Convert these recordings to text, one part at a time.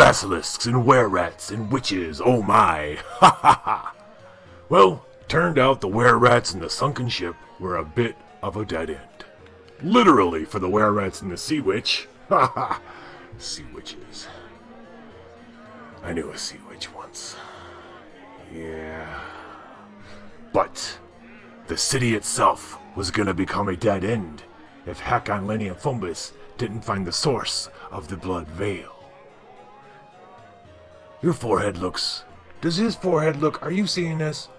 basilisks and were-rats and witches, oh my, ha ha ha. Well, turned out the were-rats and the sunken ship were a bit of a dead end. Literally for the were-rats and the sea witch, ha ha. Sea witches. I knew a sea witch once. Yeah. But the city itself was gonna become a dead end if Hakon Lenny and Fumbus didn't find the source of the blood veil. Your forehead looks... Does his forehead look... Are you seeing this?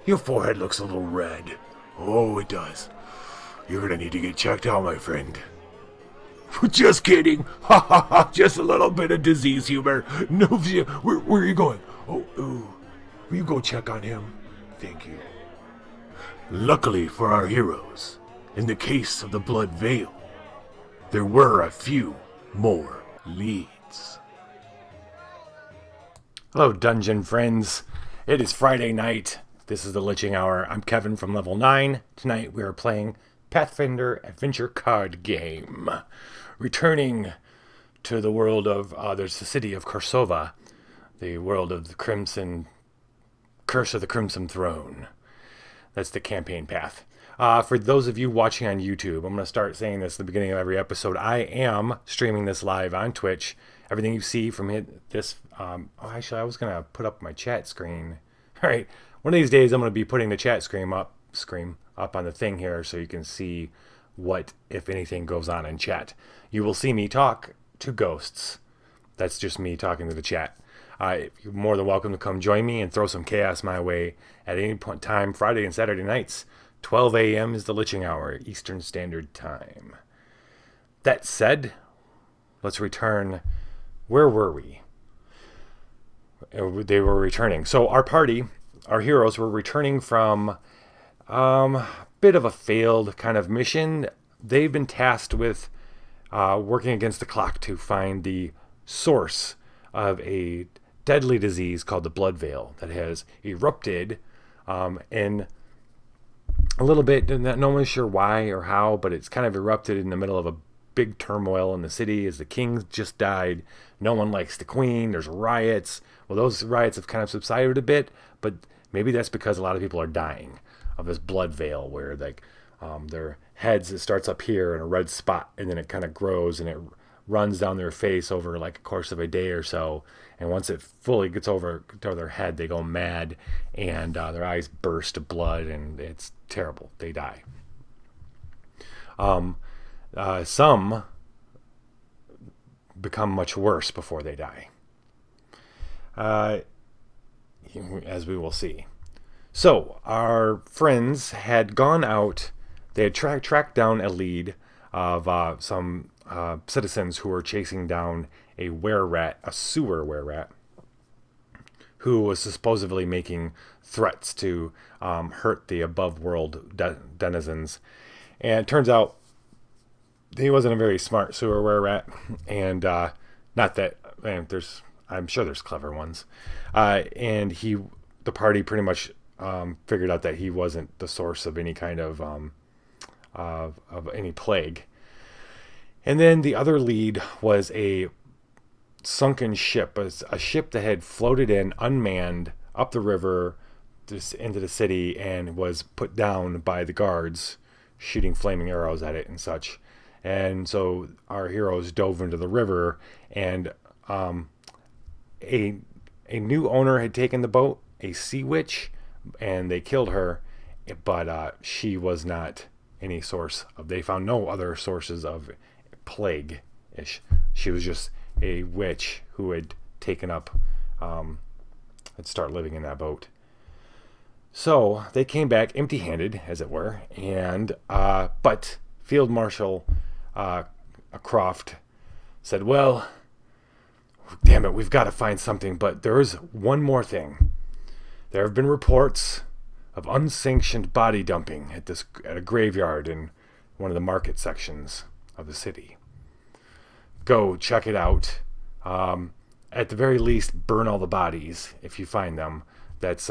Your forehead looks a little red. Oh, it does. You're gonna need to get checked out, my friend. Just kidding. Ha ha ha. Just a little bit of disease humor. No, where are you going? Oh, will you go check on him? Thank you. Luckily for our heroes, in the case of the blood veil, there were a few more leads. Hello, dungeon friends. It is Friday night. This is the Liching Hour. I'm Kevin from Level 9. Tonight we are playing Pathfinder Adventure Card Game. Returning to the world of, there's the city of Korsova, the world of the Crimson, Curse of the Crimson Throne. That's the campaign path. For those of you watching on YouTube, I'm going to start saying this at the beginning of every episode. I am streaming this live on Twitch. Everything you see from this, actually I was going to put up my chat screen. All right, one of these days I'm going to be putting the chat screen up on the thing here so you can see what, if anything, goes on in chat. You will see me talk to ghosts. That's just me talking to the chat. You're more than welcome to come join me and throw some chaos my way at any point in time, Friday and Saturday nights. 12 a.m. is the Liching Hour, Eastern Standard Time. That said, let's return. Where were we? They were returning. So our party, our heroes, were returning from a bit of a failed kind of mission. They've been tasked with working against the clock to find the source of a deadly disease called the blood veil that has erupted in a little bit, no one's sure why or how, but it's kind of erupted in the middle of a big turmoil in the city as the king just died. No one likes the queen. There's riots. Well, those riots have kind of subsided a bit, but maybe that's because a lot of people are dying of this blood veil where like their heads, it starts up here in a red spot and then it kind of grows and it runs down their face over like a course of a day or so. And once it fully gets over to their head, they go mad and their eyes burst of blood and it's terrible. They die. Some become much worse before they die, as we will see. So our friends had gone out. They had tracked down a lead of some citizens who were chasing down a were-rat, a sewer were-rat, who was supposedly making threats to hurt the above-world denizens. And it turns out he wasn't a very smart sewer were-rat, and not that I'm sure there's clever ones. And the party pretty much figured out that he wasn't the source of any kind of any plague. And then the other lead was a sunken ship, a ship that had floated in unmanned up the river into the city and was put down by the guards shooting flaming arrows at it and such. And so our heroes dove into the river, and a new owner had taken the boat, a sea witch, and they killed her, but she was not any source of, they found no other sources of plague-ish. She was just a witch who had taken up, had started living in that boat. So they came back empty-handed, as it were, and but Field Marshal Croft said, well, damn it, we've got to find something, but there is one more thing. There have been reports of unsanctioned body dumping at a graveyard in one of the market sections of the city. Go check it out. At the very least, burn all the bodies if you find them. That's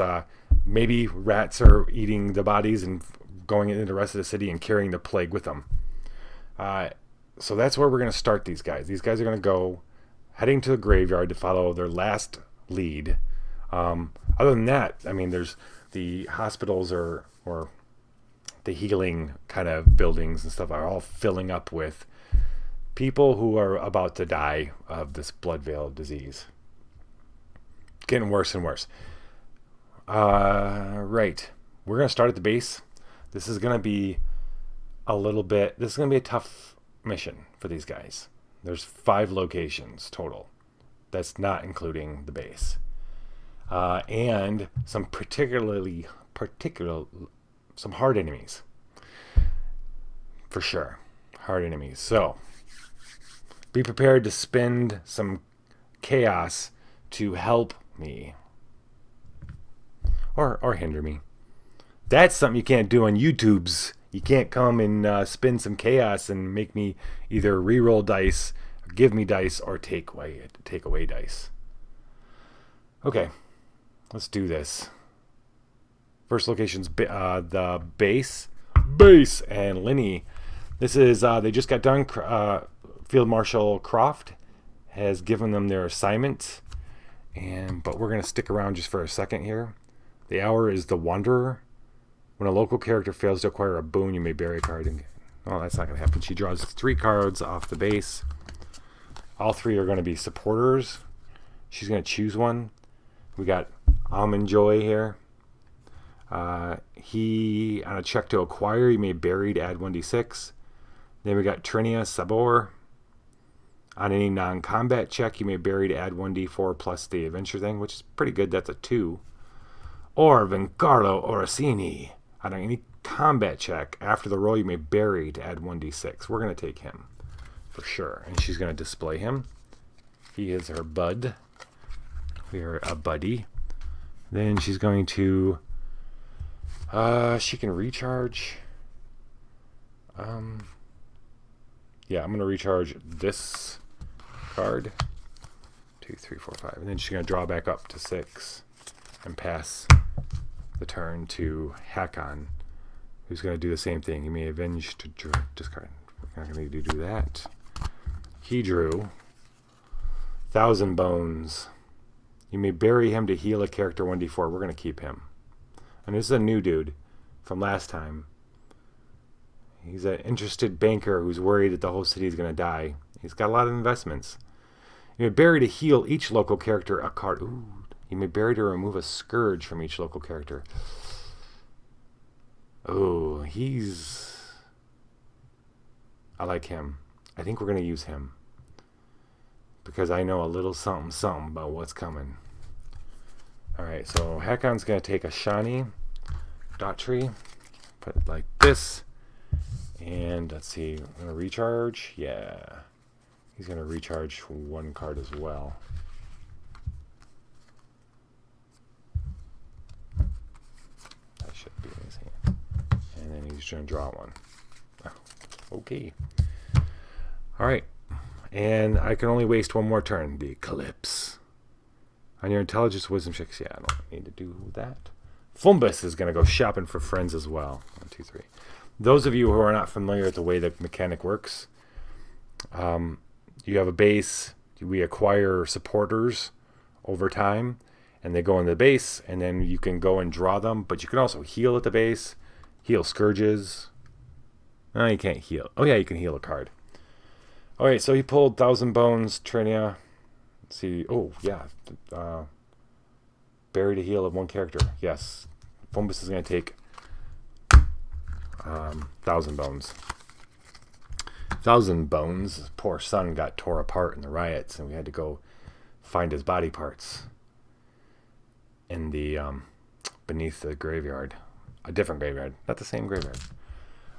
maybe rats are eating the bodies and going into the rest of the city and carrying the plague with them. So that's where we're going to start these guys. These guys are going to go heading to the graveyard to follow their last lead. Other than that, I mean, there's the hospitals or the healing kind of buildings and stuff are all filling up with people who are about to die of this blood veil disease. Getting worse and worse. Right. We're going to start at the base. This is going to be a tough mission for these guys. There's 5 locations total. That's not including the base. And some some hard enemies. For sure. Hard enemies. So, be prepared to spend some chaos to help me. Or hinder me. That's something you can't do on YouTube's. You can't come and spin some chaos and make me either reroll dice, or give me dice, or take away dice. Okay, let's do this. First location's the base, and Linny. This is they just got done. Field Marshal Croft has given them their assignment, but we're gonna stick around just for a second here. The hour is the Wanderer. When a local character fails to acquire a boon, you may bury a card. Oh, that's not going to happen. She draws 3 cards off the base. All 3 are going to be supporters. She's going to choose one. We got Almond Joy here. He, on a check to acquire, you may bury to add 1d6. Then we got Trinia Sabor. On any non-combat check, you may bury to add 1d4 plus the adventure thing, which is pretty good. That's a 2. Or Vincarlo Oracini. On any combat check, after the roll, you may bury to add 1d6. We're going to take him for sure. And she's going to display him. He is her bud. We are a buddy. Then she's going to... she can recharge. Yeah, I'm going to recharge this card. 2, 3, 4, 5. And then she's going to draw back up to 6 and pass the turn to Hakon, who's going to do the same thing. He may avenge to discard. We're not going to do that. He drew 1,000 bones. You may bury him to heal a character 1d4. We're going to keep him. And this is a new dude from last time. He's an interested banker who's worried that the whole city is going to die. He's got a lot of investments. You may bury to heal each local character a card. Ooh. You may bury to remove a scourge from each local character. Oh, I like him. I think we're going to use him. Because I know a little something about what's coming. Alright, so Hakon's going to take a Shani Daughtry. Put it like this. And let's see, I'm going to recharge. Yeah. He's going to recharge 1 card as well. Should be in his hand. And then he's going to draw 1. Oh, okay. Alright. And I can only waste 1 more turn. The Eclipse. On your intelligence wisdom checks, yeah, I don't need to do that. Fumbus is going to go shopping for friends as well. 1, 2, 3. Those of you who are not familiar with the way the mechanic works, you have a base. We acquire supporters over time. And they go in the base, and then you can go and draw them. But you can also heal at the base. Heal scourges. No, you can't heal. Oh, yeah, you can heal a card. All right, so he pulled 1,000 bones, Trinia. Let's see. Oh, yeah. Bury to heal of 1 character. Yes. Fumbus is going to take 1,000 bones. 1,000 bones. His poor son got tore apart in the riots, and we had to go find his body parts in the beneath the graveyard. A different graveyard, not the same graveyard.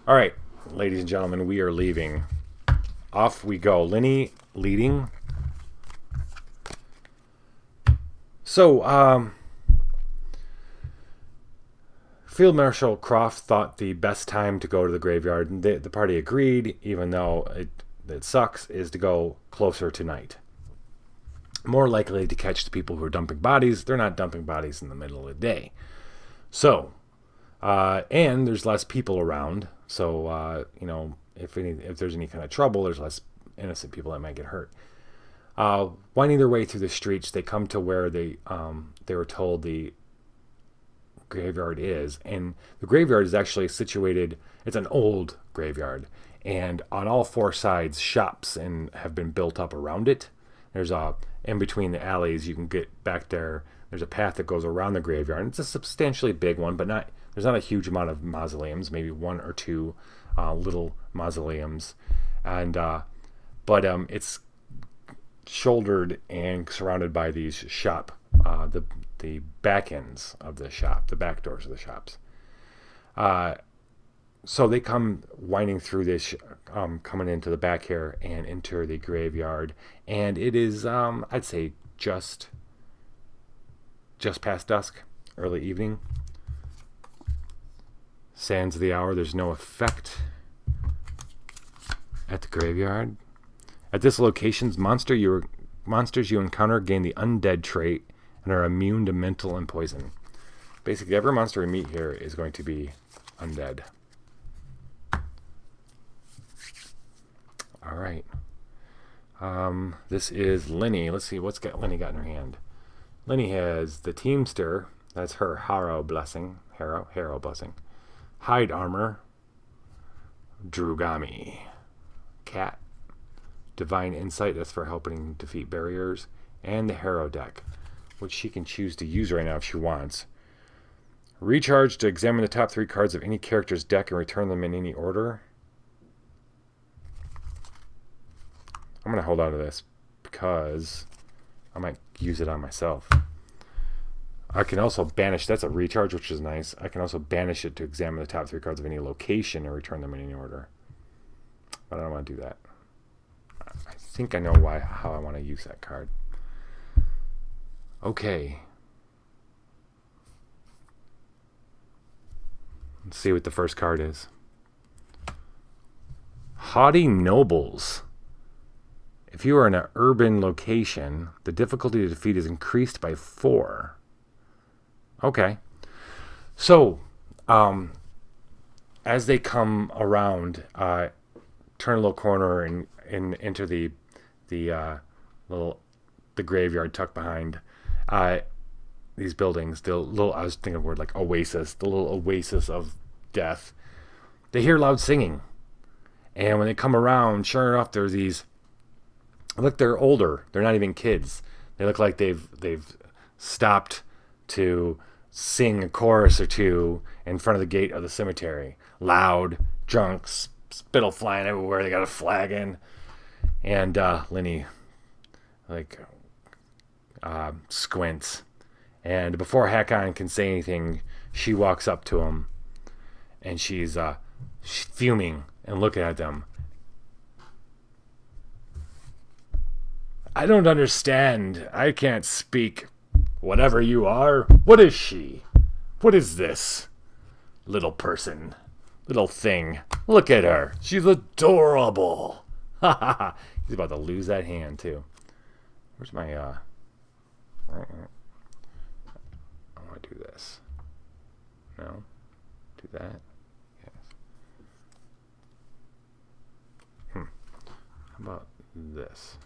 All right, ladies and gentlemen, we are leaving. Off we go. Linny leading. So, Field Marshal Croft thought the best time to go to the graveyard, and the party agreed, even though it sucks, is to go closer to night. More likely to catch the people who are dumping bodies. They're not dumping bodies in the middle of the day. So, and there's less people around. So, if there's any kind of trouble, there's less innocent people that might get hurt. Winding their way through the streets, they come to where they were told the graveyard is, and the graveyard is actually situated. It's an old graveyard, and on all four sides, shops and have been built up around it. There's in between the alleys, you can get back there. There's a path that goes around the graveyard. And it's a substantially big one, but there's not a huge amount of mausoleums. Maybe one or two little mausoleums, and but it's shouldered and surrounded by these the back ends of the shop, the back doors of the shops. So they come winding through this, coming into the back here and enter the graveyard, and it is, I'd say, just past dusk, early evening. Sands of the hour. There's no effect at the graveyard. At this location, monsters you encounter gain the undead trait and are immune to mental and poison. Basically, every monster we meet here is going to be undead. All right. This is Lenny. Let's see what's Lenny got in her hand. Lenny has the Teamster. That's her Harrow blessing. Harrow blessing. Hide armor. Drugami. Cat. Divine Insight. That's for helping defeat barriers. And the Harrow deck, which she can choose to use right now if she wants. Recharge to examine the top 3 cards of any character's deck and return them in any order. I'm going to hold on to this because I might use it on myself. I can also banish. That's a recharge, which is nice. I can also banish it to examine the top 3 cards of any location and return them in any order. But I don't want to do that. I think I know how I want to use that card. Okay. Let's see what the first card is. Haughty Nobles. If you are in an urban location, the difficulty to defeat is increased by 4. Okay. So, as they come around, turn a little corner and enter the graveyard tucked behind these buildings. I was thinking of a word like oasis, the little oasis of death. They hear loud singing, and when they come around, sure enough, there's these. Look, they're older. They're not even kids. They look like they've stopped to sing a chorus or two in front of the gate of the cemetery. Loud, drunk, spittle flying everywhere. They got a flag in, and Lenny squints. And before Hakon can say anything, she walks up to him, and she's fuming and looking at them. I don't understand. I can't speak. Whatever you are, what is she? What is this? Little person. Little thing. Look at her. She's adorable. Ha ha ha. He's about to lose that hand, too. Where's my, I want to do this. No? Do that? Yes. How about this?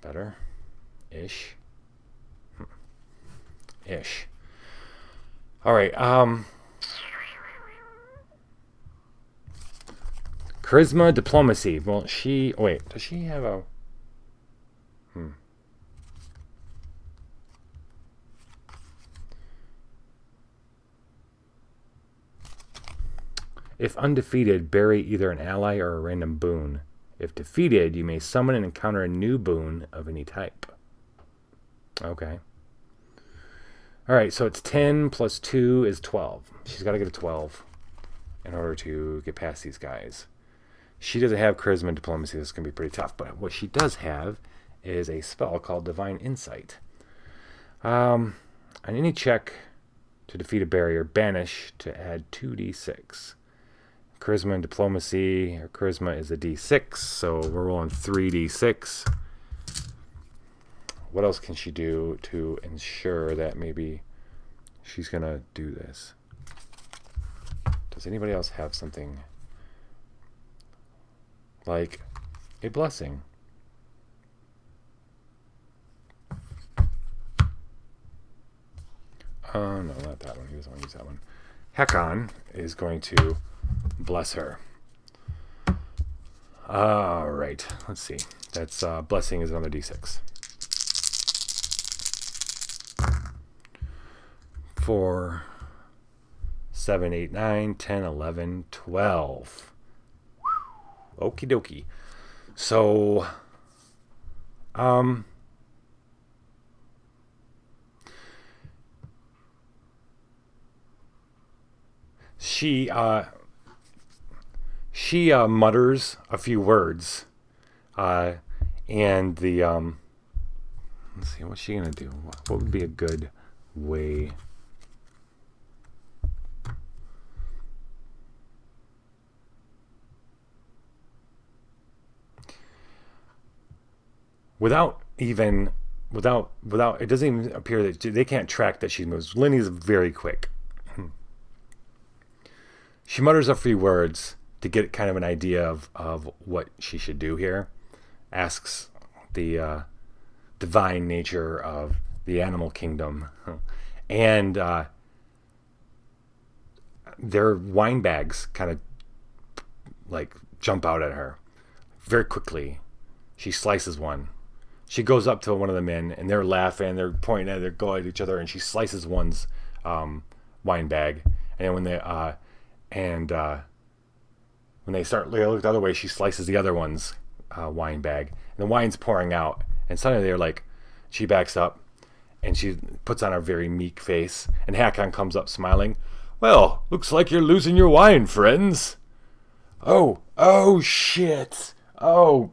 Better? Ish. Ish. Alright, charisma, diplomacy. Well, does she have a... If undefeated, bury either an ally or a random boon. If defeated, you may summon and encounter a new boon of any type. Okay. Alright, so it's 10 plus 2 is 12. She's got to get a 12 in order to get past these guys. She doesn't have charisma and diplomacy. This is going to be pretty tough. But what she does have is a spell called Divine Insight. On any check to defeat a barrier, banish to add 2d6. Charisma and diplomacy. Her charisma is a d6, so we're rolling 3d6. What else can she do to ensure that maybe she's going to do this? Does anybody else have something like a blessing. No, not that one. He doesn't want to use that one. Hakon is going to bless her. All right. Let's see. That's blessing is another d6. 4, 7, 8, 9, 10, 11, 12. Okie dokie. So, she mutters a few words, and the let's see, what's she gonna do? What would be a good way? Without it doesn't even appear that they can't track that she moves. Lenny's very quick. She mutters a few words to get kind of an idea of what she should do here. Asks the divine nature of the animal kingdom, and their wine bags kind of like jump out at her very quickly. She slices one. She goes up to one of the men, and they're laughing. They're pointing at, they're going at each other, and she slices one's wine bag. And when they start they look the other way, she slices the other one's wine bag, and the wine's pouring out. And suddenly they're like, she backs up, and she puts on a very meek face. And Hakon comes up smiling. Well, looks like you're losing your wine, friends. Oh shit. Oh,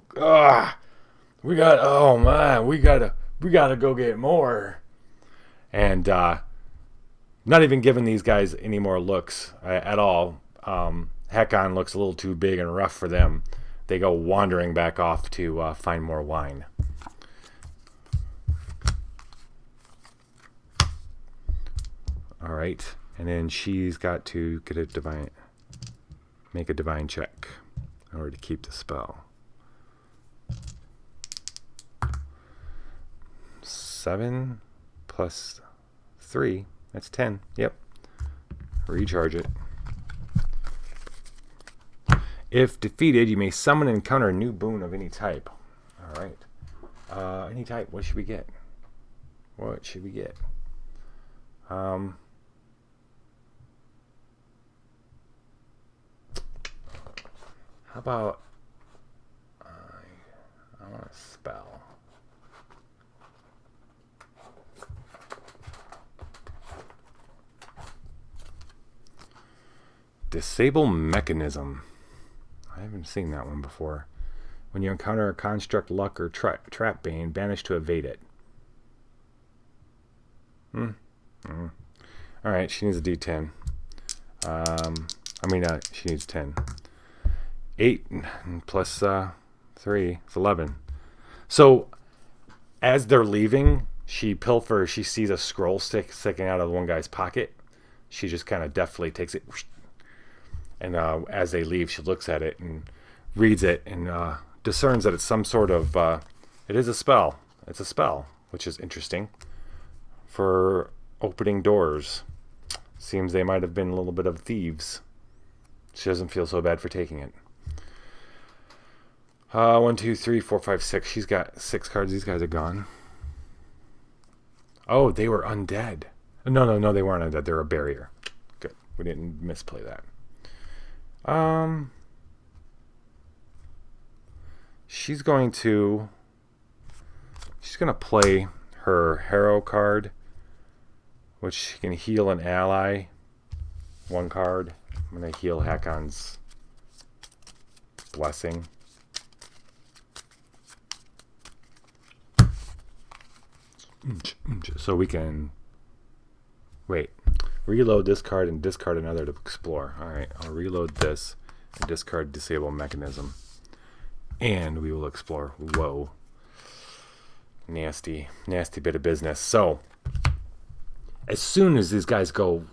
we gotta go get more. And not even giving these guys any more looks at all. Hakon looks a little too big and rough for them. They go wandering back off to find more wine. All right, and then she's got to make a divine check in order to keep the spell. 7 plus 3, that's 10. Yep. Recharge it. If defeated, you may summon and encounter a new boon of any type. All right. Any type. What should we get? How about I want a spell. Disable mechanism. I haven't seen that one before. When you encounter a construct, luck, or trap bane, banish to evade it. Alright, she needs a d10. She needs 10. 8 plus 3 is 11. So, as they're leaving, she sees a scroll sticking out of one guy's pocket. She just kind of deftly takes it. And as they leave, she looks at it and reads it and discerns that it's some sort of... it is a spell. It's a spell, which is interesting. For opening doors. Seems they might have been a little bit of thieves. She doesn't feel so bad for taking it. 1, 2, 3, 4, 5, 6. She's got 6 cards. These guys are gone. Oh, they were undead. No, they weren't undead. They're a barrier. Good. We didn't misplay that. She's going to play her hero card, which she can heal an ally. 1 card. I'm going to heal Hakon's blessing. So we can reload this card and discard another to explore. Alright, I'll reload this and discard disable mechanism. And we will explore. Whoa. Nasty bit of business. So, as soon as these guys go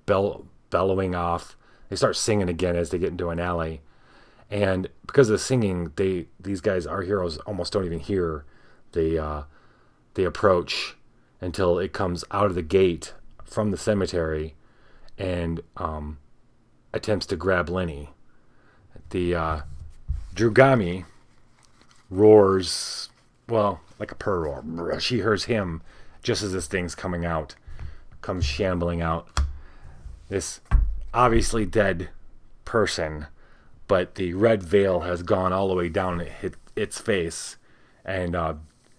bellowing off, they start singing again as they get into an alley. And because of the singing, these guys, our heroes, almost don't even hear the approach until it comes out of the gate from the cemetery and attempts to grab Lenny. The Drugami roars, well, like a purr roar. She hears him just as this thing's coming out, comes shambling out. This obviously dead person, but the red veil has gone all the way down its face, and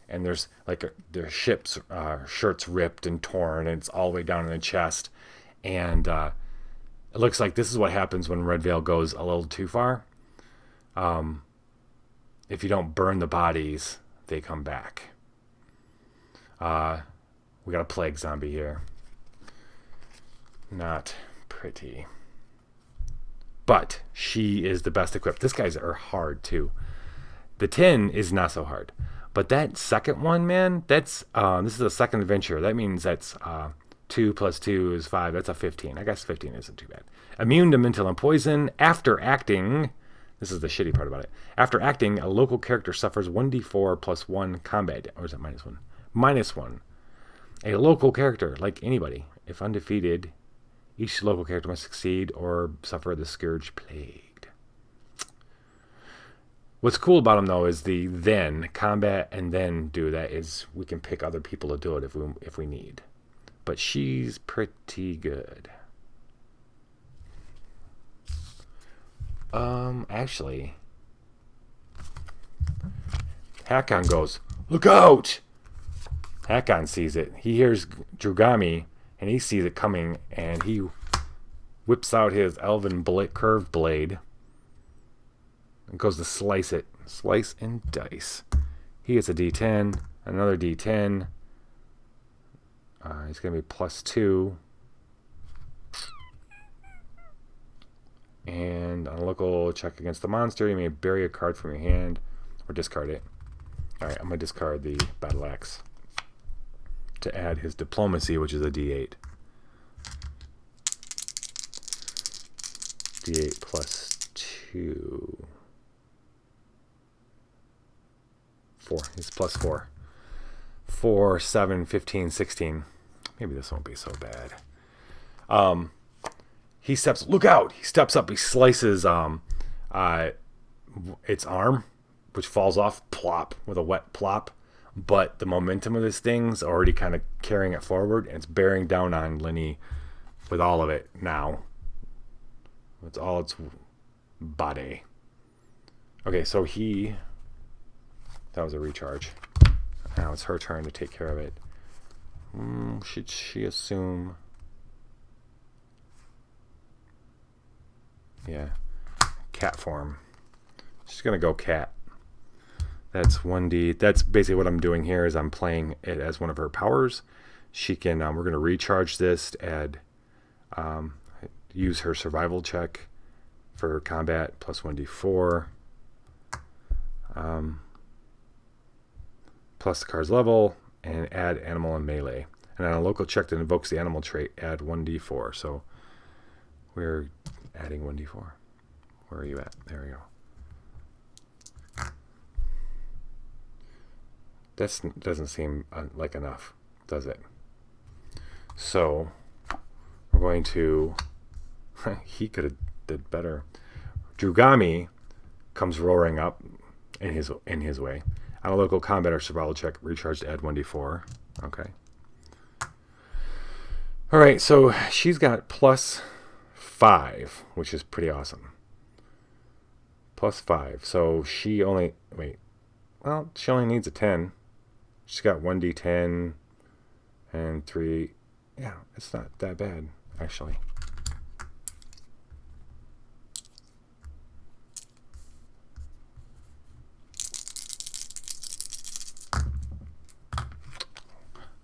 there's like their ship's shirt's ripped and torn, and it's all the way down in the chest, and it looks like this is what happens when red veil goes a little too far. If you don't burn the bodies, they come back. We got a plague zombie here. Not pretty. But she is the best equipped. These guys are hard too. The 10 is not so hard. But that second one, man, that's this is the second adventure. That means that's 2 plus 2 is 5. That's a 15. I guess 15 isn't too bad. Immune to mental and poison. After acting, this is the shitty part about it. After acting, a local character suffers 1d4 plus 1 combat. Or is it minus 1? Minus 1. A local character, like anybody, if undefeated, each local character must succeed or suffer the Scourge Plague. What's cool about them, though, is the then, combat and then do that is we can pick other people to do it if we need. But she's pretty good. Actually, Hakon goes, "Look out!" Hakon sees it. He hears Drugami, and he sees it coming, and he whips out his elven curved blade and goes to slice it. Slice and dice. He gets a d10, another d10. He's going to be plus 2. And on a local check against the monster, you may bury a card from your hand or discard it. Alright, I'm going to discard the battle axe to add his diplomacy, which is a d8. d8 plus 2. 4. It's plus 4. 4, 7, 15, 16. Maybe this won't be so bad. He steps, look out! He steps up, he slices its arm, which falls off, plop, with a wet plop. But the momentum of this thing's already kind of carrying it forward, and it's bearing down on Lenny with all of it now. It's all its body. Okay, so that was a recharge. Now it's her turn to take care of it. Should she assume? Yeah. Cat form. She's going to go cat. That's 1d. That's basically what I'm doing here is I'm playing it as one of her powers. She can, we're going to recharge this to add, use her survival check for combat plus 1d4. Plus the card's level, and add animal and melee. And on a local check that invokes the animal trait, add 1d4. So we're adding 1d4. Where are you at? There we go. That doesn't seem like enough, does it? So we're going to... he could have did better. Drugami comes roaring up in his way. On a local combat or survival check, recharge to add 1d4. Okay. All right, so she's got plus 5, which is pretty awesome. Plus 5. So she only... Wait. Well, she only needs a 10. She's got 1d10 and 3. Yeah, it's not that bad, actually.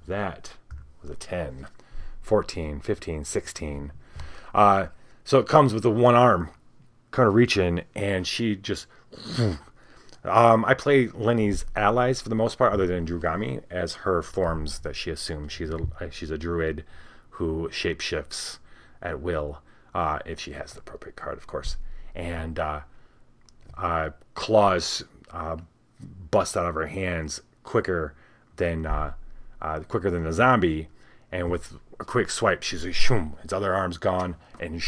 That was a 10. 14, 15, 16. So it comes with the one arm kind of reaching, and she just... I play Lenny's allies for the most part, other than Drugami, as her forms that she assumes. She's a druid who shapeshifts at will, if she has the appropriate card, of course. And claws bust out of her hands quicker than the zombie, and with a quick swipe, she's like, shoom, its other arm's gone, and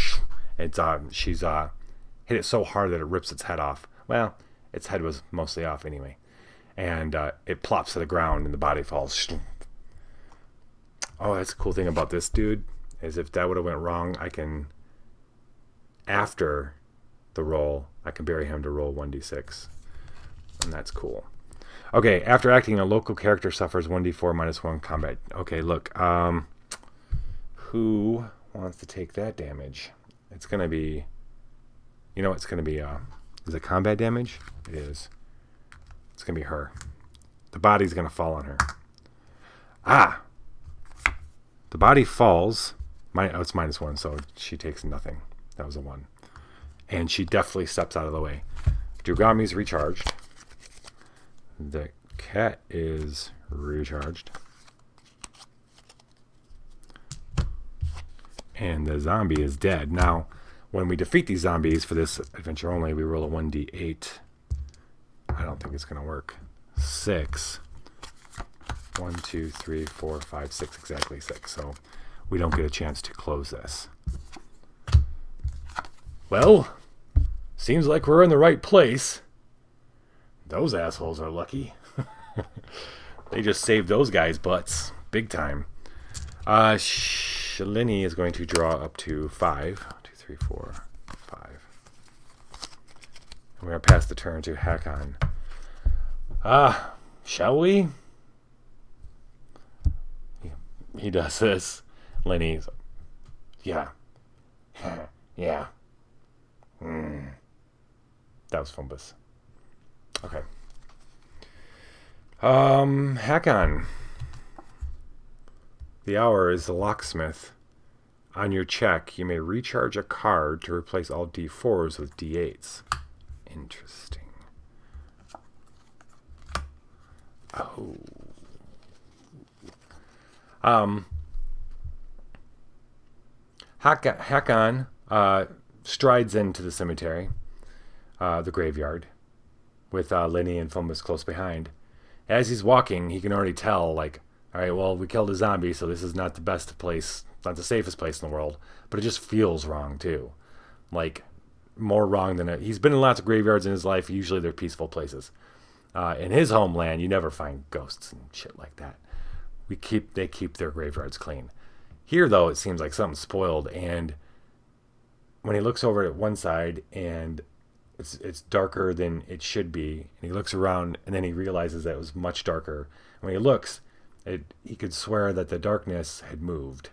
she's hit it so hard that it rips its head off. Well, its head was mostly off anyway, and it plops to the ground, and the body falls. Oh, that's the cool thing about this dude is if that would have went wrong, after the roll, I can bury him to roll 1d6, and that's cool. Okay, after acting, a local character suffers 1d4 minus 1 combat. Okay, look, who wants to take that damage? It's going to be, it's going to be, is it combat damage? It is. It's going to be her. The body's going to fall on her. The body falls. It's minus 1, so she takes nothing. That was a 1. And she definitely steps out of the way. Drugami's recharged. The cat is recharged. And the zombie is dead. Now, when we defeat these zombies for this adventure only, we roll a 1d8. I don't think it's going to work. 6. 1, 2, 3, 4, 5, 6. Exactly 6. So we don't get a chance to close this. Well, seems like we're in the right place. Those assholes are lucky. They just saved those guys' butts. Big time. Shalini is going to draw up to 5. 1, 2, 3, 4, 5. And we're going to pass the turn to Hakon. Shall we? He does this. Lenny's, yeah. Yeah. That was Fumbus. Okay. Hakon. The hour is the locksmith. On your check, you may recharge a card to replace all d4s with d8s. Interesting. Oh. Hakon strides into the cemetery, the graveyard, with Lenny and Fumbus close behind. As he's walking, he can already tell, like, all right, well, we killed a zombie, so this is not the best place, not the safest place in the world, but it just feels wrong, too. Like, more wrong than it. He's been in lots of graveyards in his life. Usually they're peaceful places. In his homeland, you never find ghosts and shit like that. They keep their graveyards clean. Here, though, it seems like something's spoiled, and when he looks over at one side and it's darker than it should be, and he looks around and then he realizes that it was much darker. And when he looks, he could swear that the darkness had moved.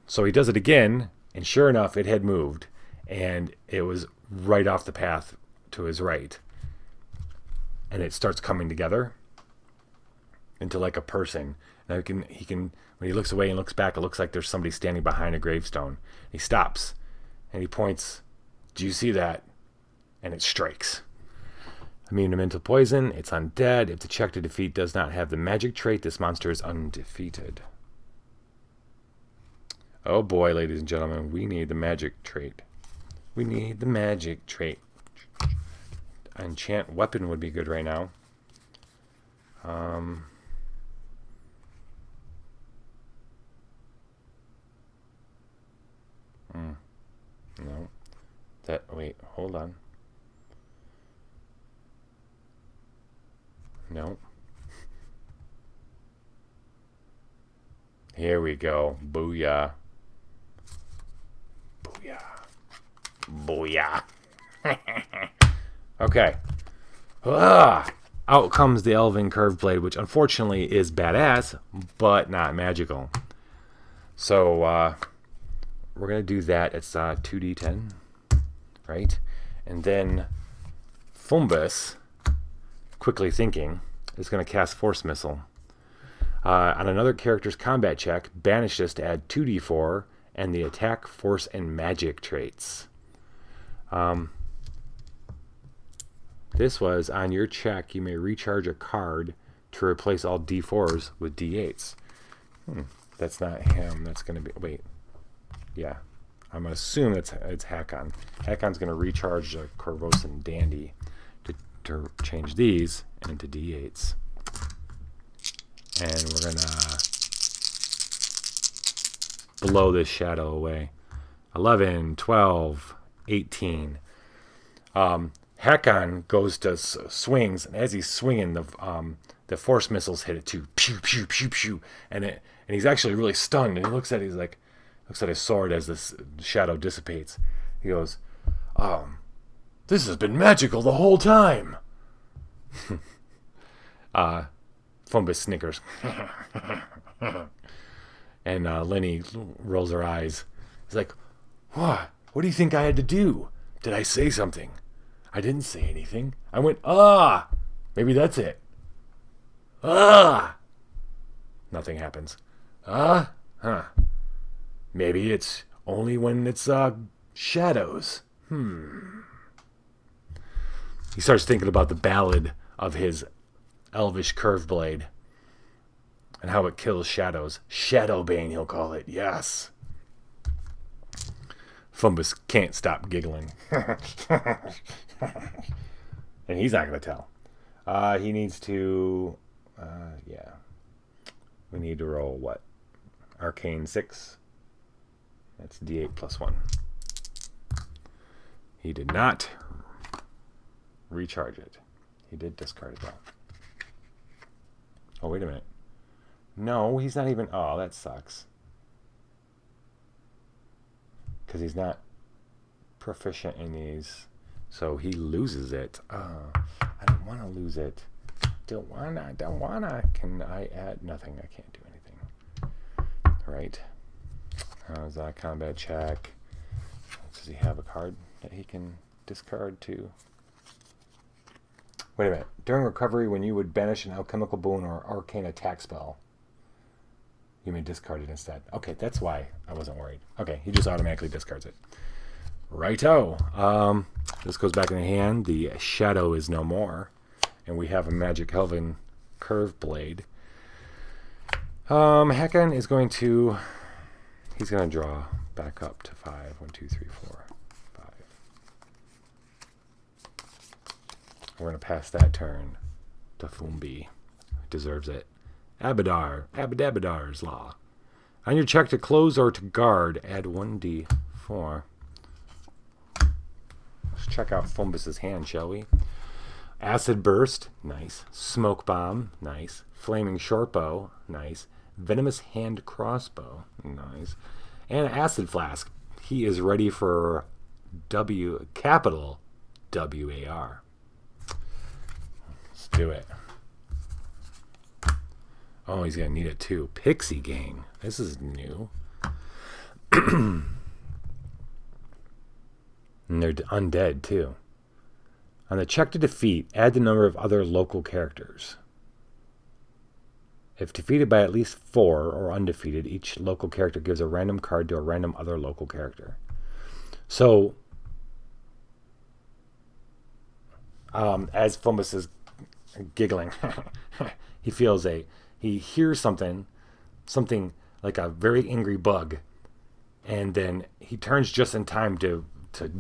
So he does it again, and sure enough, it had moved, and it was right off the path to his right. And it starts coming together into like a person. Now he can when he looks away and looks back, it looks like there's somebody standing behind a gravestone. He stops and he points, "Do you see that?" And it strikes. Immune to mental poison, it's undead. If the check to defeat does not have the magic trait, this monster is undefeated. Oh boy, ladies and gentlemen, we need the magic trait. We need the magic trait. Enchant weapon would be good right now. No. Wait, hold on. No. Here we go. Booyah. Booyah. Booyah. Okay. Out comes the Elven Curved Blade, which unfortunately is badass, but not magical. So, we're going to do that. It's 2d10, right? And then Fumbus, quickly thinking, is going to cast Force Missile. On another character's combat check, banish this to add 2d4 and the attack, force, and magic traits. This was, on your check, you may recharge a card to replace all d4s with d8s. That's not him. That's going to be... Wait. Yeah. I'm going to assume it's Hakon. Hakon's going to recharge the Corvosan Dandy to change these into D8s. And we're going to blow this shadow away. 11, 12, 18. Hakon goes to swings, and as he's swinging, the force missiles hit it too. Pew, pew, pew, pew. And he's actually really stunned, and he looks at his sword as this shadow dissipates. He goes, this has been magical the whole time. Fumbus snickers. And Lenny rolls her eyes. He's like, what do you think I had to do? Did I say something? I didn't say anything. I went, maybe that's it. Nothing happens. Maybe it's only when it's shadows. He starts thinking about the ballad of his elvish curve blade and how it kills shadows. Shadowbane, he'll call it. Yes. Fumbus can't stop giggling. And he's not going to tell. He needs to... We need to roll what? Arcane 6. That's D8 plus 1. He did not recharge it. He did discard it though. Oh, wait a minute. No, he's not even... Oh, that sucks. Because he's not proficient in these. So he loses it. I don't want to lose it. Don't wanna. Can I add nothing? I can't do anything. Right. How's that combat check? Does he have a card that he can discard too? Wait a minute. During recovery, when you would banish an alchemical boon or arcane attack spell, you may discard it instead. Okay, that's why I wasn't worried. Okay, he just automatically discards it. Righto. This goes back in the hand. The shadow is no more. And we have a magic elven curve blade. Hakon is going to... He's going to draw back up to 5. 1, 2, 3, 4, 5. We're going to pass that turn to Fumbi. Deserves it. Abadar's Law. On your check to close or to guard, add 1d4. Let's check out Fumbus's hand, shall we? Acid Burst, nice. Smoke Bomb, nice. Flaming Shortbow, nice. Venomous Hand Crossbow, nice. And Acid Flask. He is ready for capital W-A-R. Let's do it. Oh, he's going to need it too. Pixie Gang. This is new. And they're undead too. On the check to defeat, add the number of other local characters. If defeated by at least 4 or undefeated, each local character gives a random card to a random other local character. So, as Fumbus is giggling, he hears something like a very angry bug, and then he turns just in time to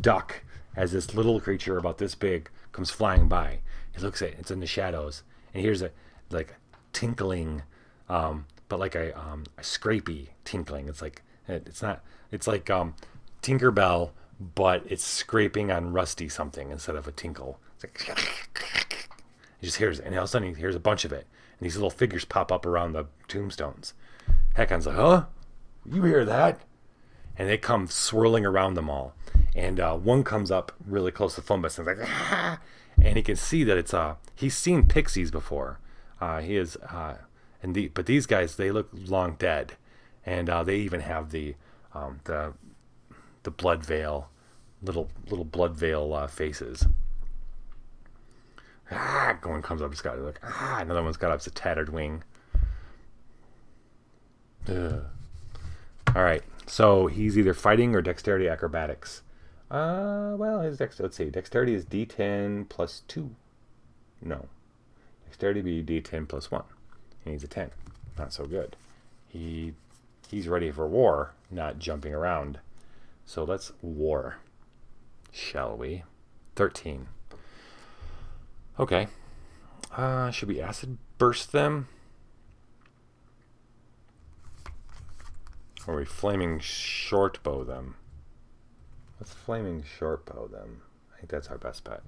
duck as this little creature about this big comes flying by. He looks at it, it's in the shadows, and he hears a tinkling, but like a scrapey tinkling. It's like Tinkerbell, but it's scraping on rusty something instead of a tinkle. It's like he just hears it, and all of a sudden he hears a bunch of it, and these little figures pop up around the tombstones. Hakon's like, huh? You hear that? And they come swirling around them all. And one comes up really close to Fumbus and is like, ah! And he can see that it's he's seen pixies before. But these guys, they look long dead, and they even have the blood veil, little blood veil faces. One comes up, it's got like another one's got up, it's a tattered wing. Ugh. All right, so he's either fighting or dexterity acrobatics. Let's see. Dexterity is D10 plus 2. No. Dexterity be D10 plus 1. He needs a 10. Not so good. He's ready for war, not jumping around. So let's war, shall we? 13. Okay. Should we acid burst them? Or are we flaming short bow them? Let's flaming short bow them. I think that's our best bet.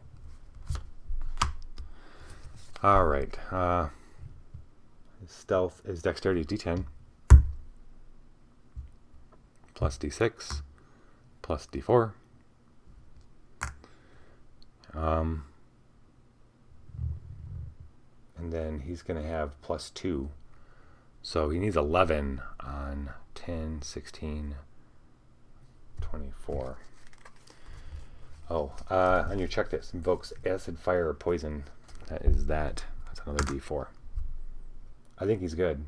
All right. His stealth is dexterity is D10 plus D6 plus D4. And then he's going to have plus 2. So he needs 11 on 10, 16, 24. Oh, on your check this invokes acid, fire, or poison. That's another D4. I think he's good.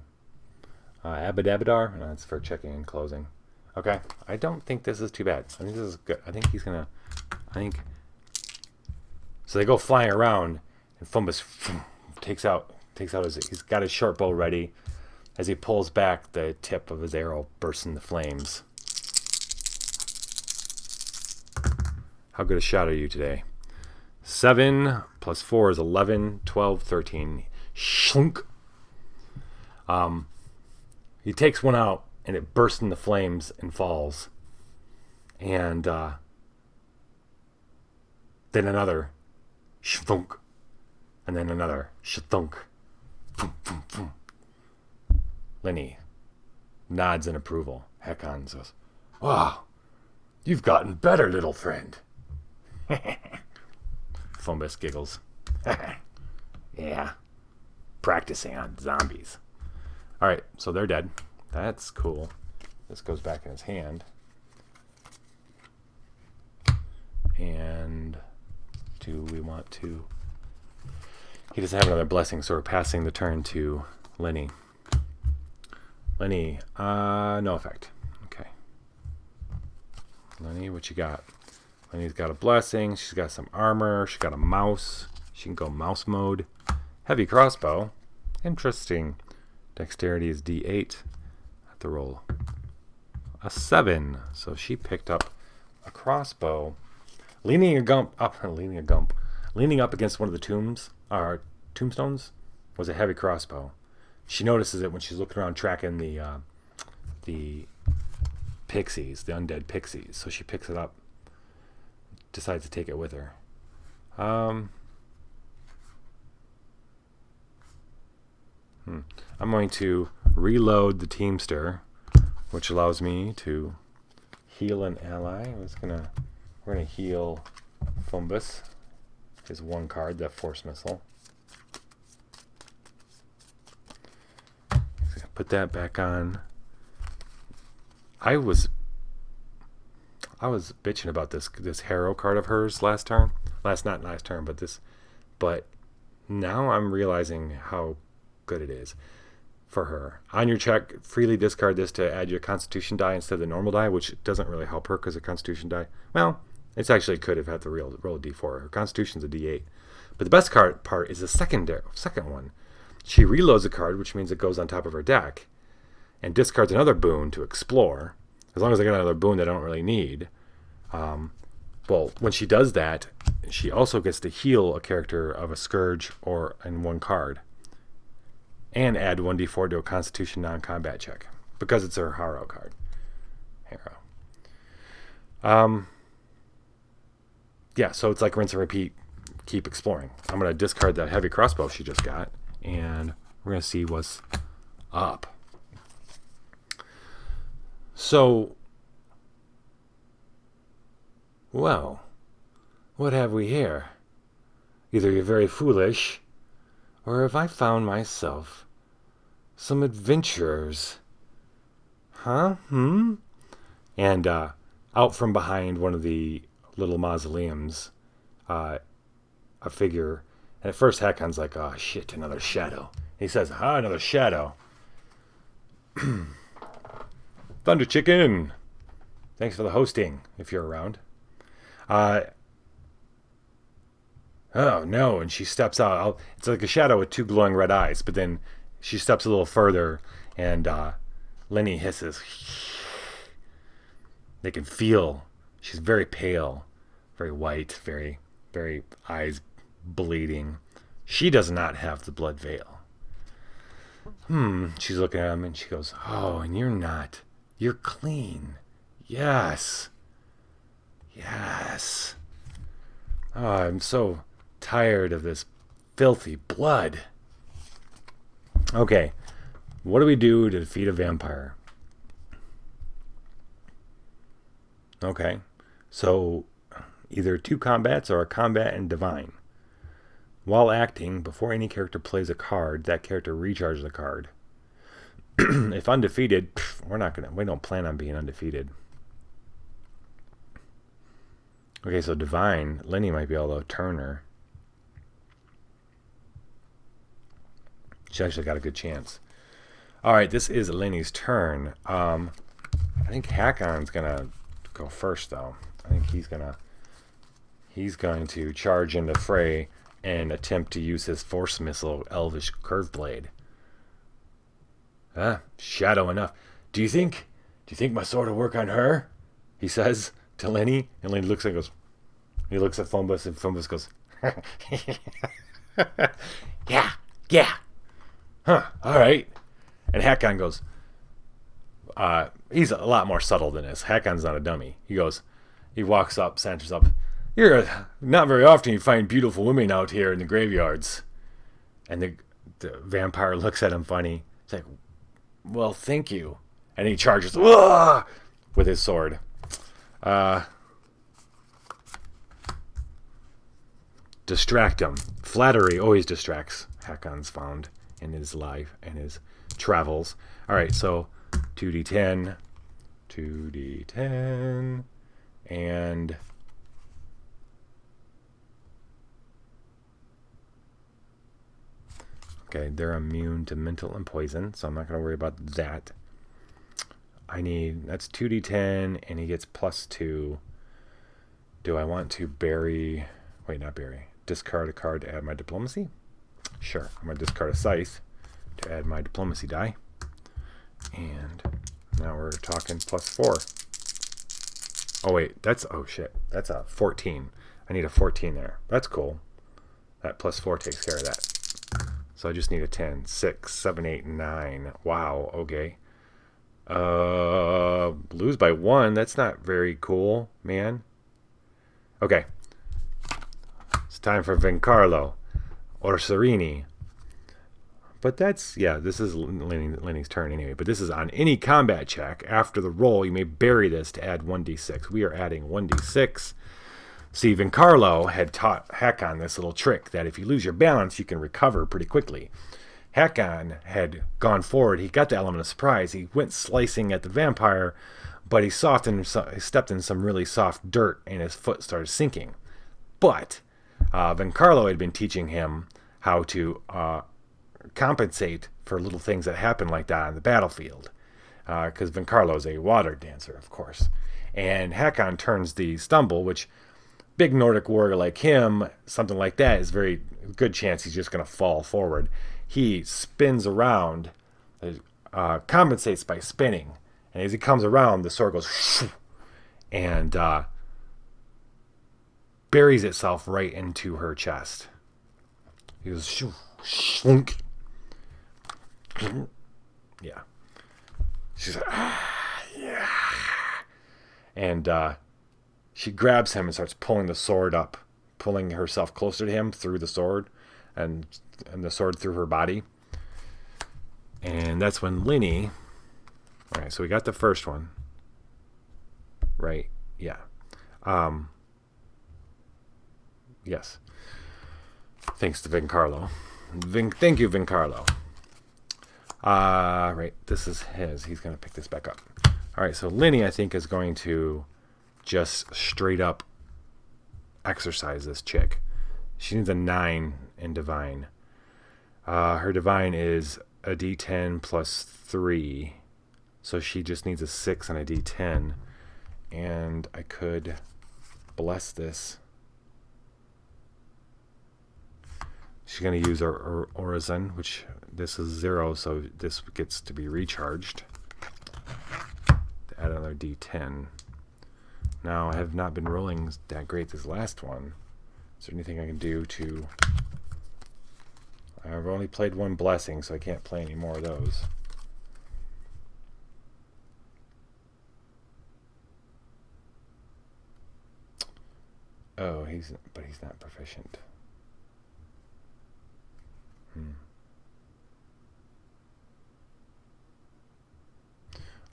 Abadabadar, that's for checking and closing. Okay, I don't think this is too bad. I think this is good. I think he's gonna. So they go flying around, and Fumbus takes out he's got his short bow ready. As he pulls back, the tip of his arrow bursts into flames. How good a shot are you today? 7 plus 4 is 11, 12, 13. Shunk. He takes one out, and it bursts into flames and falls. And then another. Shthunk. And then another. Shthunk. Lenny nods in approval. Hakon says, "Wow, you've gotten better, little friend." Fumbus giggles. Yeah, practicing on zombies. All right, so they're dead. That's cool. This goes back in his hand. And do we want to... He doesn't have another blessing, so we're passing the turn to Lenny. Lenny, no effect. Okay. Lenny, what you got? Lenny's got a blessing. She's got some armor. She's got a mouse. She can go mouse mode. Heavy crossbow. Interesting. Dexterity is D8. I have to roll a 7. So she picked up a crossbow. Leaning up against one of the tombstones was a heavy crossbow. She notices it when she's looking around tracking the pixies, the undead pixies. So she picks it up, decides to take it with her. I'm going to reload the Teamster, which allows me to heal an ally. We're gonna heal Fumbus, his one card, that force missile. Put that back on. I was bitching about this Harrow card of hers not last turn, but now I'm realizing how good it is for her. On your check, freely discard this to add your Constitution die instead of the normal die, which doesn't really help her because the Constitution die. Well, it's actually could have had to roll a D4. Her Constitution's a D8. But the best part is the second one. She reloads a card, which means it goes on top of her deck, and discards another boon to explore. As long as I got another boon that I don't really need. Well, when she does that, she also gets to heal a character of a Scourge in one card. And add 1d4 to a Constitution non-combat check. Because it's her Harrow card. Yeah, so it's like rinse and repeat. Keep exploring. I'm going to discard that heavy crossbow she just got. And we're going to see what's up. So, well, what have we here? Either you're very foolish, or have I found myself some adventurers? Huh? And out from behind one of the little mausoleums, a figure. And at first Hakon's like, "Oh shit, another shadow." He says, another shadow. Thunder Chicken, thanks for the hosting, if you're around. Oh no, and she steps out. It's like a shadow with 2 glowing red eyes, but then she steps a little further, and Lenny hisses. They can feel She's very pale, very white, very, very eyes bleeding. She does not have the blood veil. She's looking at him and she goes, oh, and you're not. You're clean. Yes. Yes. Oh, I'm so tired of this filthy blood. Okay. What do we do to defeat a vampire? Okay. So, either 2 combats or a combat and divine. While acting, before any character plays a card, that character recharges a card. If undefeated, we don't plan on being undefeated. Okay, so divine, Lenny might be able to turn her. She actually got a good chance. Alright, this is Lenny's turn. I think Hakon's gonna go first, though. I think he's going to charge into fray and attempt to use his force missile, Elvish Curve Blade. Shadow enough. Do you think my sword will work on her? He says to Lenny, and Lenny looks and goes. He looks at Fumbus, and Fumbus goes, yeah. Huh, all right. And Hakon goes, he's a lot more subtle than this. Hakon's not a dummy. He walks up, saunters up. Not very often you find beautiful women out here in the graveyards. And the vampire looks at him funny. It's like, well, thank you. And he charges with his sword. Distract him. Flattery always distracts, Hakon's found in his life and his travels. Alright, so 2d10, and okay, they're immune to mental and poison, so I'm not going to worry about that. That's 2d10, and he gets +2. Do I want to discard a card to add my diplomacy? Sure, I'm going to discard a scythe to add my diplomacy die. And now we're talking +4. Oh wait, that's a 14. I need a 14 there. That's cool. That +4 takes care of that. So I just need a 10. 6, 7, 8, 9. Wow, okay. Lose by 1. That's not very cool, man. Okay. It's time for Vincarlo or Serini. But this is Lenny's turn anyway. But this is on any combat check. After the roll, you may bury this to add 1d6. We are adding 1d6. See, Vincarlo had taught Hakon this little trick that if you lose your balance, you can recover pretty quickly. Hakon had gone forward. He got the element of surprise. He went slicing at the vampire, but he stepped in some really soft dirt, and his foot started sinking. But Vincarlo had been teaching him how to compensate for little things that happen like that on the battlefield, because Vincarlo is a water dancer, of course. And Hakon turns the stumble, which big Nordic warrior like him, something like that is very good chance he's just going to fall forward. He spins around, compensates by spinning, and as he comes around, the sword goes and buries itself right into her chest. He goes shunk. Yeah. She's like, yeah. And she grabs him and starts pulling the sword up, pulling herself closer to him through the sword, and the sword through her body. And that's when Lenny... Alright, so we got the first one. Right? Yeah. Yes. Thanks to Vincarlo. Thank you, Vincarlo. Right, this is his. He's going to pick this back up. Alright, so Lenny, I think, is going to just straight up exercise this chick. She needs a 9 in divine. Her divine is a d10 plus 3. So she just needs a 6 and a d10. And I could bless this. She's going to use her Orison, which this is 0, so this gets to be recharged. To add another d10. Now, I have not been rolling that great this last one. Is there anything I can do to... I've only played one blessing, so I can't play any more of those. Oh, he's not proficient.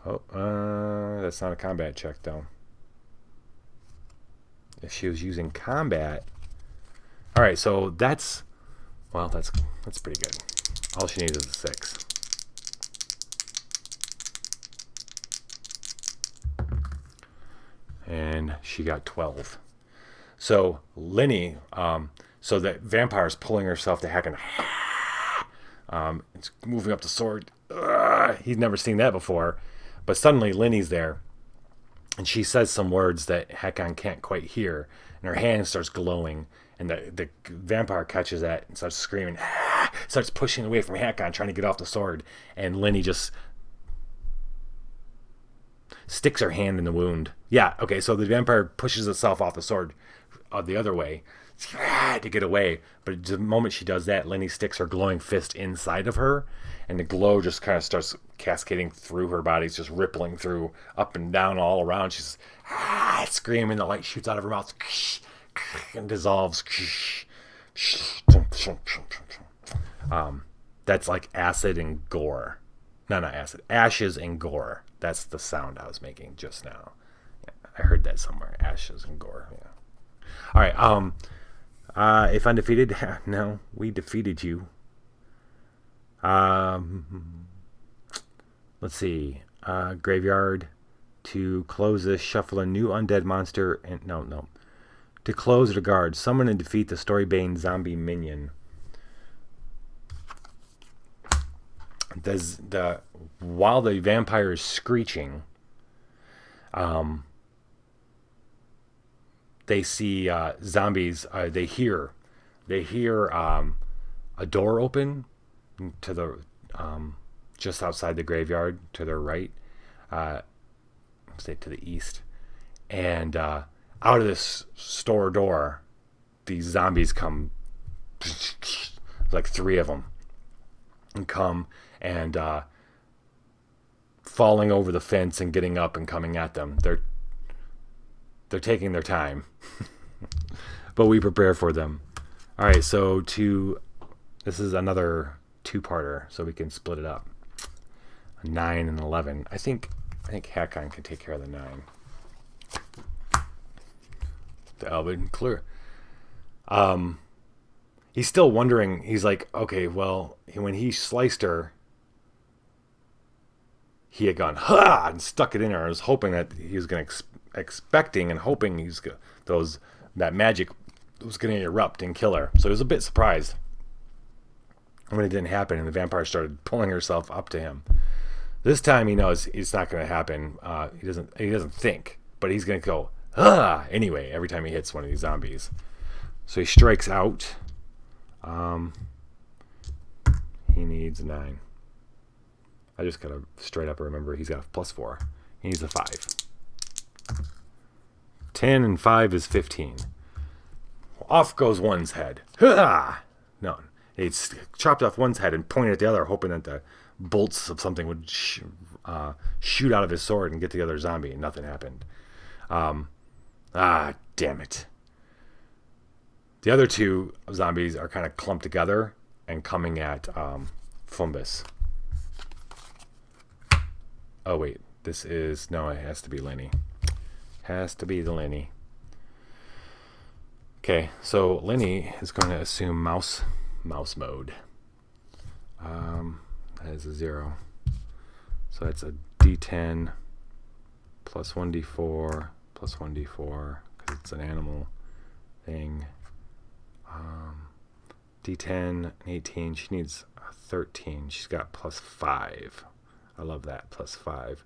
Oh, that's not a combat check, though. If she was using combat... Alright, so that's... Well, that's pretty good. All she needs is a 6. And she got 12. So, Lenny... so that vampire's pulling herself to heck and... it's moving up the sword. He's never seen that before. But suddenly, Lenny's there. And she says some words that Hakon can't quite hear. And her hand starts glowing. And the vampire catches that and starts screaming. Starts pushing away from Hakon, trying to get off the sword. And Lenny just sticks her hand in the wound. Yeah, okay, so the vampire pushes itself off the sword the other way to get away. But the moment she does that, Lenny sticks her glowing fist inside of her. And the glow just kind of starts cascading through her body. It's just rippling through, up and down, all around. She's screaming. The light shoots out of her mouth and dissolves. That's like acid and gore. No, not acid. Ashes and gore. That's the sound I was making just now. Yeah, I heard that somewhere. Ashes and gore. Yeah. All right. If undefeated, no, we defeated you. Let's see. Graveyard. To close this, shuffle a new undead monster. And no. To close the guard, summon and defeat the Storybane zombie minion. While the vampire is screeching, they see zombies. They hear a door open to the just outside the graveyard to their right, say to the east, and out of this store door, these zombies come, like 3 of them, and come and falling over the fence and getting up and coming at them. They're taking their time, but we prepare for them. All right, so this is another 2-parter, so we can split it up. 9 and 11. I think Hakon can take care of the 9. The Elven clear. He's still wondering. He's like, okay, well, when he sliced her, he had gone ha and stuck it in her. I was hoping that he was going to expecting and hoping that magic was going to erupt and kill her. So he was a bit surprised when it didn't happen, and the vampire started pulling herself up to him. This time he knows it's not going to happen. He doesn't think, but he's going to go anyway every time he hits one of these zombies. So he strikes out. He needs 9. I just gotta straight up remember he's got a +4. He needs a 5. 10 and 5 is 15. Off goes one's head. No, it's chopped off one's head and pointed at the other, hoping that the bolts of something would shoot out of his sword and get to the other zombie, and nothing happened. Damn it. The other 2 zombies are kind of clumped together and coming at Fumbus. Oh, wait. It has to be Lenny. Has to be the Lenny. Okay, so Lenny is going to assume mouse mode. That is a 0. So that's a D10 plus 1D4 plus 1D4 because it's an animal thing. D10 and 18. She needs a 13. She's got +5. I love that. +5.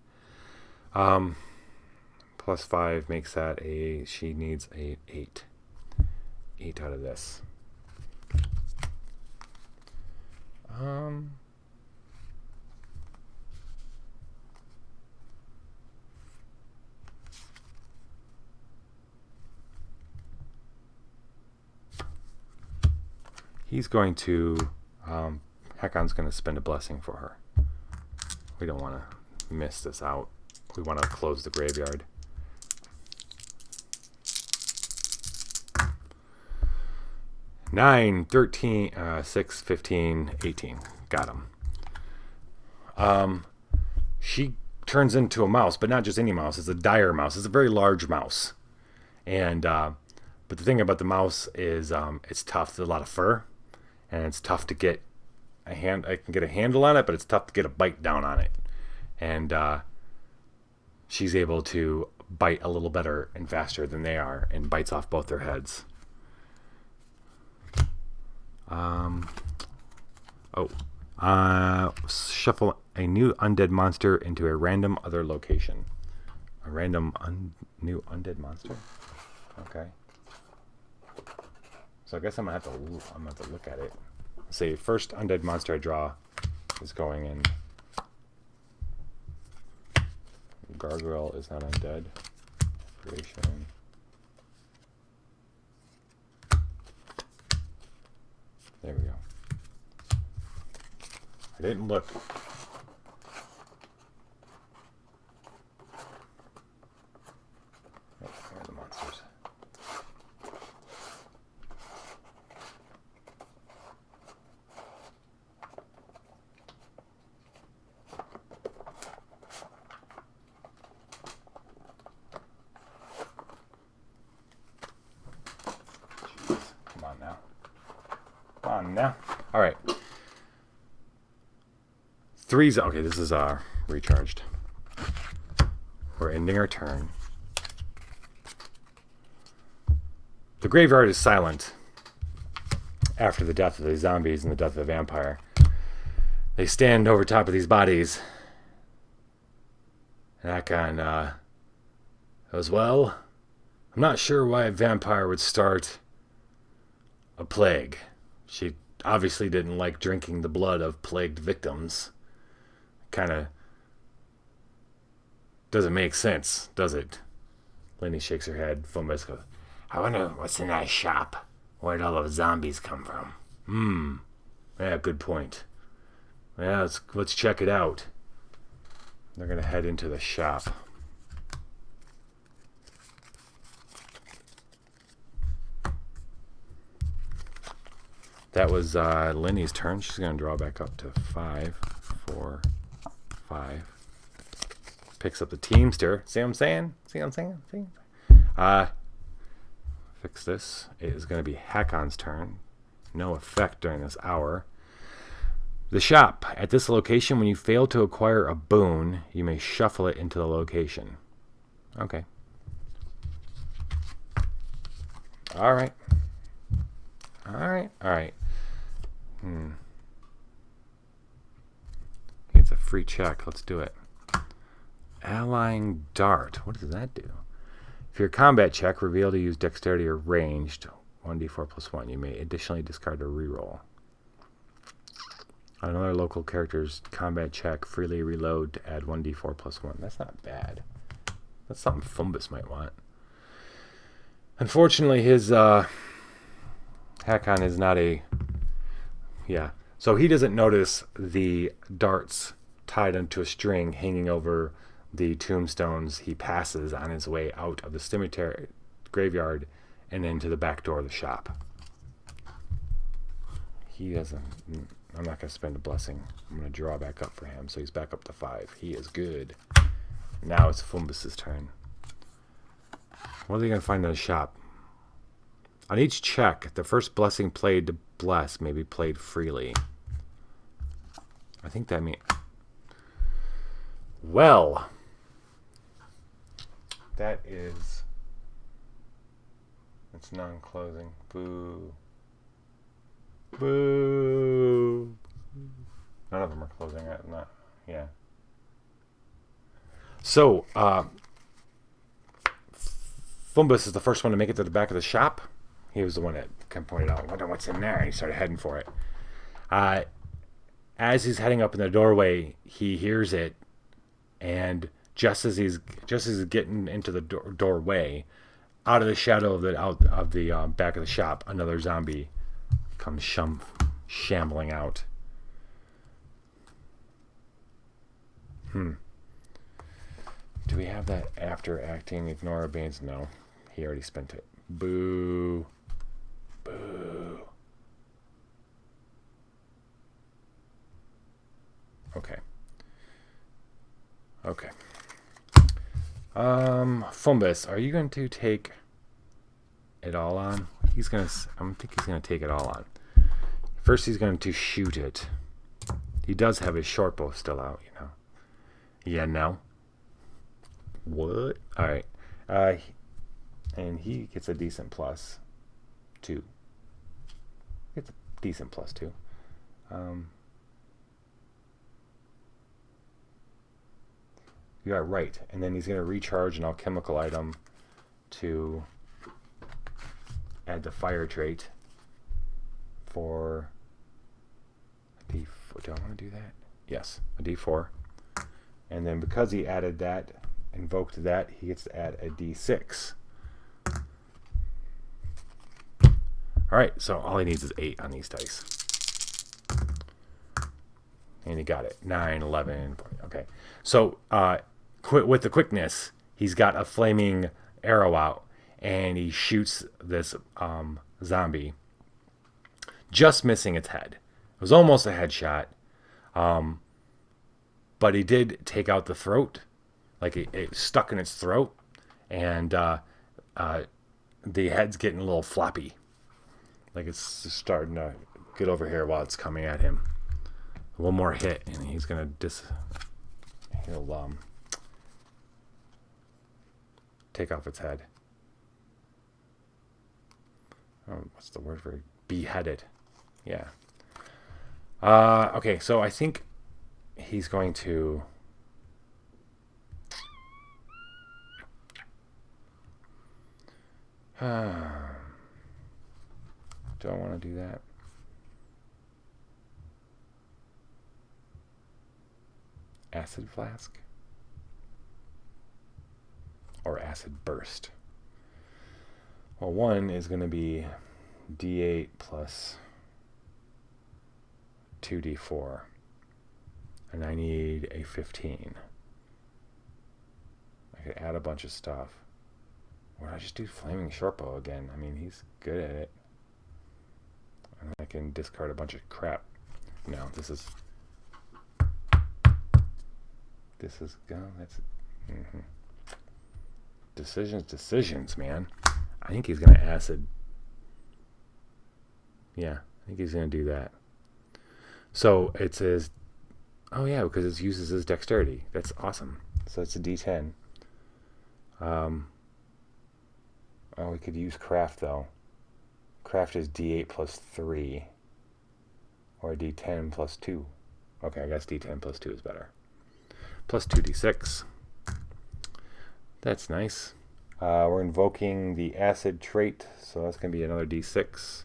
+5 makes that she needs a 8. 8 out of this. He's going to... Hakon's going to spend a blessing for her. We don't want to miss this out. We want to close the graveyard. Nine, 13, 6, 15, 18. Got him. She turns into a mouse, but not just any mouse. It's a dire mouse. It's a very large mouse. And but the thing about the mouse is it's tough. There's a lot of fur, and it's tough to get I can get a handle on it, but it's tough to get a bite down on it. And she's able to bite a little better and faster than they are, and bites off both their heads. Shuffle a new undead monster into a random other location. A random new undead monster? Okay. So I guess I'm gonna have to look at it. Let's see, first undead monster I draw is going in. Gargoyle is not undead. Creation. There we go. I didn't look. Oh, there are the monsters. Jeez. Come on now. Come on now. All right. Okay, this is recharged. We're ending our turn. The graveyard is silent after the death of the zombies and the death of the vampire. They stand over top of these bodies. And Hakon goes, well, I'm not sure why a vampire would start a plague. She obviously didn't like drinking the blood of plagued victims. Kind of doesn't make sense, does it? Lenny shakes her head. Fumbus goes, I wonder what's in that shop. Where'd all those zombies come from? Yeah, good point. Yeah, let's check it out. They're gonna head into the shop. That was Lenny's turn. She's gonna draw back up to 5, 4, 5. Picks up the Teamster. See what I'm saying? See? Fix this. It is going to be Hakon's turn. No effect during this hour. The shop. At this location, when you fail to acquire a boon, you may shuffle it into the location. Okay. All right. It's a free check. Let's do it. Allying Dart. What does that do? If your combat check revealed to use dexterity or ranged, 1d4 plus 1, you may additionally discard a reroll. On another local character's combat check, freely reload to add 1d4 plus 1. That's not bad. That's something Fumbus might want. Unfortunately, his Hakon is not a... Yeah. So he doesn't notice the darts tied onto a string hanging over the tombstones he passes on his way out of the cemetery graveyard and into the back door of the shop. He doesn't... I'm not going to spend a blessing. I'm going to draw back up for him, so he's back up to 5. He is good. Now it's Fumbus's turn. What are they going to find in the shop? On each check, the first blessing played to bless may be played freely. I think that means... Well, that is... It's non-closing. Boo. Boo. None of them are closing it. Not, yeah. So, Fumbus is the first one to make it to the back of the shop. He was the one that kind of pointed out, I wonder what's in there. He started heading for it. As he's heading up in the doorway, he hears it, and just as he's getting into the doorway, out of the shadow of the back of the shop, another zombie comes shambling out. Do we have that after acting? Ignore Bane's? No. He already spent it. Boo. Boo. Okay. Okay. Fumbus, are you going to take it all on? I think he's gonna take it all on. First, he's going to shoot it. He does have his short bow still out, you know. Yeah, no. What? All right. And he gets a decent +2. Gets a decent +2. You got right. And then he's going to recharge an alchemical item to add the fire trait for a D4. Do I want to do that? Yes, a D4. And then because he added that, invoked that, he gets to add a D6. All right, so all he needs is 8 on these dice. And he got it. 9, 11. Okay. So with the quickness, he's got a flaming arrow out, and he shoots this zombie, just missing its head. It was almost a headshot, but he did take out the throat. Like it stuck in its throat, and the head's getting a little floppy. Like it's just starting to get over here while it's coming at him. One more hit, and he's gonna he'll take off its head. Oh, what's the word for it? Beheaded? Yeah. Okay, so I think he's going to. Do I want to do that? Acid flask? Or acid burst? Well, one is going to be D8 plus 2D4. And I need a 15. I could add a bunch of stuff. Or I just do Flaming Shortbow again. I mean, he's good at it. And I can discard a bunch of crap. No, this is go. That's decisions, man. I think he's gonna acid. Yeah, I think he's gonna do that. So it says, oh yeah, because it uses his dexterity. That's awesome. So it's a D10. Oh, we could use craft though. Craft is D8 plus 3. Or D10 plus 2. Okay, I guess D10 plus 2 is better. Plus 2D6. That's nice. We're invoking the acid trait, so that's going to be another D6.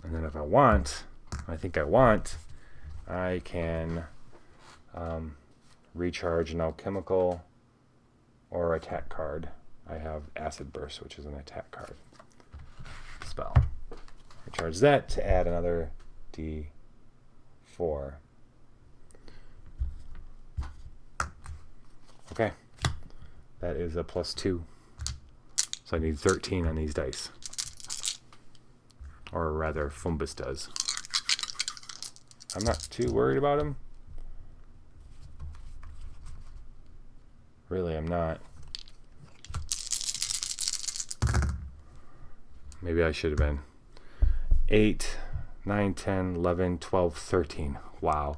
And then if I want, I can recharge an alchemical or attack card. I have Acid Burst, which is an attack card spell. Recharge that to add another D4. Okay. That is a +2. So I need 13 on these dice. Or rather, Fumbus does. I'm not too worried about him. Really, I'm not. Maybe I should have been. 8, 9, 10, 11, 12, 13. Wow.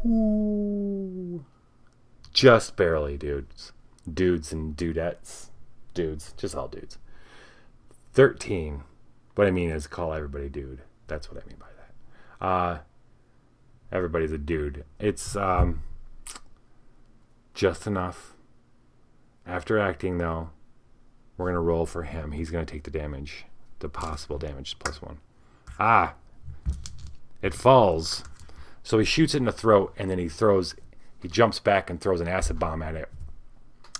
Ooh. Just barely, dudes. Dudes and dudettes. Dudes. Just all dudes. 13. What I mean is call everybody dude. That's what I mean by that. Everybody's a dude. It's just enough. After acting, though, we're going to roll for him. He's going to take the damage. The possible damage +1. Ah! It falls. So he shoots it in the throat, and then he jumps back and throws an acid bomb at it.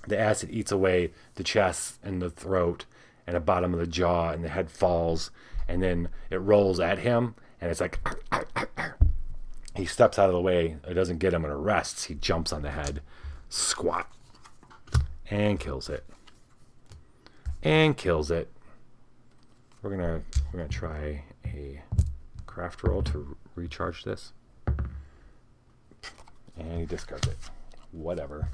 The acid eats away the chest and the throat, and the bottom of the jaw, and the head falls, and then it rolls at him, and it's like, arr, arr, arr, arr. He steps out of the way. It doesn't get him and arrests. He jumps on the head, squat, and kills it. And kills it. We're gonna try a craft roll to recharge this. And he discards it. Whatever.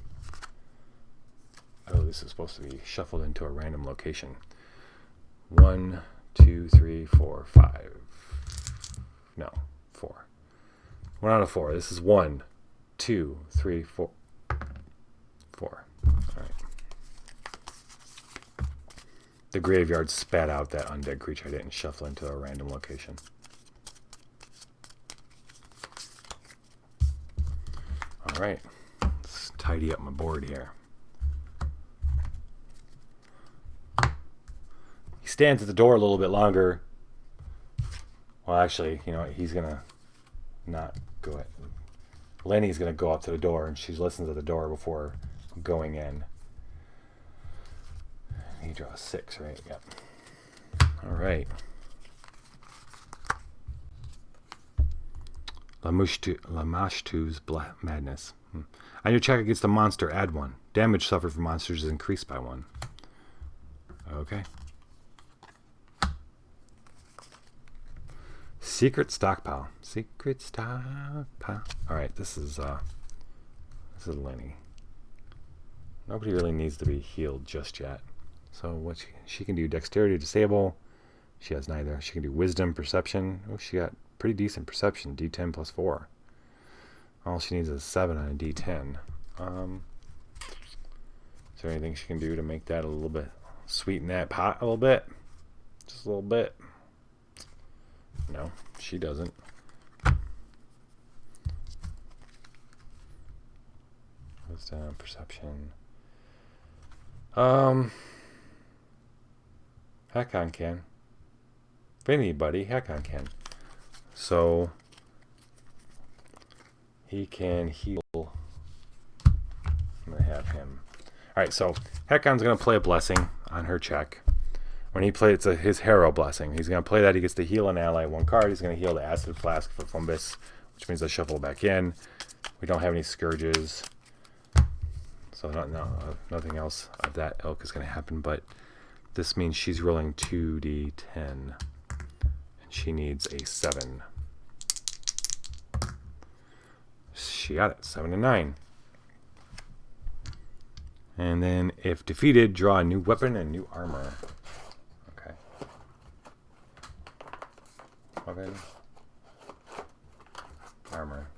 Oh, this is supposed to be shuffled into a random location. 1, 2, 3, 4, 5. No, 4. 1 out of 4. This is 1, 2, 3, 4. 4. All right. The graveyard spat out that undead creature I didn't shuffle into a random location. All right. Let's tidy up my board here. He stands at the door a little bit longer. Well, actually, you know what? He's going to not go ahead. Lenny's going to go up to the door, and she listens at the door before going in. He draws 6, right? Yep. All right. Lamashtu's Madness. On your check against a monster, add 1. Damage suffered from monsters is increased by 1. Okay. Secret stockpile. Secret stockpile. All right, this is Lenny. Nobody really needs to be healed just yet. So what she can do, dexterity disable. She has neither. She can do wisdom, perception. Oh, she got pretty decent perception. D10 plus 4. All she needs is 7 on a D10. Is there anything she can do to make that a little bit, sweeten that pot a little bit? Just a little bit. No, she doesn't. Wisdom, perception. Hakon can. If anybody, Hakon can. So he can heal. I'm gonna have him. All right, so Hakon's gonna play a blessing on her check. When he plays, it's his Harrow blessing. He's gonna play that. He gets to heal an ally 1 card. He's gonna heal the acid flask for Fumbus, which means I shuffle back in. We don't have any scourges, so nothing else of that ilk is gonna happen. But this means she's rolling 2d10, and she needs a 7. She got it, 7 and 9. And then, if defeated, draw a new weapon and new armor. Okay. Weapon. Armor.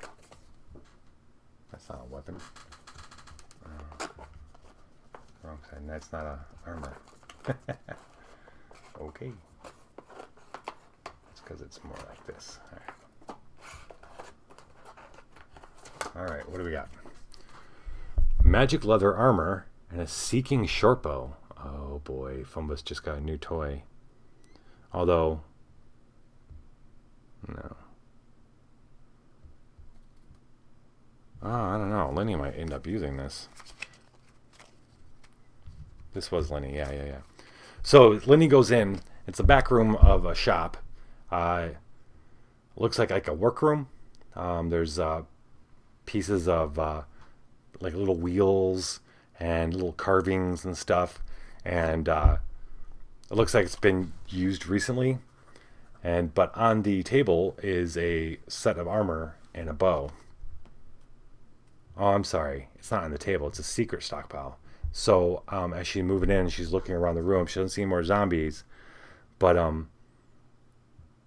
That's not a weapon. Wrong side. That's not a armor. Okay. It's because it's more like this. Alright, what do we got? Magic leather armor and a seeking shortbow. Oh boy, Fumbus just got a new toy. Although, no. Oh, I don't know. Lenny might end up using this. This was Lenny, yeah. So Lenny goes in. It's the back room of a shop. Looks like a workroom. There's pieces of like little wheels and little carvings and stuff, and it looks like it's been used recently. But on the table is a set of armor and a bow. Oh, I'm sorry, it's not on the table. It's a secret stockpile. So as she's moving in, she's looking around the room. She doesn't see more zombies, but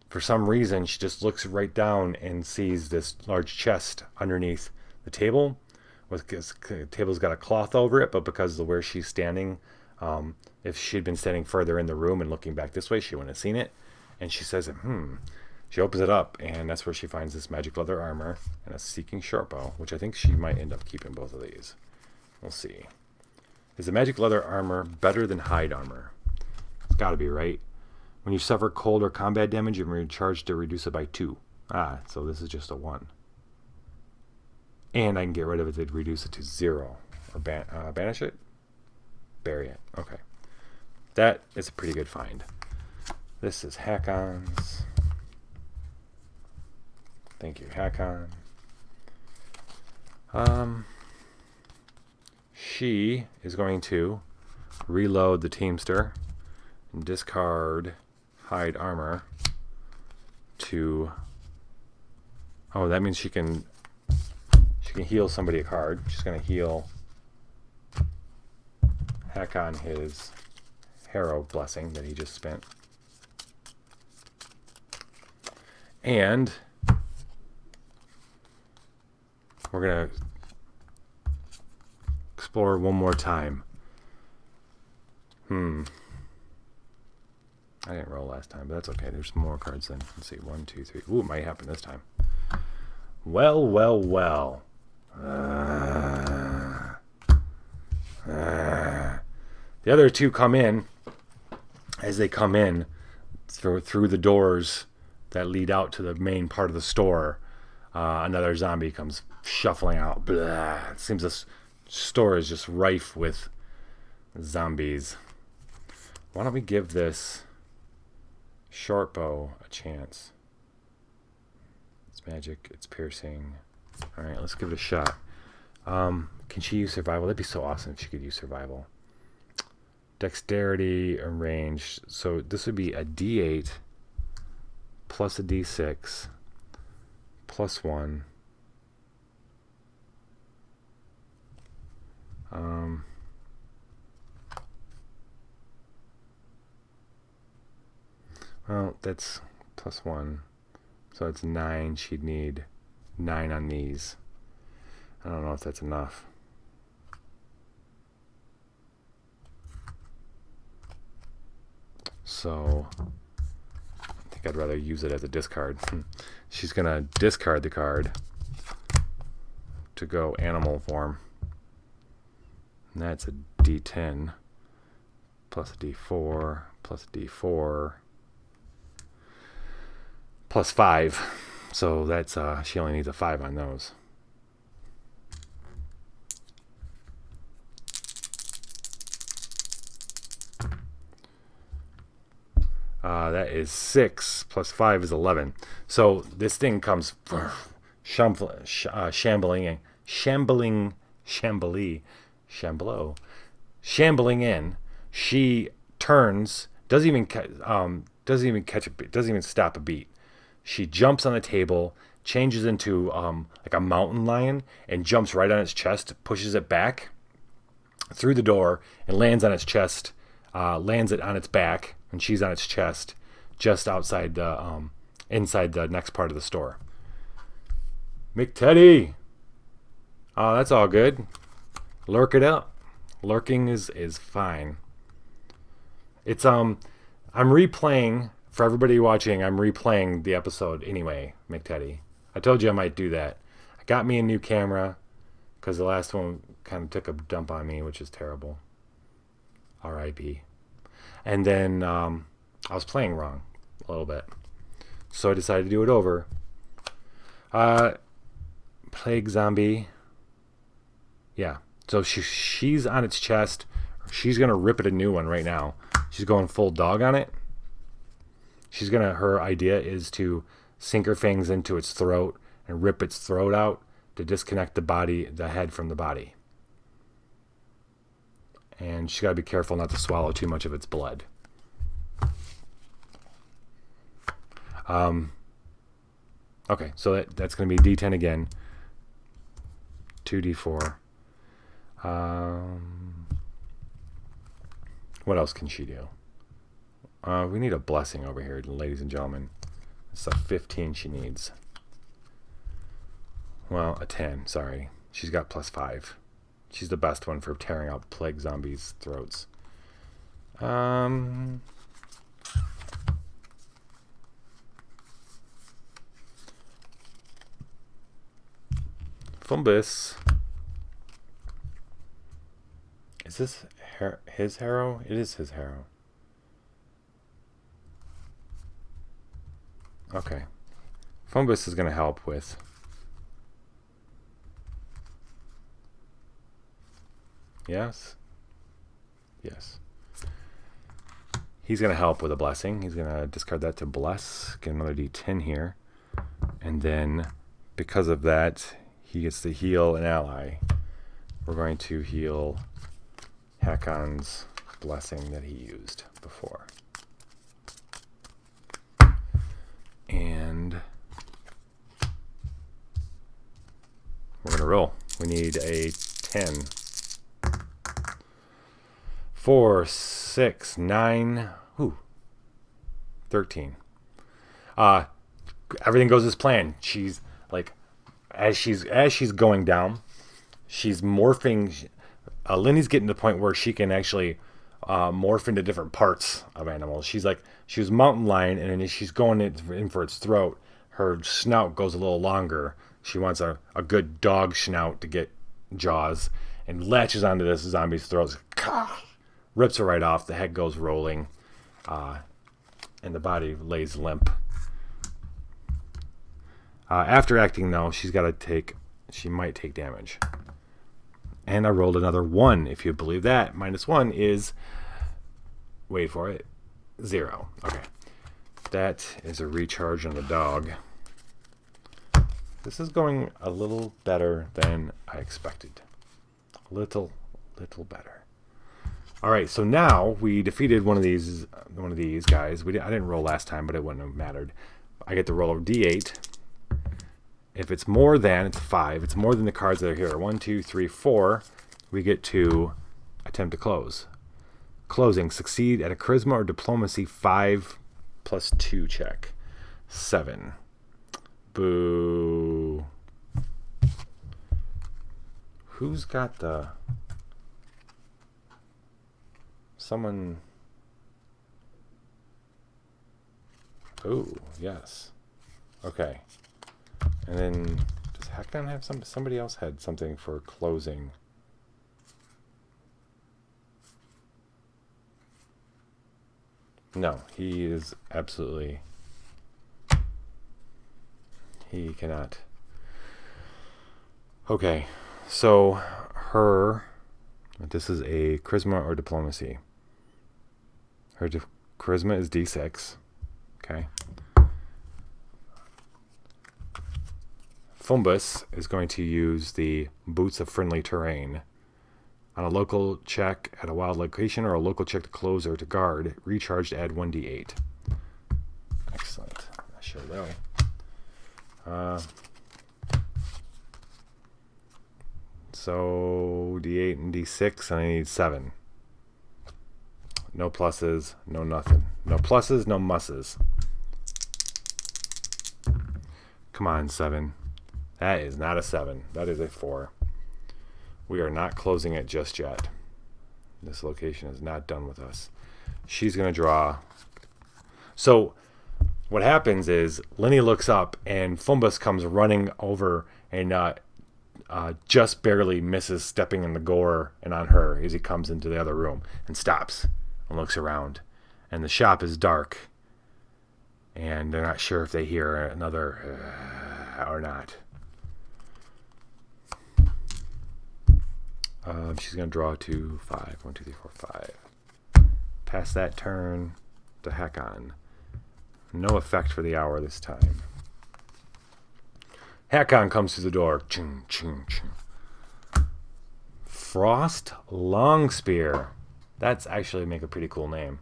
for some reason, she just looks right down and sees this large chest underneath the table. The table's got a cloth over it, but because of where she's standing, if she'd been standing further in the room and looking back this way, she wouldn't have seen it. And she says, She opens it up, and that's where she finds this magic leather armor and a seeking shortbow, which I think she might end up keeping both of these. We'll see. Is the magic leather armor better than hide armor? It's got to be, right? When you suffer cold or combat damage, you're recharged to reduce it by 2. So this is just a 1. And I can get rid of it to reduce it to 0. Or banish it? Bury it. Okay. that is a pretty good find. This is Hakon's. Thank you, Hakon. She is going to reload the Teamster and discard hide armor to... Oh, that means she can heal somebody a card. She's going to heal Hakon his Harrow blessing that he just spent. And we're going to explore one more time. I didn't roll last time, but that's okay. There's more cards then. Let's see. 1, 2, 3. Ooh, it might happen this time. Well, well, well. The other two come in. As they come in through the doors that lead out to the main part of the store, another zombie comes shuffling out. Blah. It seems this store is just rife with zombies. Why don't we give this short bow a chance? It's magic, it's piercing. Alright, let's give it a shot. Can she use survival? That'd be so awesome if she could use survival. Dexterity and range. So this would be a D8 plus a D6 plus 1. Well, that's plus 1. So it's 9. She'd need 9 on these. I don't know if that's enough. So I think I'd rather use it as a discard. She's going to discard the card to go animal form. And that's a D10 plus a D4 plus a D4 plus 5. So that's she only needs a 5 on those. That is 6 plus 5 is 11. So this thing comes shambling in. She turns, doesn't even stop a beat. She jumps on the table, changes into like a mountain lion, and jumps right on its chest, pushes it back through the door, and lands on its chest. Lands it on its back, and she's on its chest, just outside the inside the next part of the store. McTeddy, oh, that's all good. Lurk it up. Lurking is fine. It's I'm replaying for everybody watching. I'm replaying the episode anyway, McTeddy. I told you I might do that. I got me a new camera because the last one kind of took a dump on me, which is terrible. R.I.P. And then I was playing wrong a little bit, so I decided to do it over. Plague zombie. Yeah. So she's on its chest. She's gonna rip it a new one right now. She's going full dog on it. Her idea is to sink her fangs into its throat and rip its throat out to disconnect the head from the body. And she's got to be careful not to swallow too much of its blood. Okay, so that's going to be D10 again. 2D4. What else can she do? We need a blessing over here, ladies and gentlemen. It's a 15 she needs. Well, a 10, sorry. She's got plus 5. She's the best one for tearing out plague zombies' throats. Fumbus. Is this his Harrow? It is his Harrow. Okay. Fumbus is going to help with... Yes? Yes. He's going to help with a blessing. He's going to discard that to bless. Get another d10 here. And then, because of that, he gets to heal an ally. We're going to heal Hakon's blessing that he used before. And we're going to roll. We need a 10. 4, 6, 9, 13. Everything goes as planned. She's like, as she's going down, she's morphing. Linny's getting to the point where she can actually morph into different parts of animals. She was mountain lion, and then as she's going in for its throat, her snout goes a little longer. She wants a good dog snout to get jaws, and latches onto this zombie's throat, rips her right off. The head goes rolling, and the body lays limp. After acting, though, she might take damage. And I rolled another 1, if you believe that. -1 is, wait for it, 0. Okay. That is a recharge on the dog. This is going a little better than I expected. Little better. All right, so now we defeated one of these guys. I didn't roll last time, but it wouldn't have mattered. I get to roll a d8. If it's more than, it's 5. It's more than the cards that are here. 1, 2, 3, 4. We get to attempt to close. Closing. Succeed at a charisma or diplomacy 5 + 2 check. 7. Boo. Who's got the... Someone... Oh, yes. Okay. And then, does Hakon have somebody else had something for closing? No, he is absolutely... He cannot. Okay, so this is a charisma or diplomacy. Her charisma is d6. Okay. Fumbus is going to use the Boots of Friendly Terrain. On a local check at a wild location or a local check to close or to guard, recharge to add 1d8. Excellent. I sure will. So d8 and d6, and I need 7. No pluses, no nothing. No pluses, no musses. Come on, 7. That is not a 7. That is a 4. We are not closing it just yet. This location is not done with us. She's going to draw. So what happens is Lenny looks up and Fumbus comes running over and just barely misses stepping in the gore and on her as he comes into the other room and stops and looks around. And the shop is dark. And they're not sure if they hear another or not. She's going to draw 2, 5. 1, 2, 3, 4, 5. Pass that turn to Hakon. No effect for the hour this time. Hakon comes through the door. Ching, ching, ching. Frost Longspear. That's actually make a pretty cool name.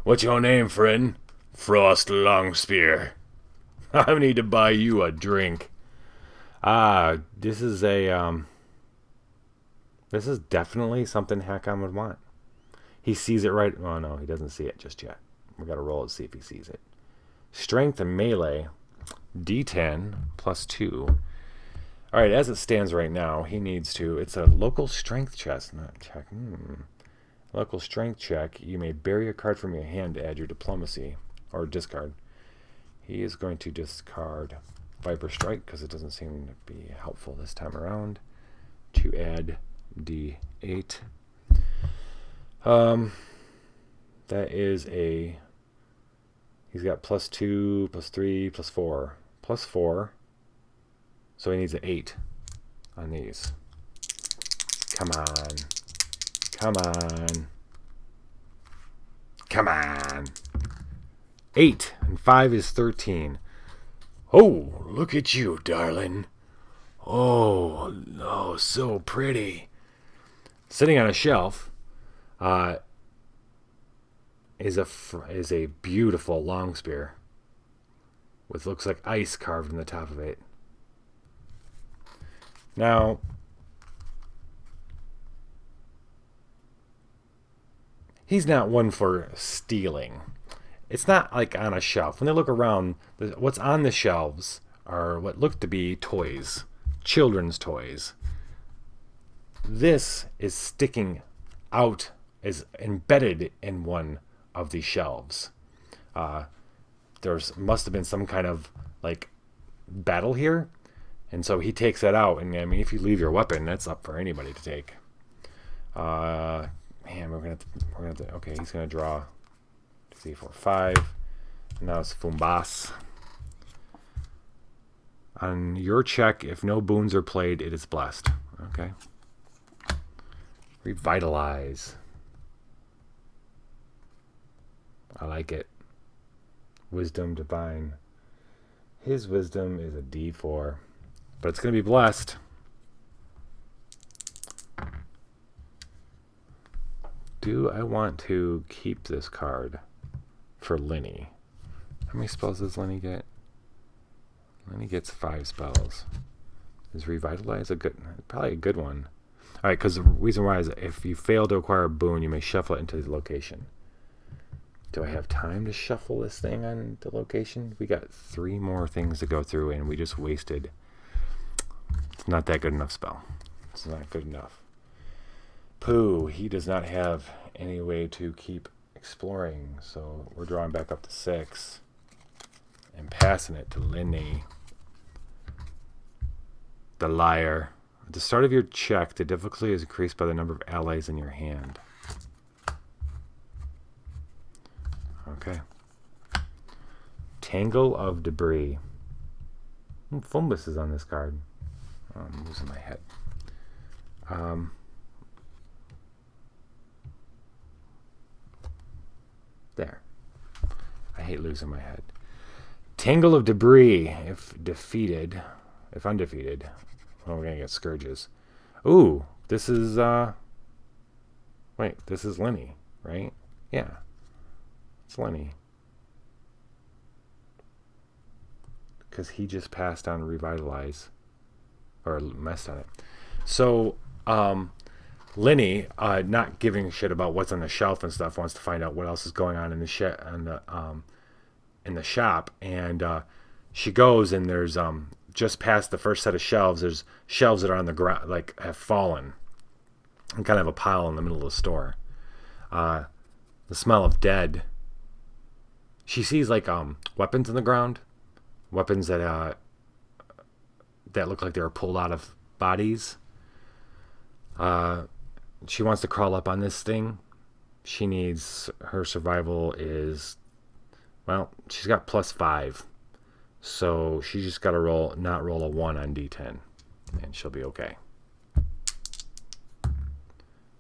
What's your name, friend? Frost Longspear. I need to buy you a drink. This is a this is definitely something Hakon would want. He sees it right. Oh no, he doesn't see it just yet. We got to roll it to see if he sees it. Strength and melee, D10 + 2. All right, as it stands right now, he needs to. It's a local strength check, not check. Local strength check. You may bury a card from your hand to add your diplomacy or discard. He is going to discard Viper Strike because it doesn't seem to be helpful this time around. To add D8. That is a. He's got +2, +3, +4, +4. So he needs an 8 on these. Come on. Come on. Come on. 8 and 5 is 13. Oh, look at you, darling. Oh, so pretty. Sitting on a shelf is a beautiful long spear with looks like ice carved in the top of it. Now, he's not one for stealing. It's not like on a shelf. When they look around, what's on the shelves are what look to be toys, children's toys. This is sticking out, is embedded in one of the shelves. There's must have been some kind of like battle here, and so he takes that out. And I mean, if you leave your weapon, that's up for anybody to take. Man, we're gonna have to. Okay, he's gonna draw 2, 3, 4, 5. Now it's Fumbas. On your check, if no boons are played, it is blessed. Okay. Revitalize. I like it. Wisdom divine. His wisdom is a D4, but it's going to be blessed. Do I want to keep this card for Lenny? How many spells does Lenny get? Lenny gets 5 spells. Is Revitalize probably a good one? All right, because the reason why is if you fail to acquire a boon, you may shuffle it into the location. Do I have time to shuffle this thing on the location? We got 3 more things to go through, and we just wasted. It's not that good enough spell. It's not good enough. Pooh, he does not have any way to keep exploring, so we're drawing back up to 6 and passing it to Lenny. The liar. At the start of your check, the difficulty is increased by the number of allies in your hand. Okay. Tangle of Debris. Fumbus is on this card. Oh, I'm losing my head. There. I hate losing my head. Tangle of Debris. If undefeated. Well, we're going to get Scourges. Ooh, this is, this is Lenny, right? Yeah. It's Lenny. Because he just passed on Revitalize. Or messed on it. So, Lenny, not giving a shit about what's on the shelf and stuff, wants to find out what else is going on in the in the shop. And she goes, and there's just past the first set of shelves, there's shelves that are on the ground, like have fallen, and kind of a pile in the middle of the store. The smell of dead. She sees like weapons in the ground, weapons that look like they were pulled out of bodies. She wants to crawl up on this thing. She needs, her survival is, well, she's got +5. So she just got to not roll a 1 on D10. And she'll be okay.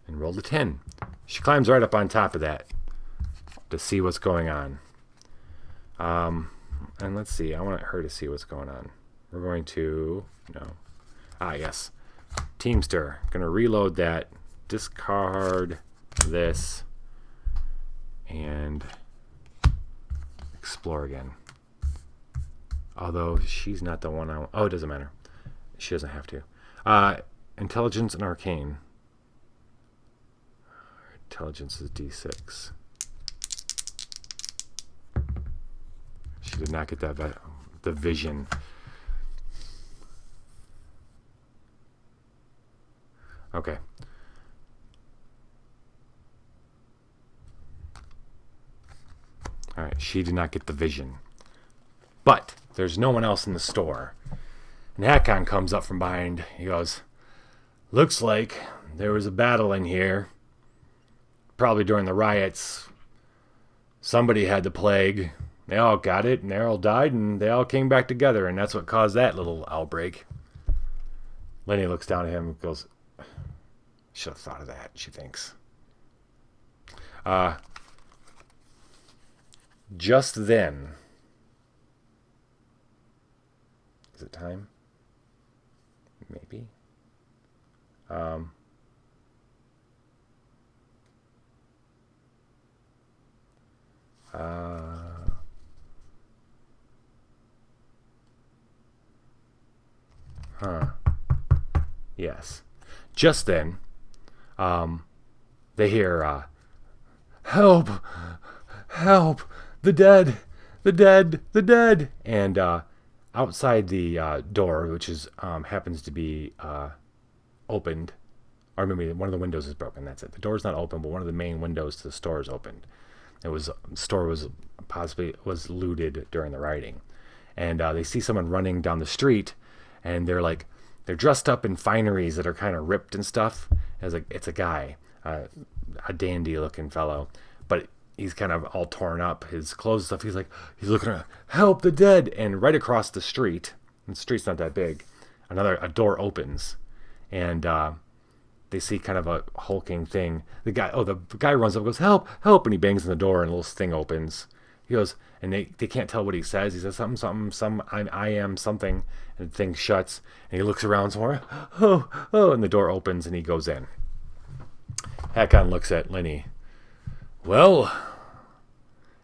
And roll the 10. She climbs right up on top of that to see what's going on. And let's see. I want her to see what's going on. We're going to, no. Yes. Teamster. Going to reload that. Discard this. And explore again. Although she's not the one oh, it doesn't matter. She doesn't have to. Intelligence and Arcane. Intelligence is D6. She did not get the vision. Okay. All right, she did not get the vision. But there's no one else in the store. And Hakon comes up from behind. He goes, looks like there was a battle in here. Probably during the riots. Somebody had the plague. They all got it, and they all died, and they all came back together, and that's what caused that little outbreak. Lenny looks down at him and goes, should have thought of that, she thinks. Just then. Is it time? Maybe. Yes. Just then, they hear, help! Help! The dead! The dead! The dead! And outside the door, which is happens to be opened, or maybe one of the windows is broken. That's it. The door's not open, but one of the main windows to the store is opened. The store was possibly looted during the rioting, and they see someone running down the street, and they're dressed up in fineries that are kind of ripped and stuff. It's a guy, a dandy looking fellow, but he's kind of all torn up, his clothes and stuff. He's looking around, help the dead! And right across the street, and the street's not that big, a door opens, and they see kind of a hulking thing. The guy runs up and goes, help, help, and he bangs on the door and a little thing opens. He goes, and they can't tell what he says. He says something, I am something, and the thing shuts, and he looks around somewhere, oh, and the door opens and he goes in. Hakon looks at Lenny. Well,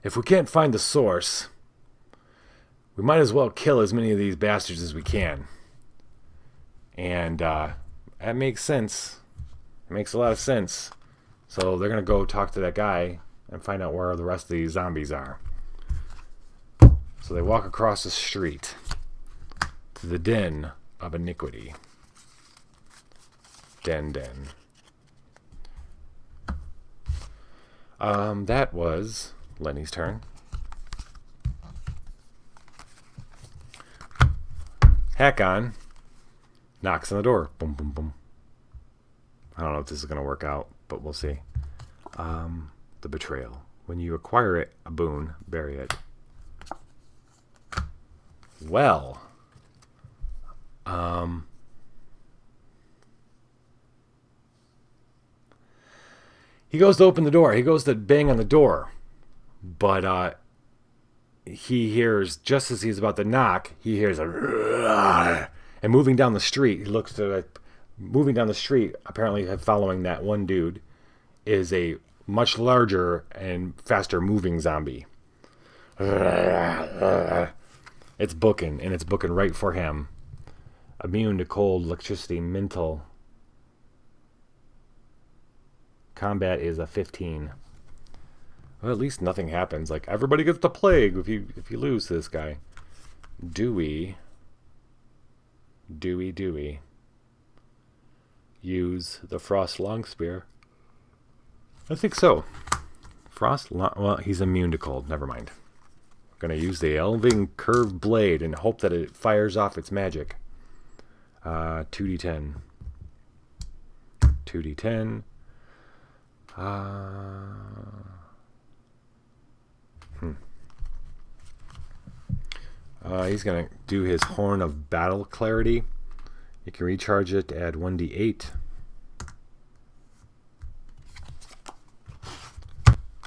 if we can't find the source, we might as well kill as many of these bastards as we can. And that makes sense. It makes a lot of sense. So they're going to go talk to that guy and find out where the rest of these zombies are. So they walk across the street to the den of iniquity. Den. That was Lenny's turn. Hakon knocks on the door. Boom, boom, boom. I don't know if this is going to work out, but we'll see. The betrayal. When you acquire it, a boon, bury it. Well, he goes to open the door. He goes to bang on the door, but he hears, just as he's about to knock, he hears a, and moving down the street, he looks to moving down the street, apparently following that one dude, is a much larger and faster moving zombie. It's booking, and it's booking right for him. Immune to cold, electricity, mental. Combat is a 15. Well, at least nothing happens. Like, everybody gets the plague if you lose to this guy. Dewey. Use the Frost Long Spear. I think so. Well, he's immune to cold. Never mind. I'm going to use the Elven Curved Blade and hope that it fires off its magic. 2d10. 2d10. He's going to do his Horn of Battle Clarity. You can recharge it to add 1d8.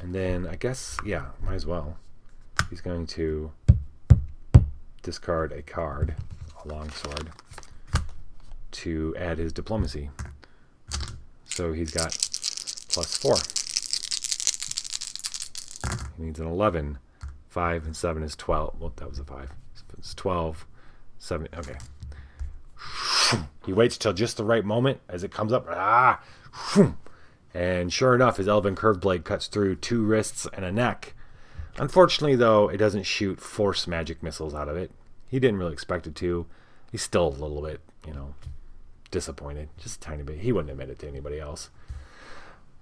And then, I guess, yeah, might as well. He's going to discard a card, a longsword, to add his diplomacy. So he's got +4. He needs an 11. 5 and 7 is 12. Well, that was a 5. It's 12. 7. Okay. He waits till just the right moment as it comes up. And sure enough, his Elven Curved Blade cuts through 2 wrists and a neck. Unfortunately, though, it doesn't shoot force magic missiles out of it. He didn't really expect it to. He's still a little bit, disappointed. Just a tiny bit. He wouldn't admit it to anybody else.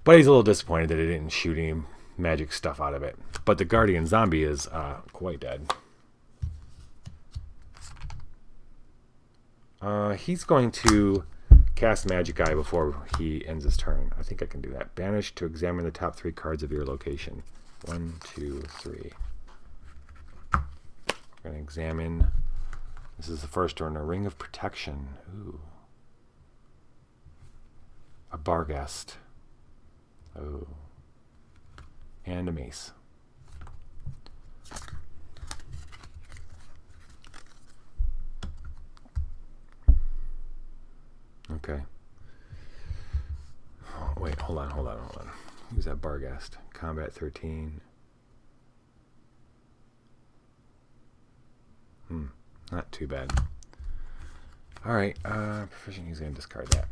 But he's a little disappointed that it didn't shoot any magic stuff out of it. But the Guardian Zombie is quite dead. He's going to cast Magic Eye before he ends his turn. I think I can do that. Banish to examine the top 3 cards of your location. 1, 2, 3. We're going to examine. This is the first turn. A Ring of Protection. Ooh. A Barghest. Oh. And a Mace. Okay. Oh, wait, hold on. Who's that Barghast? Combat 13. Not too bad. Alright, proficient, he's going to discard that.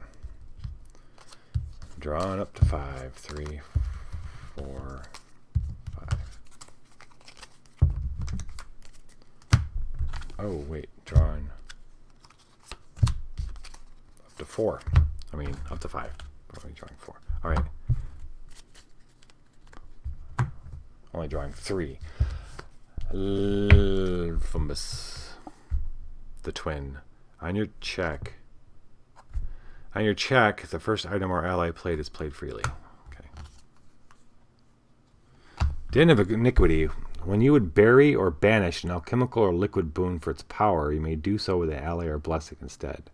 Drawing up to 5. 3, 4, 5. Oh, wait, drawing up to 4. I mean, up to 5. Only drawing 4. Alright. Only drawing 3. Fumbus. The twin. On your check, the first item or ally played is played freely. Okay. Den of Iniquity. When you would bury or banish an alchemical or liquid boon for its power, you may do so with an ally or blessing instead.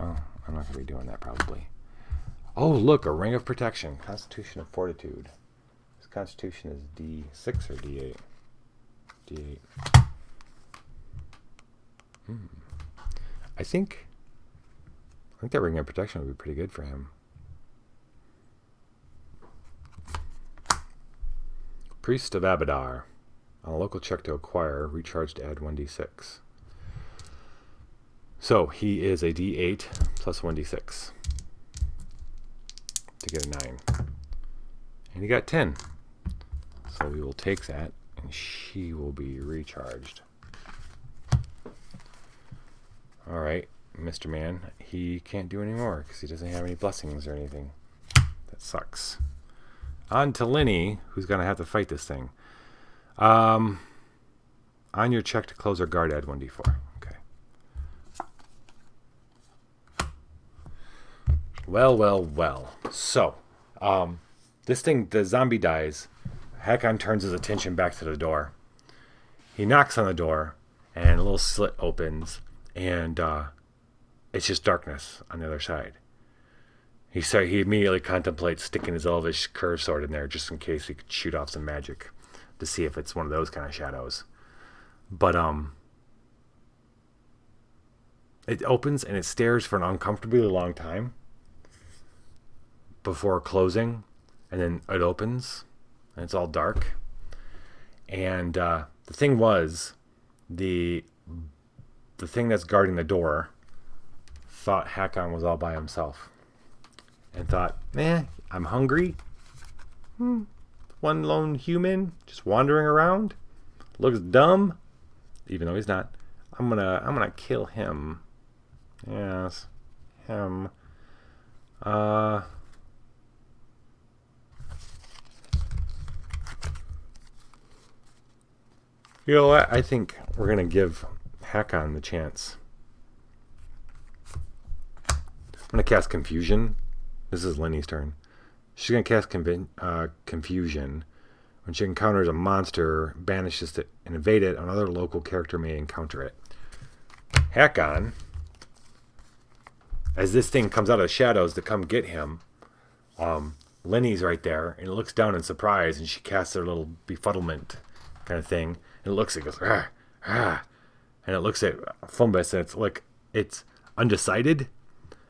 Oh, I'm not going to be doing that probably. Oh, look, a ring of protection. Constitution of Fortitude. This Constitution is D6 or D8? D8. I think that ring of protection would be pretty good for him. Priest of Abadar. On a local check to acquire, recharge to add 1d6. So he is a d8 plus 1d6 to get a 9. And he got 10. So we will take that, and she will be recharged. Alright, Mr. Man, he can't do any more because he doesn't have any blessings or anything. That sucks. On to Lenny, who's going to have to fight this thing. On your check to close or guard, add 1d4. Okay. Well. So, this thing, the zombie dies. Hakon turns his attention back to the door. He knocks on the door, and a little slit opens. And it's just darkness on the other side. He immediately contemplates sticking his elvish curved sword in there just in case he could shoot off some magic to see if it's one of those kind of shadows. But it opens and it stares for an uncomfortably long time before closing, and then it opens and it's all dark. And the thing was, the thing that's guarding the door thought Hakon was all by himself and thought, I'm hungry. One lone human just wandering around. Looks dumb, even though he's not. I'm gonna kill him. Yes, him. You know what? I think we're gonna give Hakon the chance. I'm going to cast Confusion. This is Lenny's turn. She's going to cast Confusion. When she encounters a monster, banishes it and evade it, another local character may encounter it. Hakon, as this thing comes out of the shadows to come get him, Lenny's right there, and looks down in surprise, and she casts her little befuddlement kind of thing, and it looks, it goes, ah, ah. And it looks at Fumbus, and it's like, it's undecided,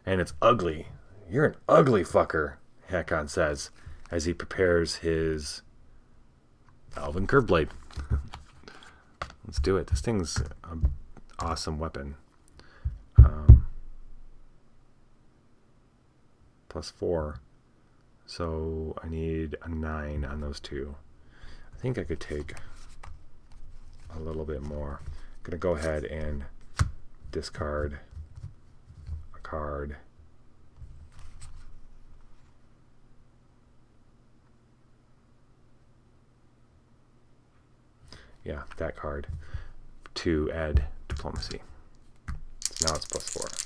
and it's ugly. You're an ugly fucker, Hakon says, as he prepares his Elven Curve Blade. Let's do it. This thing's an awesome weapon. +4. So I need a 9 on those two. I think I could take a little bit more. I'm going to go ahead and discard a card. Yeah, that card to add diplomacy. So now it's +4.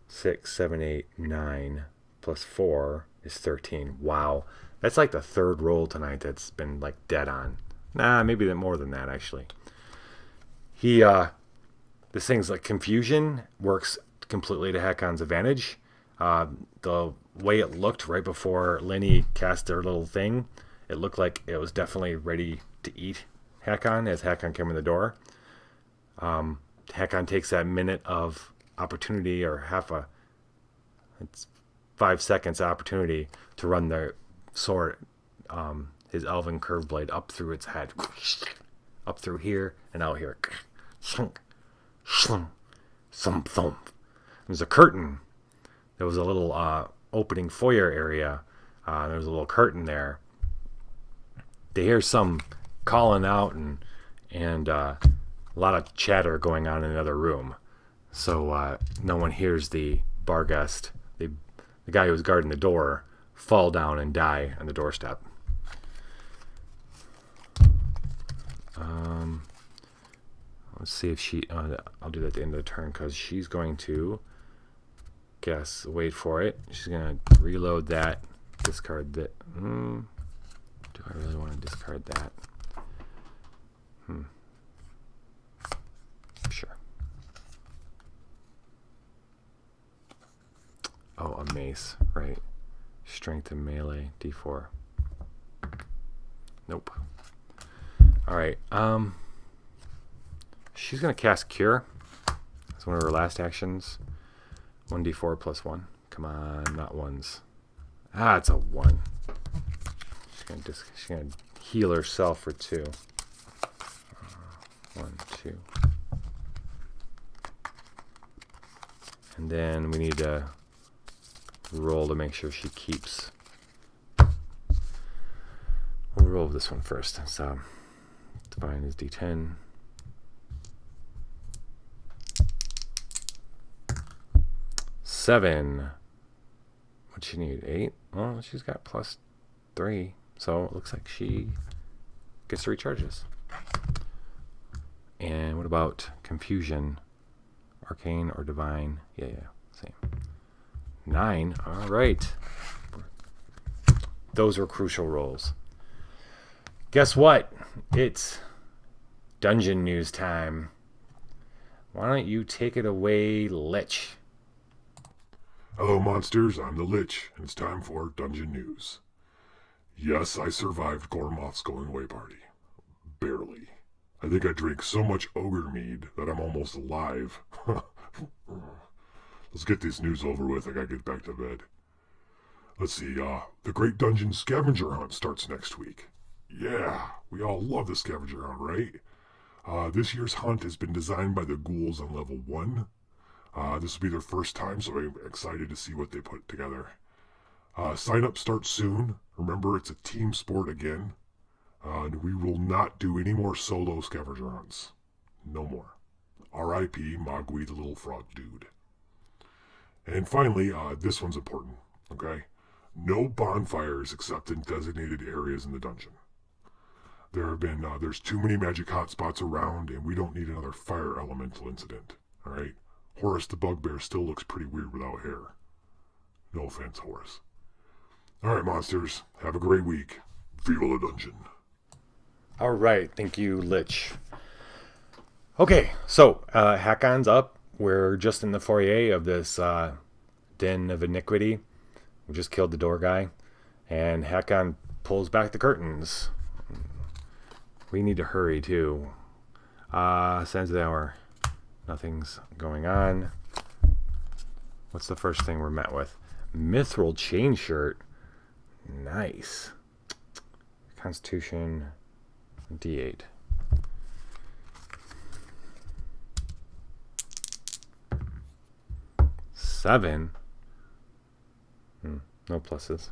6, 7, 8, 9 +4 is 13. Wow. That's like the third roll tonight that's been like dead on. Nah, maybe more than that actually. This thing's like Confusion works completely to Hakon's advantage. The way it looked right before Lenny cast their little thing, it looked like it was definitely ready to eat Hakon as Hakon came in the door. Hakon takes that minute of opportunity, or it's 5 seconds opportunity to run the sword, his elven curved blade up through its head, up through here and out here. There's a curtain. There was a little opening foyer area. There was a little curtain there. They hear some calling out and a lot of chatter going on in another room. So no one hears the bar guest, the guy who was guarding the door, fall down and die on the doorstep. Let's see if she... I'll do that at the end of the turn, because she's going to... wait for it. She's going to reload that. Discard that. Do I really want to discard that? Sure. Oh, a mace. Right. Strength and melee. D4. Nope. Alright. She's going to cast Cure. That's one of her last actions. 1d4 plus 1. Come on, not ones. It's a 1. She's gonna heal herself for 2. 1, 2. And then we need to roll to make sure she keeps. We'll roll this one first. So Divine is D10. 7. What'd she need? 8? Well, she's got +3. So it looks like she gets to recharge this. And what about Confusion? Arcane or Divine? Yeah, same. 9. All right. Those were crucial rolls. Guess what? It's dungeon news time. Why don't you take it away, Lich? Hello, monsters. I'm the Lich, and it's time for Dungeon News. Yes, I survived Gormoth's going away party. Barely. I think I drank so much ogre mead that I'm almost alive. Let's get this news over with. I gotta get back to bed. Let's see, the Great Dungeon Scavenger Hunt starts next week. Yeah, we all love the Scavenger Hunt, right? This year's hunt has been designed by the ghouls on level 1. This will be their first time, so I'm excited to see what they put together. Sign up starts soon. Remember, it's a team sport again. And we will not do any more solo scavenger hunts. No more. R.I.P. Mogwai the little frog dude. And finally, this one's important, okay? No bonfires except in designated areas in the dungeon. There's too many magic hotspots around, and we don't need another fire elemental incident, alright? Horace the Bugbear still looks pretty weird without hair. No offense, Horace. Alright, monsters. Have a great week. Viva la dungeon. Alright, thank you, Lich. Okay, so Hakon's up. We're just in the foyer of this den of iniquity. We just killed the door guy. And Hakon pulls back the curtains. We need to hurry, too. Sands of the hour. Nothing's going on. What's the first thing we're met with? Mithril chain shirt. Nice. Constitution D8. Seven. No pluses.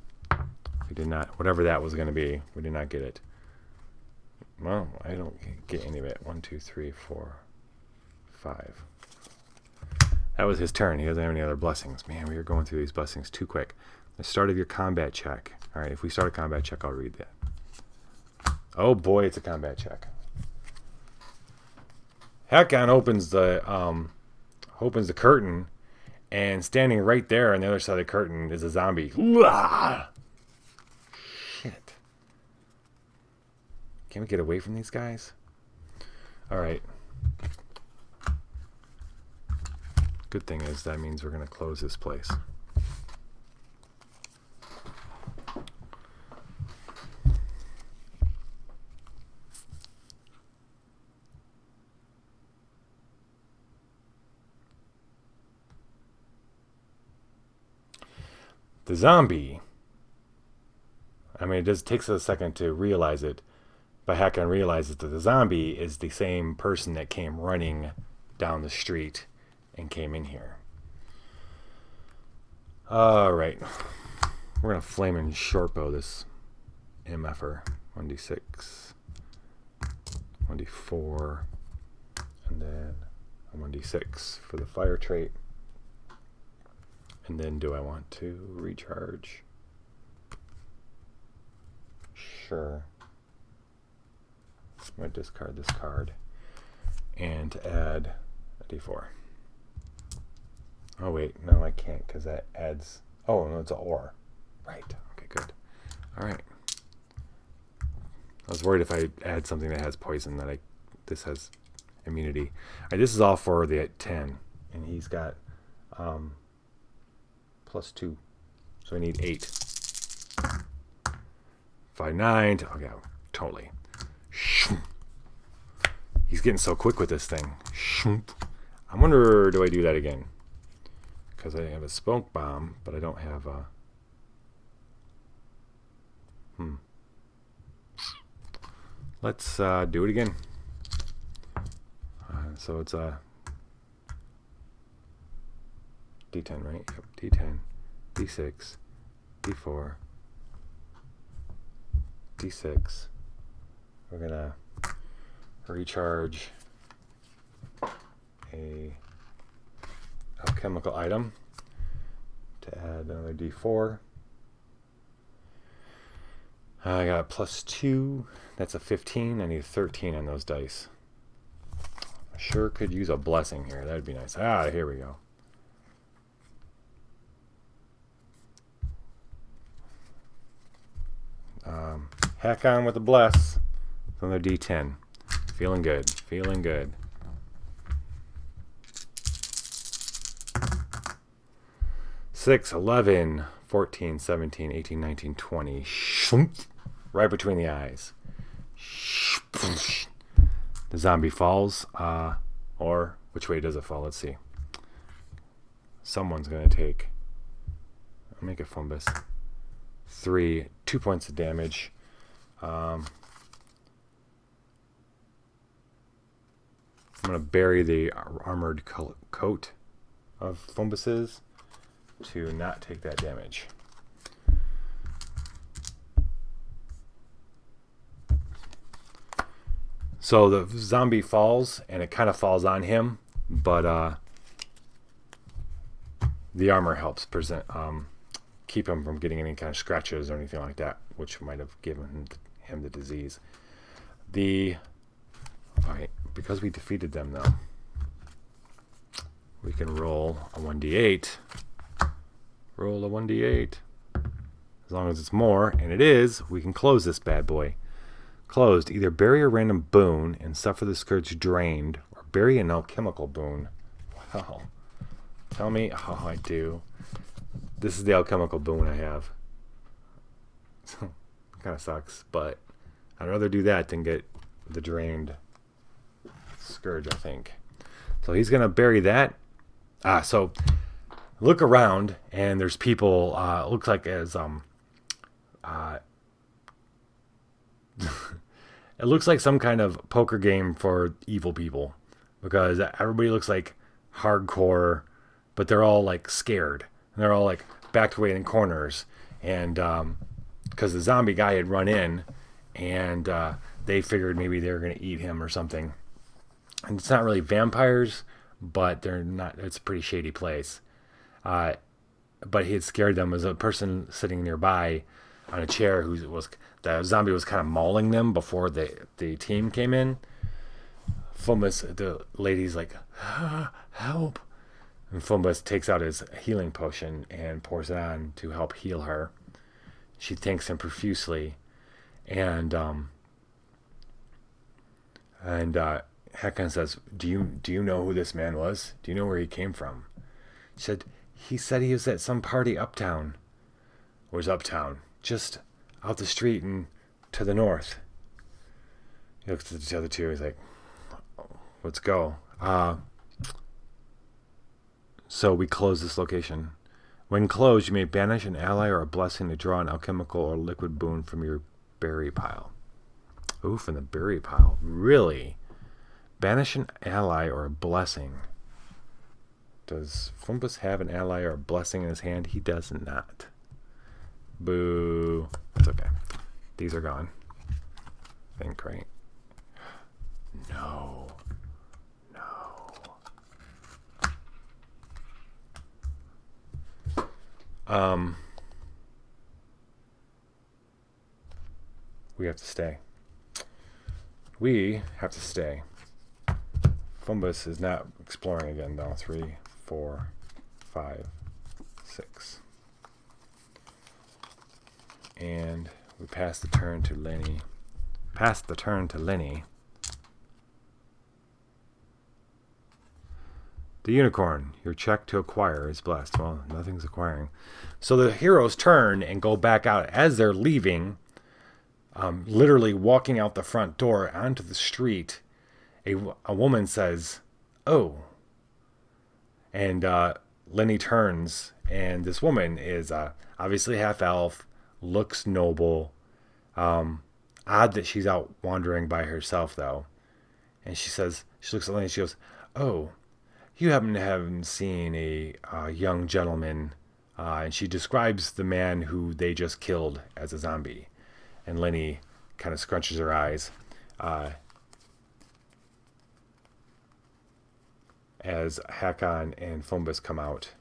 We did not. Whatever that was going to be, we did not get it. Well, I don't get any of it. 1, 2, 3, 4, 5. That was his turn. He doesn't have any other blessings. Man, we are going through these blessings too quick. The start of your combat check. All right, if we start a combat check, I'll read that. Oh boy, it's a combat check. Hakon opens the curtain, and standing right there on the other side of the curtain is a zombie. Shit. Can we get away from these guys? All right. Good thing is that means we're going to close this place. The zombie, I mean, it just takes a second to realize it, but Hakon realizes that the zombie is the same person that came running down the street and came in here. Alright. We're going to flame and short bow this MFer. 1d6, 1d4, and then a 1d6 for the fire trait. And then do I want to recharge? Sure. I'm going to discard this card and to add a d4. Oh wait, no I can't because that adds... Oh, no, it's an or. Right, okay, good. Alright. I was worried if I add something that has poison that this has immunity. Alright, this is all for the 10. And he's got plus 2. So I need 8. 5, 9. Oh yeah, totally. He's getting so quick with this thing. I wonder, do I do that again? Because I have a smoke bomb, but I don't have a... Let's do it again. So it's a D10, right? Yep, D10, D6, D4, D6. We're gonna recharge a alchemical item to add another D4. I got plus 2. That's a 15. I need 13 on those dice. I sure could use a blessing here. That'd be nice. Here we go. Hakon with a bless. Another D10. Feeling good. Feeling good. Six, 11, 14, 17, 18, 19, 20. Right between the eyes. The zombie falls. Or which way does it fall? Let's see. Someone's going to take... I'll make it Fumbus. 2 points of damage. I'm going to bury the armored coat of Fumbus's to not take that damage. So the zombie falls, and it kind of falls on him, but the armor helps keep him from getting any kind of scratches or anything like that, which might have given him the disease. Alright, because we defeated them though, we can roll a 1d8. Roll a 1d8. As long as it's more, and it is, we can close this bad boy. Closed. Either bury a random boon and suffer the scourge drained, or bury an alchemical boon. Wow. Tell me how I do. This is the alchemical boon I have. Kind of sucks, but I'd rather do that than get the drained scourge, I think. So he's going to bury that. So look around, and there's people, looks like as, it looks like some kind of poker game for evil people, because everybody looks like hardcore, but they're all like scared, and they're all like backed away in corners, and because the zombie guy had run in, and they figured maybe they were going to eat him or something. And it's not really vampires, but they're not. It's a pretty shady place. But he had scared them. As a person sitting nearby on a chair the zombie was kind of mauling them before the team came in. Fumbus, the lady's like, help. And Fumbus takes out his healing potion and pours it on to help heal her. She thanks him profusely. And Hakon says, do you know who this man was? Do you know where he came from? He said he was at some party uptown. Where's uptown? Just out the street and to the north. He looks at the other two. He's like, let's go. So we close this location. When closed, you may banish an ally or a blessing to draw an alchemical or liquid boon from your berry pile. Ooh, from the berry pile. Really? Banish an ally or a blessing. Does Fumbus have an ally or a blessing in his hand? He does not. Boo. That's okay. These are gone. I think, right? No. We have to stay. We have to stay. Fumbus is not exploring again, though. 3, 4, 5, 6. And we pass the turn to Lenny. The unicorn. Your check to acquire is blessed. Well, nothing's acquiring. So the heroes turn and go back out. As they're leaving, literally walking out the front door onto the street, a woman says, "Oh." And Lenny turns, and this woman is obviously half-elf, looks noble. Odd that she's out wandering by herself, though. And she looks at Lenny and she goes, "Oh, you haven't seen a young gentleman." And she describes the man who they just killed as a zombie. And Lenny kind of scrunches her eyes as Hakon and Fumbus come out.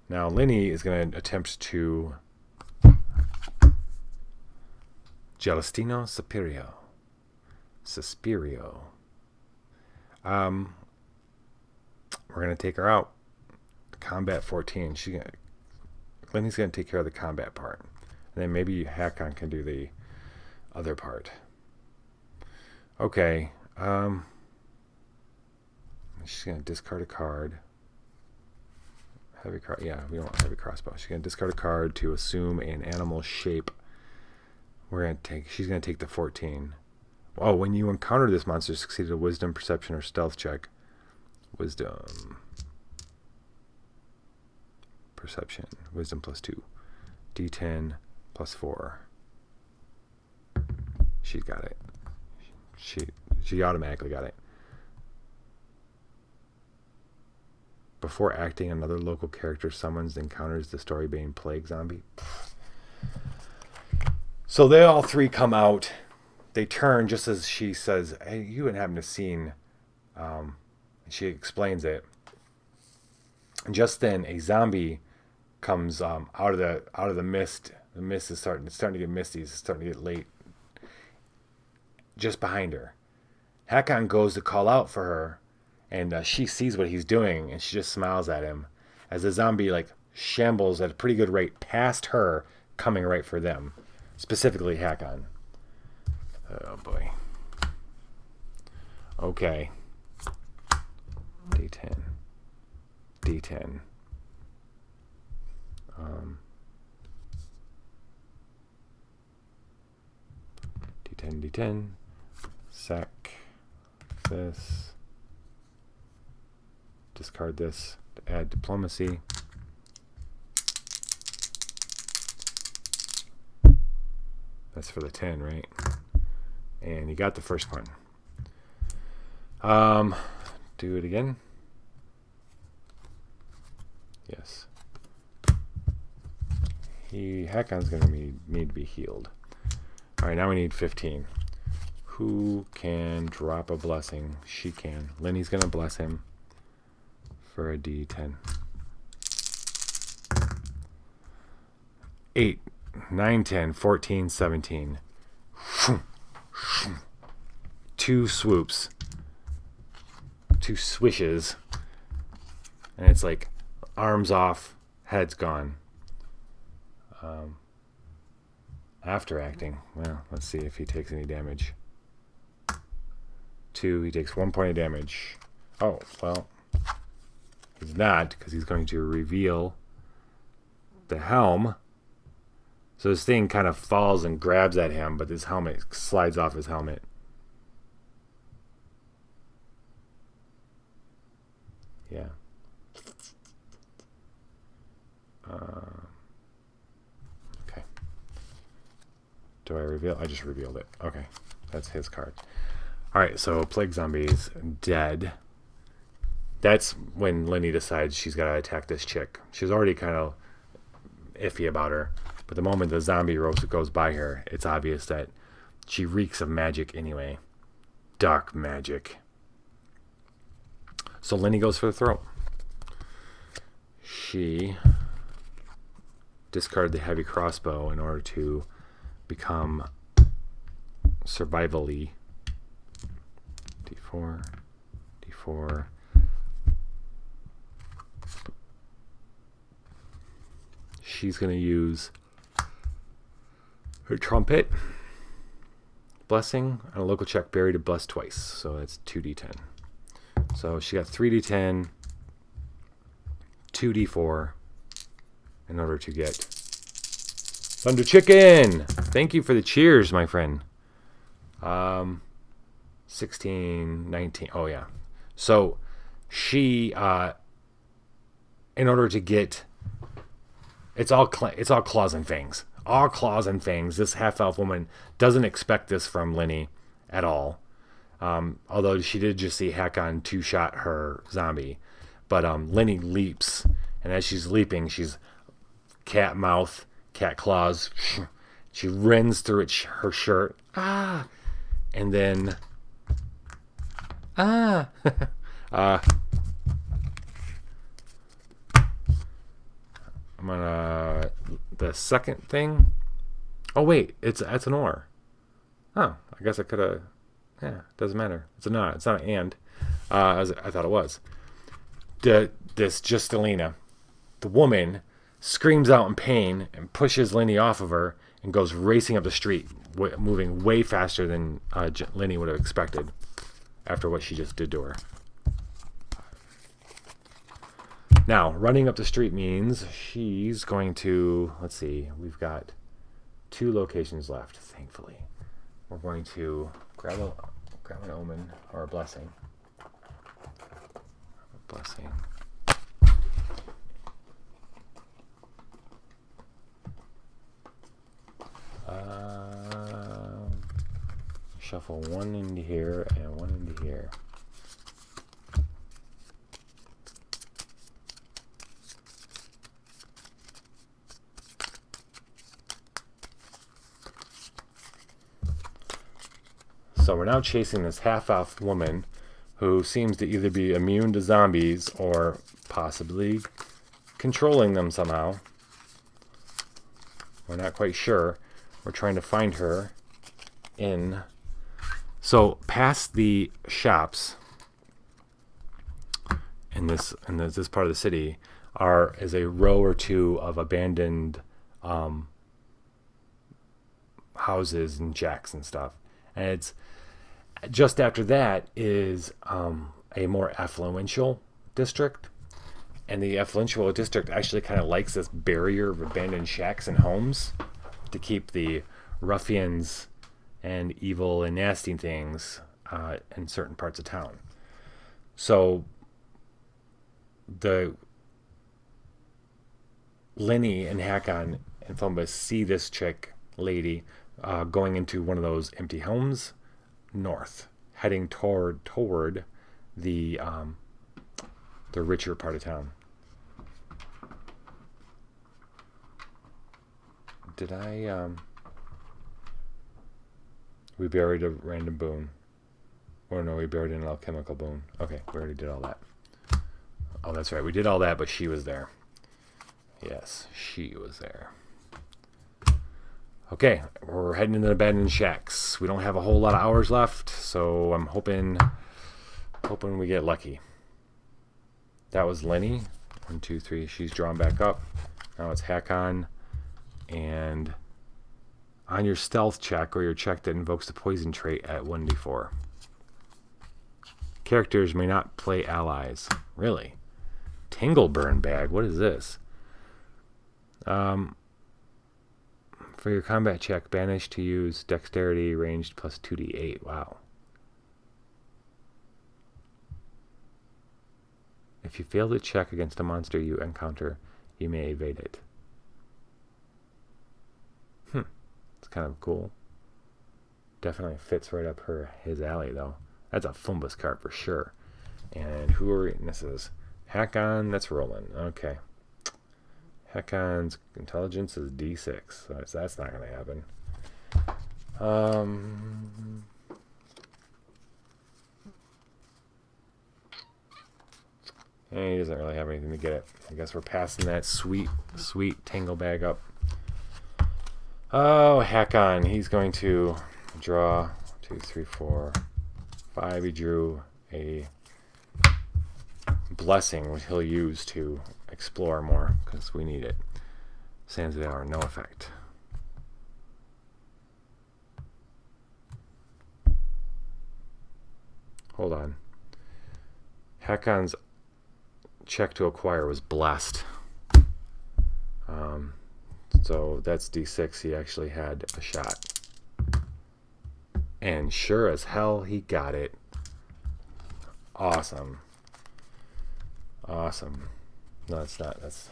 Now Lenny is going to attempt to Gelastino Suspirio. We're going to take her out. Combat 14. Lenny's going to take care of the combat part. And then maybe Hakon can do the other part. Okay. She's going to discard a card. Heavy card. Yeah, we don't want heavy crossbow. She's going to discard a card to assume an animal shape. She's going to take the 14. Oh, when you encounter this monster, succeed a wisdom, perception, or stealth check. Wisdom. Perception. Wisdom +2. D10 +4. She's got it. She automatically got it. Before acting, another local character summons and encounters the story-bane plague zombie. So they all three come out. They turn just as she says, "Hey, you haven't to seen." She explains it. And just then, a zombie comes out of the mist. The mist is starting to get misty. It's starting to get late. Just behind her, Hakon goes to call out for her, and she sees what he's doing, and she just smiles at him as the zombie shambles at a pretty good rate past her, coming right for them, specifically Hakon. Oh boy. Okay. D10. D10. D10. Sack this. Discard this to add diplomacy. That's for the 10, right? And you got the first one. Do it again. Yes. Hakon's going to need to be healed. All right, now we need 15. Who can drop a blessing? She can. Lenny's going to bless him for a D10. 8, 9, 10, 14, 17. 2 swoops. 2 swishes. And it's like arms off, head's gone. After acting, well, let's see if he takes any damage. 2, he takes 1 point of damage. Oh, well, he's not, because he's going to reveal the helm. So this thing kind of falls and grabs at him, but this helmet slides off his helmet. Yeah. Okay. Do I reveal? I just revealed it. Okay. That's his card. All right. So Plague Zombies dead. That's when Lenny decides she's got to attack this chick. She's already kind of iffy about her. But the moment the zombie goes by her, it's obvious that she reeks of magic anyway. Dark magic. So Lenny goes for the throat. She discarded the heavy crossbow in order to become survivally. D4. D4. She's going to use her trumpet. Blessing on a local check, buried to bless twice. So that's 2d10. So she got 3d10, 2d4 in order to get Thunder Chicken. Thank you for the cheers, my friend. 16, 19. Oh, yeah. So she, in order to get, it's all claws and fangs. All claws and fangs. This half-elf woman doesn't expect this from Lenny at all. Although she did just see Hakon two-shot her zombie. But Lenny leaps. And as she's leaping, she's cat mouth, cat claws. She rends through her shirt. Ah! And then... Ah! I'm gonna... The second thing... Oh, wait. That's an or. Oh, I guess I could have... Yeah, doesn't matter. It's not an and. As I thought it was. This Justelina, the woman, screams out in pain and pushes Lenny off of her and goes racing up the street, moving way faster than Lenny would have expected after what she just did to her. Now, running up the street means she's going to... Let's see. We've got 2 locations left, thankfully. We're going to... Grab an omen or a blessing. A blessing. Shuffle 1 into here and 1 into here. So we're now chasing this half-elf woman who seems to either be immune to zombies or possibly controlling them somehow. We're not quite sure. We're trying to find her in... So past the shops in this part of the city is a row or 2 of abandoned houses and jacks and stuff. And it's just after that is a more affluential district. And the affluential district actually kind of likes this barrier of abandoned shacks and homes to keep the ruffians and evil and nasty things in certain parts of town. So the Lenny and Hakon and Fombus see this chick lady going into one of those empty homes north, heading toward the richer part of town. Did I we buried a random boon. Or no, we buried an alchemical boon. Okay, we already did all that. Oh, that's right. We did all that, but she was there. Yes, she was there. Okay, we're heading into the abandoned shacks. We don't have a whole lot of hours left, so I'm hoping we get lucky. That was Lenny. 1, 2, 3. She's drawn back up. Now it's Hakon. And on your stealth check or your check that invokes the poison trait at 1d4. Characters may not play allies. Really? Tingleburn bag. What is this? For your combat check, banish to use dexterity ranged plus 2d8. Wow. If you fail to check against a monster you encounter, you may evade it. It's kind of cool. Definitely fits right up his alley, though. That's a Fumbus card for sure. And who are we? This is Hakon. That's rolling. Okay. Hakon's intelligence is D6, so that's not going to happen. And he doesn't really have anything to get it. I guess we're passing that sweet tangle bag up. Oh, Hakon. He's going to draw 2, 3, 4, 5. He drew a blessing, which he'll use to explore more, because we need it. Sands of the Hour, no effect. Hold on. Hakon's check to acquire was blessed. So that's D6. He actually had a shot. And sure as hell, he got it. Awesome. Awesome. No, it's not. That's...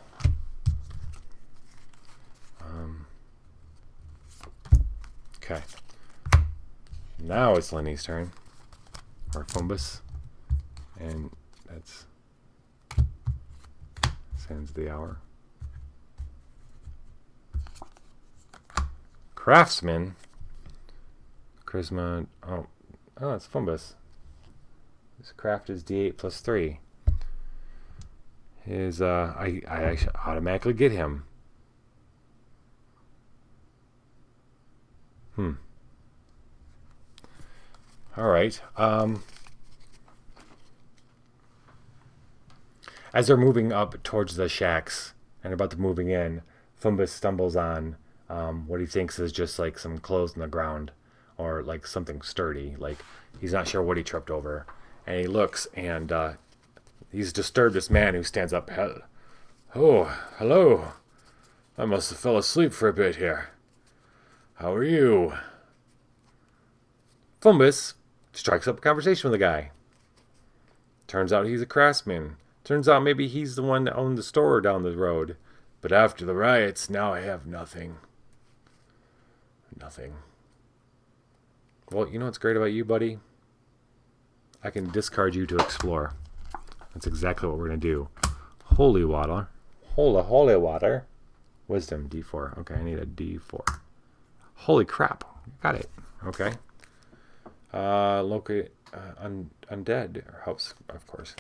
Okay. Now it's Lenny's turn. Or Fumbus. And that's... Sands of the Hour. Craftsman. Charisma. Oh, it's Fumbus. His craft is D8 plus 3. His I actually automatically get him. All right. As they're moving up towards the shacks and about to moving in, Fumbus stumbles on what he thinks is just like some clothes on the ground, or like something sturdy. Like he's not sure what he tripped over, and he looks, and he's disturbed this man who stands up. Oh, hello. I must have fell asleep for a bit here. How are you? Fumbus strikes up a conversation with the guy. Turns out he's a craftsman. Turns out maybe he's the one that owned the store down the road. But after the riots, now I have nothing. Nothing. Well, you know what's great about you, buddy? I can discard you to explore. That's exactly what we're going to do. Holy water. Holy water. Wisdom, D4. Okay, I need a D4. Holy crap. Got it. Okay. Locate undead helps, of course.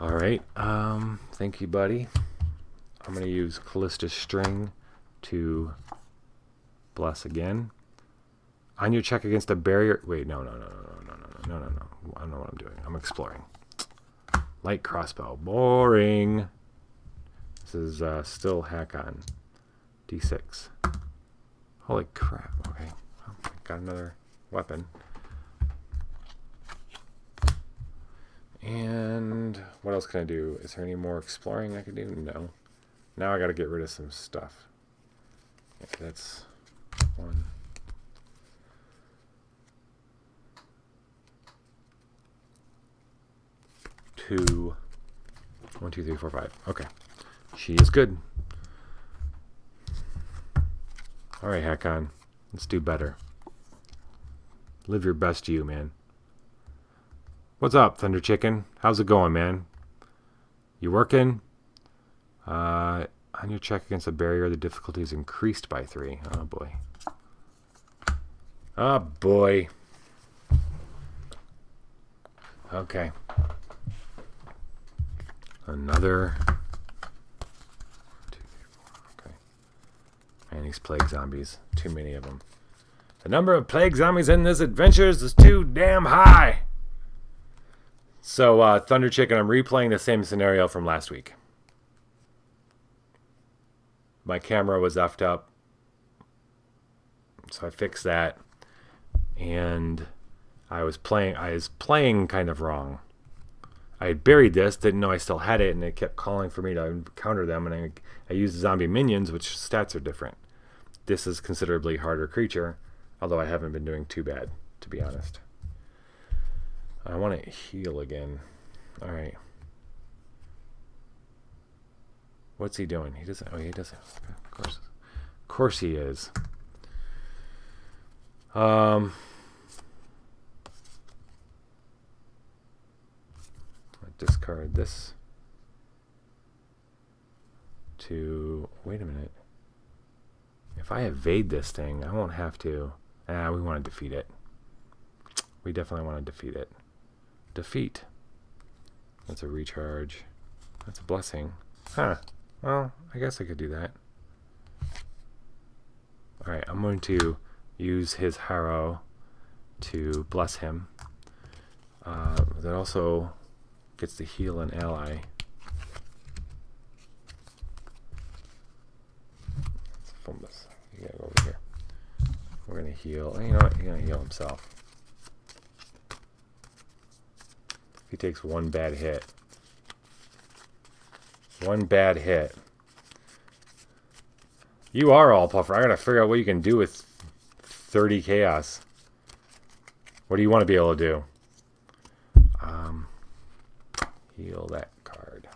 All right. Thank you, buddy. I'm going to use Callista's String to bless again. On your check against a barrier... Wait, no. I don't know what I'm doing. I'm exploring. Light crossbow. Boring. This is still Hakon. D6. Holy crap. Okay. Well, got another weapon. And what else can I do? Is there any more exploring I can do? No. Now I got to get rid of some stuff. Yeah, that's 1. 2. 1, 2, 3, 4, 5. Okay. She is good. All right, Hakon. Let's do better. Live your best you, man. What's up, Thunder Chicken? How's it going, man? You working? On your check against a barrier, the difficulty is increased by 3. Oh, boy. Oh, boy. Okay. Another... 1, 2, 3, 4. Okay. And these plague zombies. Too many of them. The number of plague zombies in this adventure is too damn high. So, Thunder Chicken, I'm replaying the same scenario from last week. My camera was effed up. So I fixed that. And I was playing kind of wrong. I had buried this, didn't know I still had it, and it kept calling for me to counter them, and I used zombie minions, which stats are different. This is considerably harder creature, although I haven't been doing too bad, to be honest. I want to heal again. All right. What's he doing? He doesn't. Oh, he doesn't. Of course he is. I discard this to. Wait a minute. If I evade this thing, I won't have to. We want to defeat it. We definitely want to defeat it. Defeat. That's a recharge. That's a blessing. Huh. Well, I guess I could do that. Alright, I'm going to use his Harrow to bless him. That also gets to heal an ally. Let's you gotta go over here. We're gonna heal. You know what? He's gonna heal himself. If he takes one bad hit. One bad hit. You are all puffer. I gotta figure out what you can do with 30 chaos. What do you want to be able to do? Heal that card.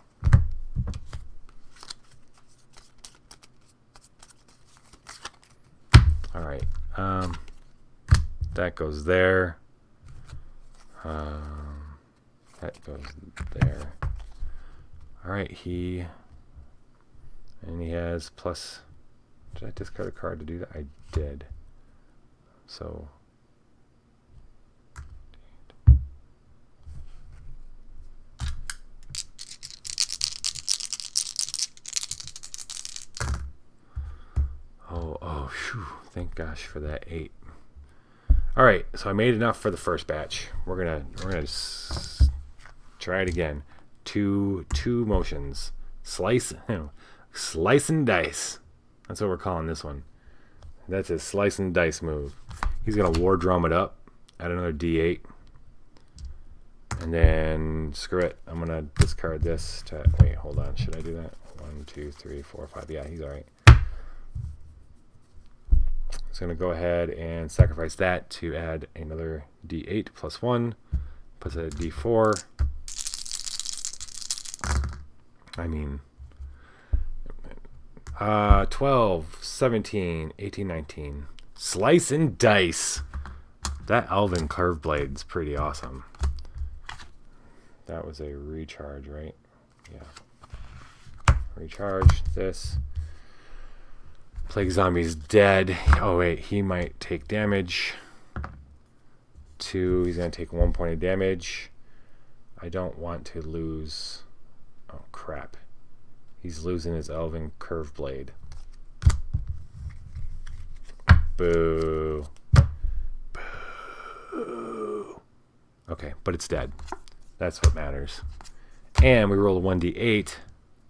Alright. That goes there. That goes there. Alright, he has plus. Did I discard a card to do that? I did. So. Whew, thank gosh for that 8. All right, so I made enough for the first batch. We're gonna try it again. Two motions. Slice and dice. That's what we're calling this one. That's his slice and dice move. He's gonna war drum it up. Add another D8. And then screw it. I'm gonna discard this to wait, hold on. Should I do that? 1, 2, 3, 4, 5. Yeah, he's alright. He's gonna go ahead and sacrifice that to add another D8 plus 1. Puts it at D4. I mean 12, 17, 18, 19. Slice and dice. That Elven curve blade's pretty awesome. That was a recharge, right? Yeah. Recharge this. Plague Zombie's dead. Oh wait, he might take damage. 2, he's gonna take 1 point of damage. I don't want to lose. Oh crap. He's losing his Elven curve blade. Boo. Boo. Okay, but it's dead. That's what matters. And we roll a 1d8.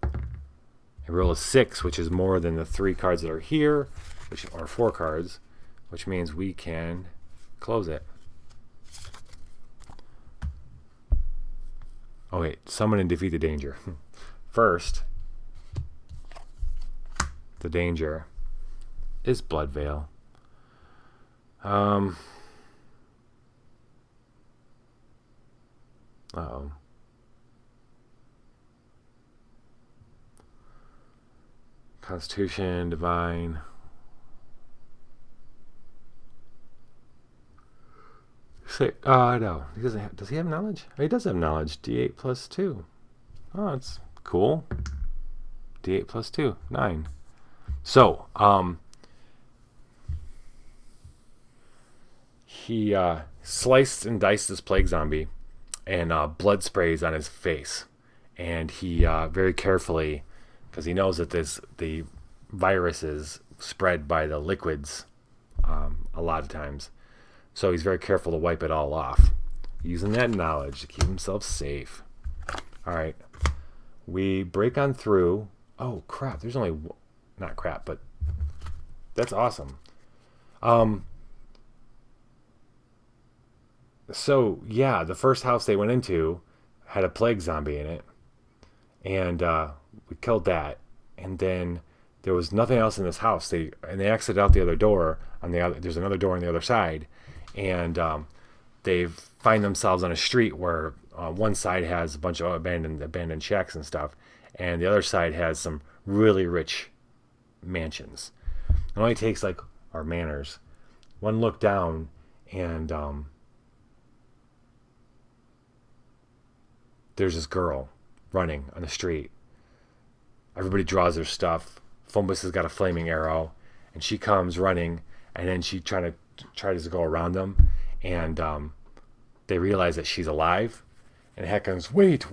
I roll a 6, which is more than the 3 cards that are here, which are 4 cards, which means we can close it. Oh wait, summon and defeat the danger. First, the danger is Bloodveil. Uh-oh. Constitution, Divine. Say, no. He doesn't have, does he have knowledge? Oh, he does have knowledge. D8 plus 2. Oh, that's cool. D8 plus 2. 9. So, he sliced and diced this plague zombie, and blood sprays on his face. And he very carefully, because he knows that the virus is spread by the liquids a lot of times. So he's very careful to wipe it all off, using that knowledge to keep himself safe. All right. We break on through. Oh, crap. There's only... Not crap, but that's awesome. So, yeah, the first house they went into had a plague zombie in it. And we killed that. And then there was nothing else in this house. They exited out the other door. There's another door on the other side. And they find themselves on a street where one side has a bunch of abandoned shacks and stuff, and the other side has some really rich mansions. It only takes like our manners. One look down and there's this girl running on the street. Everybody draws their stuff. Fumbus has got a flaming arrow, and she comes running, and then she tries to go around them, and they realize that she's alive, and Heck goes, wait,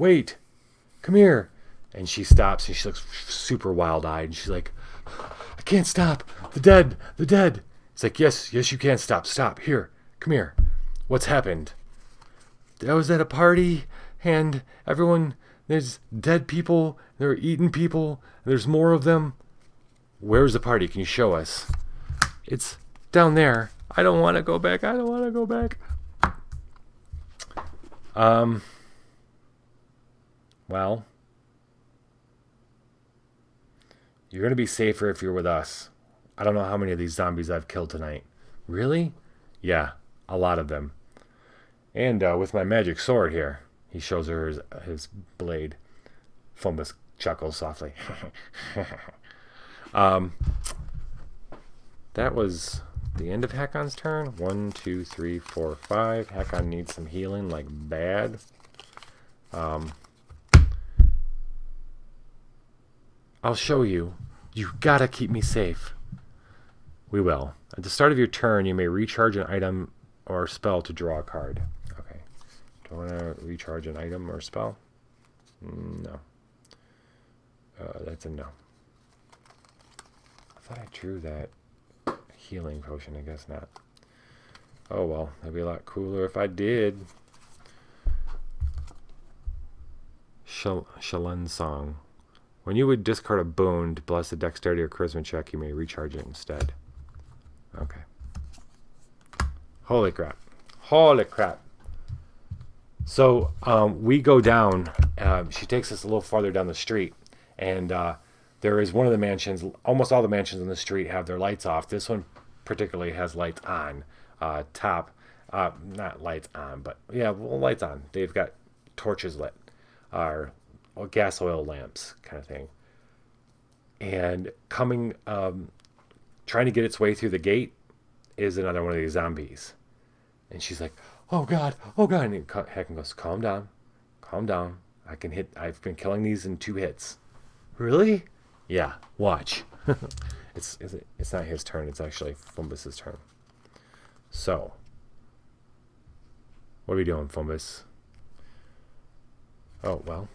come here, and she stops, and she looks super wild-eyed, and she's like, I can't stop, the dead. It's like, yes, you can stop, here, come here, what's happened? I was at a party, and everyone, there's dead people, they're eating people, and there's more of them. Where's the party? Can you show us? It's down there. I don't want to go back. Well, you're going to be safer if you're with us. I don't know how many of these zombies I've killed tonight. Really? Yeah, a lot of them. And with my magic sword here. He shows her his blade. Fumbus chuckles softly. That was the end of Hakon's turn. 1, 2, 3, 4, 5. Hakon needs some healing like bad. I'll show you. You gotta keep me safe. We will. At the start of your turn, you may recharge an item or spell to draw a card. Okay. Do I want to recharge an item or spell? No. That's a no. I thought I drew that healing potion. I guess not. Oh well, that'd be a lot cooler if I did. Shalun Song. When you would discard a boon to bless a dexterity or charisma check, you may recharge it instead. Okay. Holy crap. So we go down. She takes us a little farther down the street, and there is one of the mansions. Almost all the mansions on the street have their lights off. This one particularly has lights on. Not lights on, but yeah, well, lights on. They've got torches lit, or gas oil lamps kind of thing. And coming, trying to get its way through the gate is another one of these zombies. And she's like, oh God. And Hacken goes, calm down. I've been killing these in 2 hits. Really? Yeah, watch. It's not his turn, it's actually Fumbus's turn. So, what are we doing, Fumbus? Oh, well,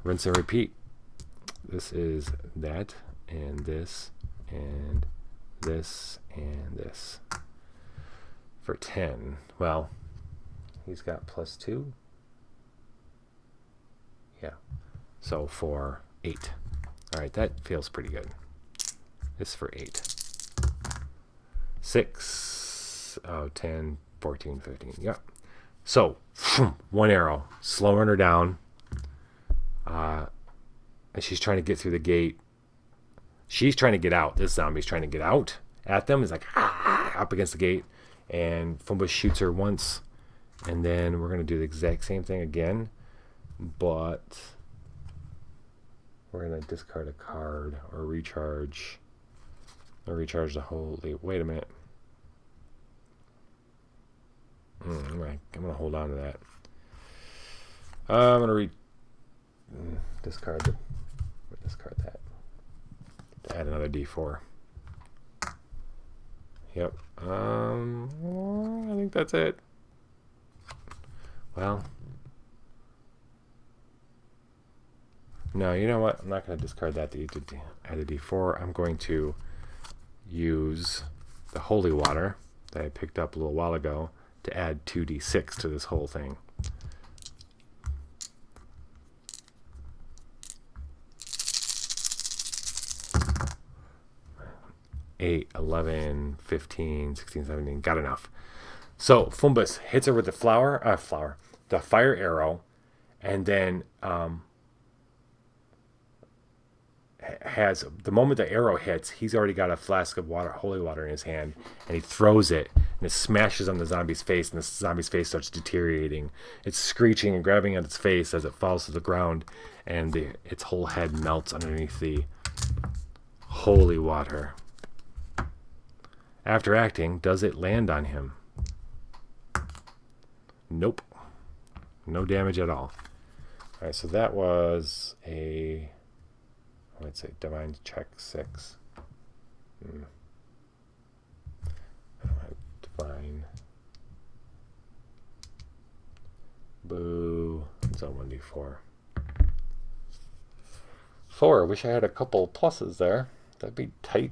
rinse and repeat. This is that, and this, and this, and this. For 10. Well, he's got +2. Yeah. So for 8. Alright, that feels pretty good. This for 8. 6. 10, 14, 15. Yep. So, 1 arrow. Slowing her down. And she's trying to get through the gate. She's trying to get out. This zombie's trying to get out at them. He's like, up against the gate. And Fumbus shoots her once. And then we're going to do the exact same thing again. But we're going to discard a card or recharge. Or recharge the whole... Wait a minute. I'm going to hold on to that. I'm going to discard that. To add another D4. Yep. I think that's it. Well. No, you know what? I'm not going to discard that to add a D4. I'm going to use the holy water that I picked up a little while ago to add 2d6 to this whole thing. 8, 11, 15, 16, 17. Got enough. So Fumbus hits her with the the fire arrow, and then has the moment the arrow hits, he's already got a flask of water, holy water, in his hand, and he throws it, and it smashes on the zombie's face, and the zombie's face starts deteriorating. It's screeching and grabbing at its face as it falls to the ground, and its whole head melts underneath the Holy water. After acting, does it land on him? Nope. No damage at all. Alright, so that was a... I'd say Divine Check 6. I don't have Divine. Boo. It's on 1d4. 4. Wish I had a couple pluses there. That'd be tight.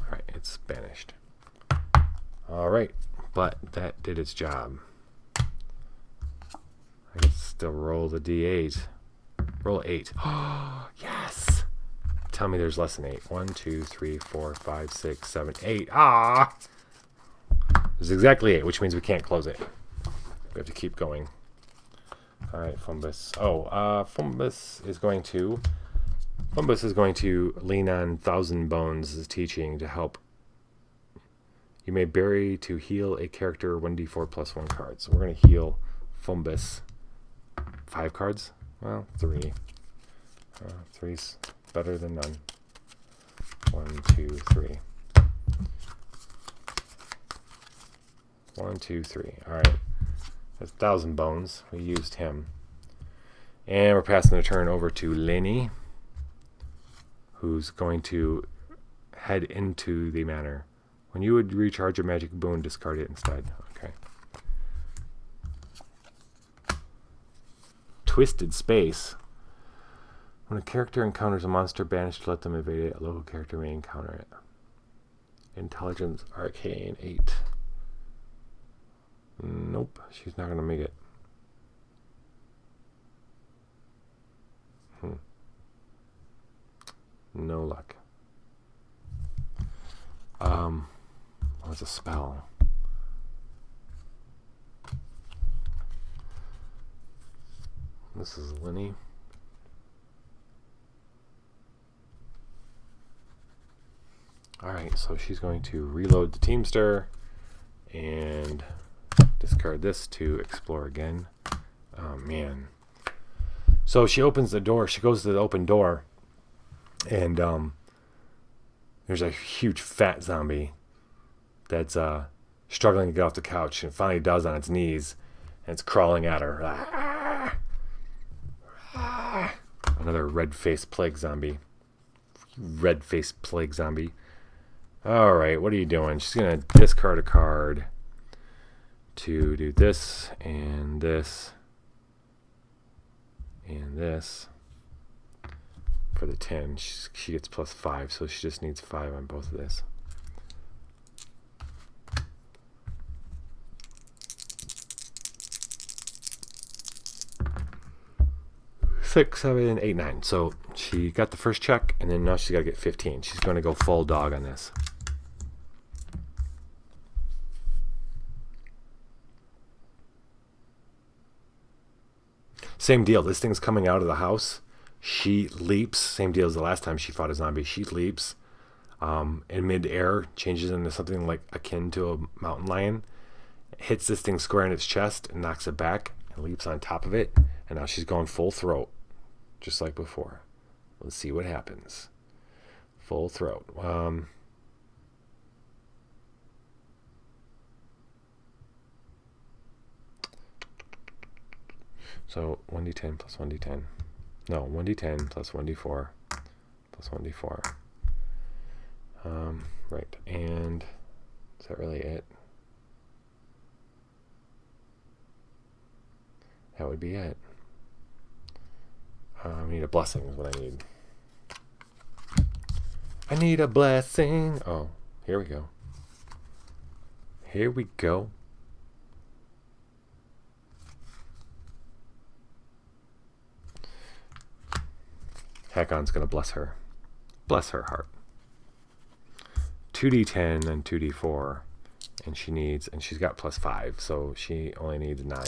Alright, it's banished. Alright, but that did its job. I can still roll the d8. Roll 8. Oh, yes! Tell me there's less than 8. 1, 2, 3, 4, 5, 6, 7, 8. Ah! There's exactly 8, which means we can't close it. We have to keep going. Alright, Fumbus. Fumbus is going to lean on Thousand Bones' teaching to help. You may bury to heal a character 1d4 plus 1 card. So we're going to heal Fumbus 5 cards. Well, 3. 3's better than none. 1, 2, 3. 1, 2, 3. Alright. That's Thousand Bones. We used him. And we're passing the turn over to Lenny, who's going to head into the manor. When you would recharge a magic boon, discard it instead. Okay. Twisted Space. When a character encounters a monster banished to let them evade it, a local character may encounter it. Intelligence Arcane 8. Nope, she's not going to make it. No luck. What's a spell? This is Lenny. Alright, so she's going to reload the Teamster and discard this to explore again. Oh, man. So she opens the door. She goes to the open door. And there's a huge fat zombie that's struggling to get off the couch. And it finally does on its knees. And it's crawling at her. Another red-faced plague zombie. Red-faced plague zombie. Alright, what are you doing? She's going to discard a card to do this and this and this for the 10. She gets plus 5, so she just needs 5 on both of this. Six, 7, 8, 9. So she got the first check, and then now she's got to get 15. She's going to go full dog on this. Same deal. This thing's coming out of the house. She leaps. Same deal as the last time she fought a zombie. She leaps in mid-air, changes into something like akin to a mountain lion, hits this thing square in its chest and knocks it back and leaps on top of it. And now she's going full throat, just like before. Let's see what happens. Full throat. So 1d10 plus 1d10. No, 1d10 plus 1d4 plus 1d4. Right, and is that really it? That would be it. I need a blessing is what I need. I need a blessing. Oh, here we go. Here we go. Hakon's going to bless her. Bless her heart. 2d10 and 2d4. And she's got plus 5, so she only needs 9.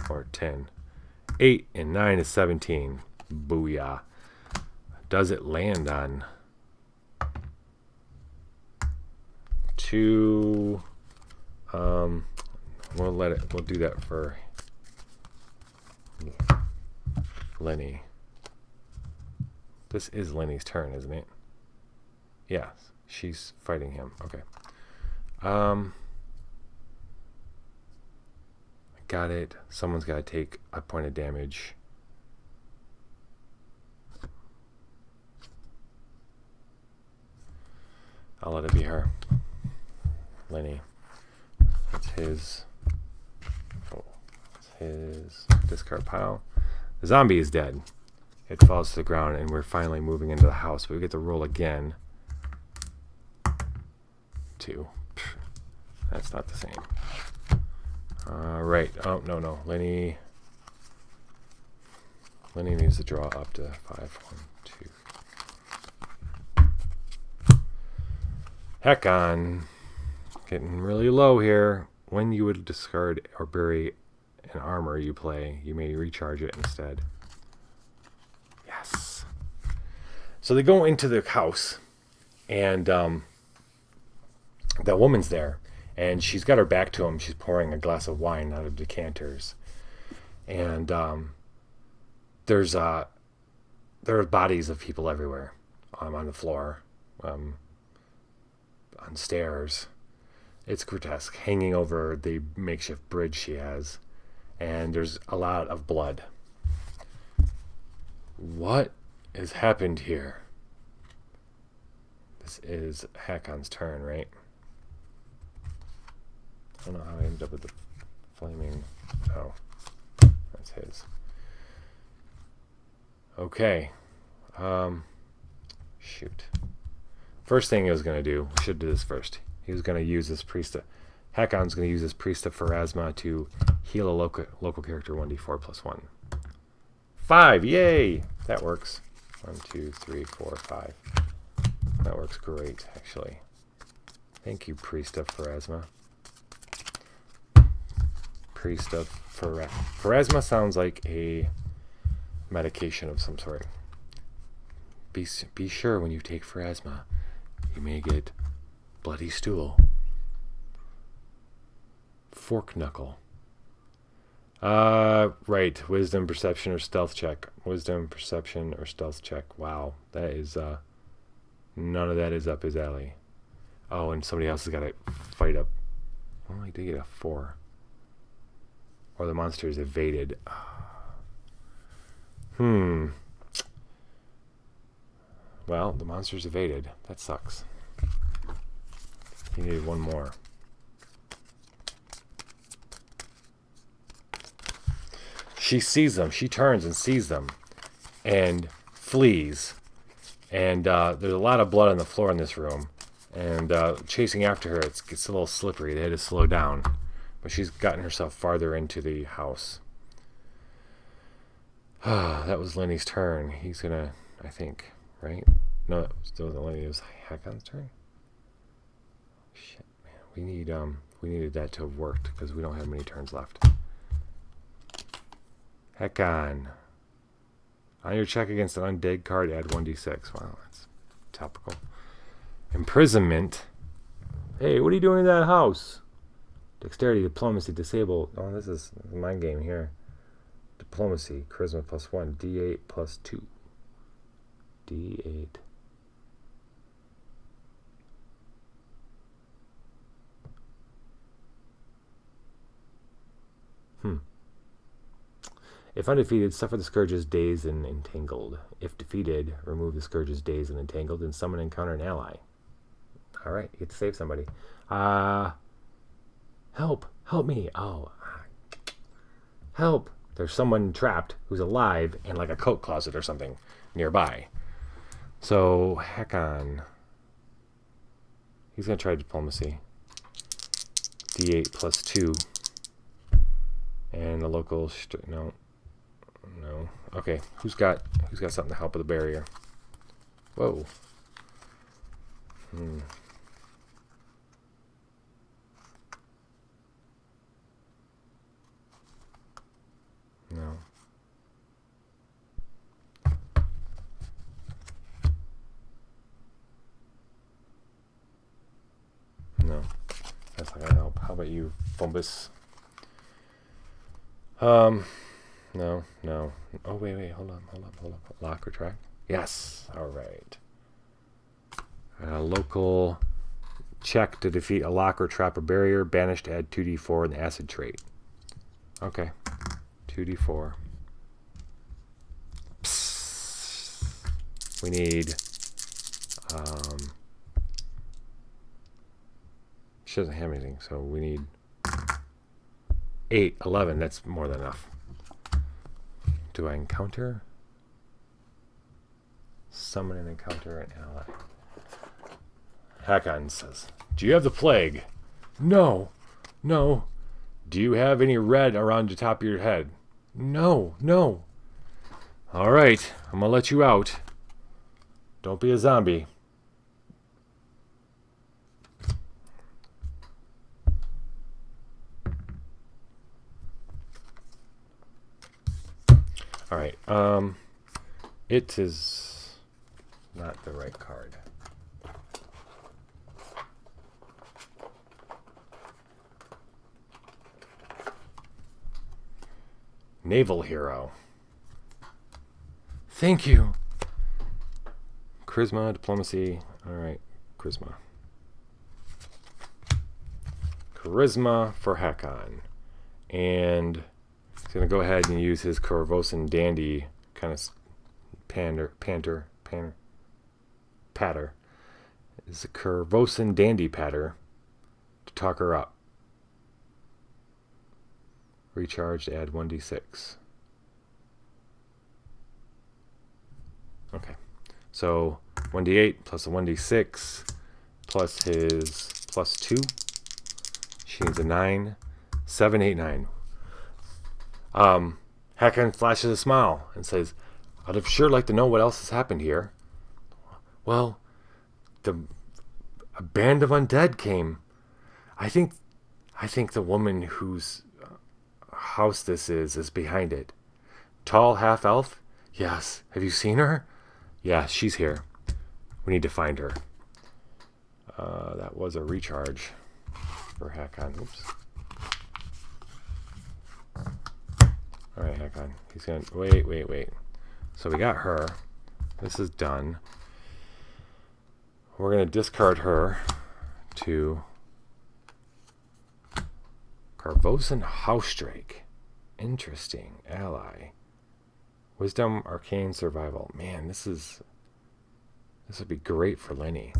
Or 10. 8 and 9 is 17. Booyah. Does it land on 2? We'll do that for Lenny. This is Lenny's turn, isn't it? Yes, she's fighting him. Okay. Got it. Someone's got to take a point of damage. I'll let it be her. Lenny. It's his. Oh, it's his discard pile. The zombie is dead. It falls to the ground, and we're finally moving into the house. But we get to roll again. 2. That's not the same. Right. Oh, no. Lenny needs to draw up to 5. 1, 2. Heck on. Getting really low here. When you would discard or bury an armor you play, you may recharge it instead. Yes. So they go into the house, and that woman's there. And she's got her back to him. She's pouring a glass of wine out of decanters. And there are bodies of people everywhere. On the floor. On stairs. It's grotesque. Hanging over the makeshift bridge she has. And there's a lot of blood. What has happened here? This is Hakon's turn, right? I don't know how I ended up with the flaming. Oh, that's his. Okay. Shoot. First thing he was going to do, we should do this first. He was going to use this priest. Hakon's going to use this priest of Pharasma to heal a local character 1d4 plus 1. 5, yay! That works. 1, 2, 3, 4, 5. That works great, actually. Thank you, priest of Pharasma. Priest of Pharasma sounds like a medication of some sort. Be sure when you take Pharasma, you may get bloody stool. Fork knuckle. Right. Wisdom, perception, or stealth check. Wisdom, perception, or stealth check. Wow. That is, none of that is up his alley. Oh, and somebody else has got to fight up. Well, he did get a 4. Or the monster is evaded. Well, the monster's evaded. That sucks. He needed one more. She sees them. She turns and sees them and flees. And there's a lot of blood on the floor in this room. And chasing after her, it gets a little slippery. They had to slow down. But she's gotten herself farther into the house. That was Lenny's turn. He's going to, I think, right? No, that wasn't Lenny. It was Hakon's turn. Shit, man. We needed that to have worked because we don't have many turns left. Hakon. On your check against an undead card, add 1d6. Wow, that's topical. Imprisonment. Hey, what are you doing in that house? Dexterity, diplomacy, disabled. Oh, this is a mind game here. Diplomacy, charisma plus 1, d8 plus 2. d8. If undefeated, suffer the Scourge's dazed and entangled. If defeated, remove the Scourge's dazed and entangled and summon and encounter an ally. Alright, you get to save somebody. Help me. Oh. Help. There's someone trapped who's alive in like a coat closet or something nearby. So, Hakon. He's going to try diplomacy. D8 plus 2. And the local... No. Okay, who's got something to help with the barrier? Whoa. No. No. That's not gonna help. How about you, Fumbus? No, no. Oh, wait. Hold on. Lock, retract. Yes. All right. Local check to defeat a lock or trap or barrier. Banish to add 2d4 in the acid trait. Okay. 2d4. Psst. We need... she doesn't have anything, so we need 8, 11. That's more than enough. Do I encounter? Summon and encounter an ally. Hakon says, do you have the plague? No. Do you have any red around the top of your head? No. All right, I'm going to let you out. Don't be a zombie. All right, it is not the right card. Naval hero. Thank you. Charisma, diplomacy. All right, charisma. Charisma for Hakon. And he's going to go ahead and use his Corvosan Dandy kind of patter. It's a Corvosan Dandy patter to talk her up. Recharge to add 1d6. Okay. So 1d8 plus a 1d6 plus his plus 2. She needs a 9. 7, 8, 9. Hakon flashes a smile and says, I'd have sure like to know what else has happened here. Well, a band of undead came. I think the woman whose house this is behind it. Tall half-elf? Yes. Have you seen her? Yeah, she's here. We need to find her. That was a recharge for Hakon. Oops. Alright, Hakon. He's gonna... Wait. So we got her. This is done. We're gonna discard her to... Corvosan Housedrake. Interesting. Ally. Wisdom, Arcane, Survival. Man, this would be great for Lenny.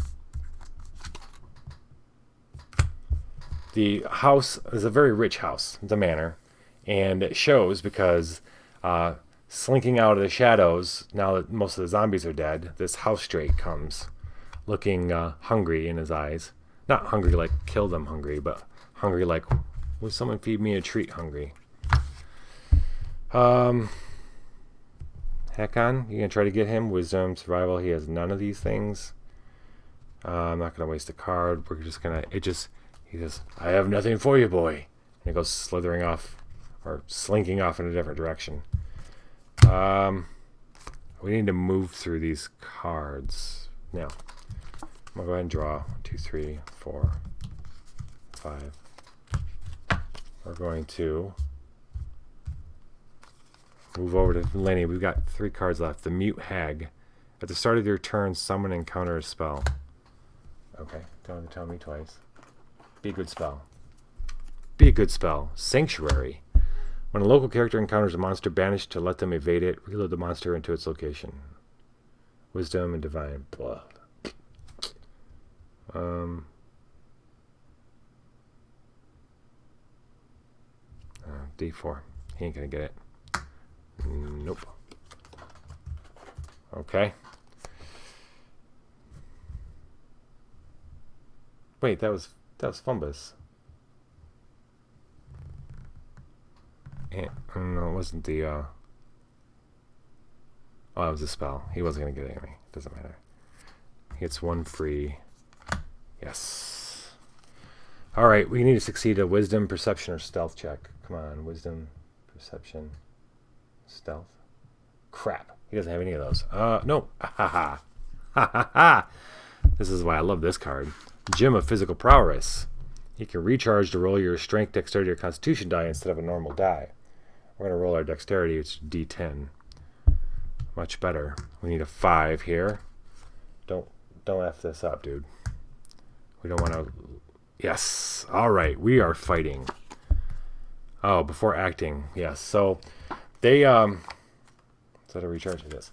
The house is a very rich house, the manor, and it shows because slinking out of the shadows, now that most of the zombies are dead, this Housedrake comes, looking hungry in his eyes. Not hungry like kill them hungry, but hungry like, will someone feed me a treat hungry? Hakon, you gonna try to get him? Wisdom, survival, he has none of these things. I'm not gonna waste a card. We're just gonna, he says, I have nothing for you, boy. And he goes slithering off, or slinking off in a different direction. We need to move through these cards. Now, I'm gonna go ahead and draw 1, 2, 3, 4, 5. We're going to move over to Lenny. We've got 3 cards left. The Mute Hag. At the start of your turn, summon and encounter a spell. Okay, don't have to tell me twice. Be a good spell. Sanctuary. When a local character encounters a monster, banish to let them evade it. Reload the monster into its location. Wisdom and Divine. Blah. D4. He ain't gonna get it. Nope. Okay. Wait, that was Fumbus. And, no, it wasn't the oh, that was a spell. He wasn't gonna get it anyway. Doesn't matter. He gets 1 free. Yes. Alright, we need to succeed a wisdom, perception, or stealth check. Come on, wisdom, perception, stealth. Crap. He doesn't have any of those. No. Ha ha ha. This is why I love this card. Gem of Physical Prowess. You can recharge to roll your strength, dexterity, or constitution die instead of a normal die. we're going to roll our dexterity. It's D10. Much better. We need a 5 here. Don't F this up, dude. We don't want to... Yes. All right. We are fighting. Oh, before acting. Yes. So they... Is that a recharge? It is.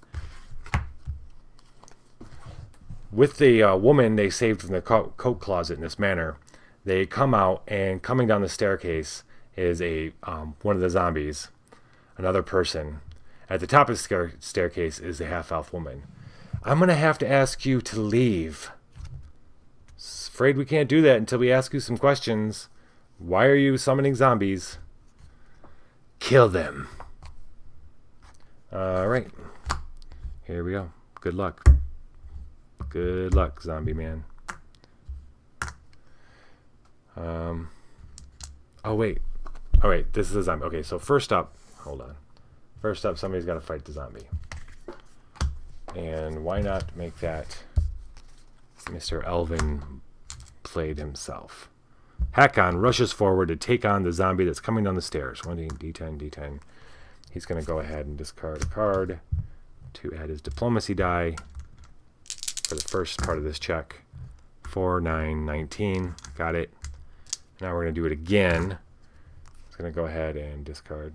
With the woman they saved from the coat closet in this manner, they come out, and coming down the staircase is a one of the zombies, another person. At the top of the staircase is the half-elf woman. I'm going to have to ask you to leave. Afraid we can't do that until we ask you some questions. Why are you summoning zombies? Kill them. All right. Here we go. Good luck. Good luck, zombie man. Oh, wait. Oh, wait. This is a zombie. Okay, so first up... Hold on. First up, somebody's got to fight the zombie. And why not make that Mr. Elven played himself? Hakon rushes forward to take on the zombie that's coming down the stairs. 1d, D10, D10. He's going to go ahead and discard a card to add his diplomacy die for the first part of this check. 4, 9, 19. Got it. Now we're going to do it again. He's going to go ahead and discard.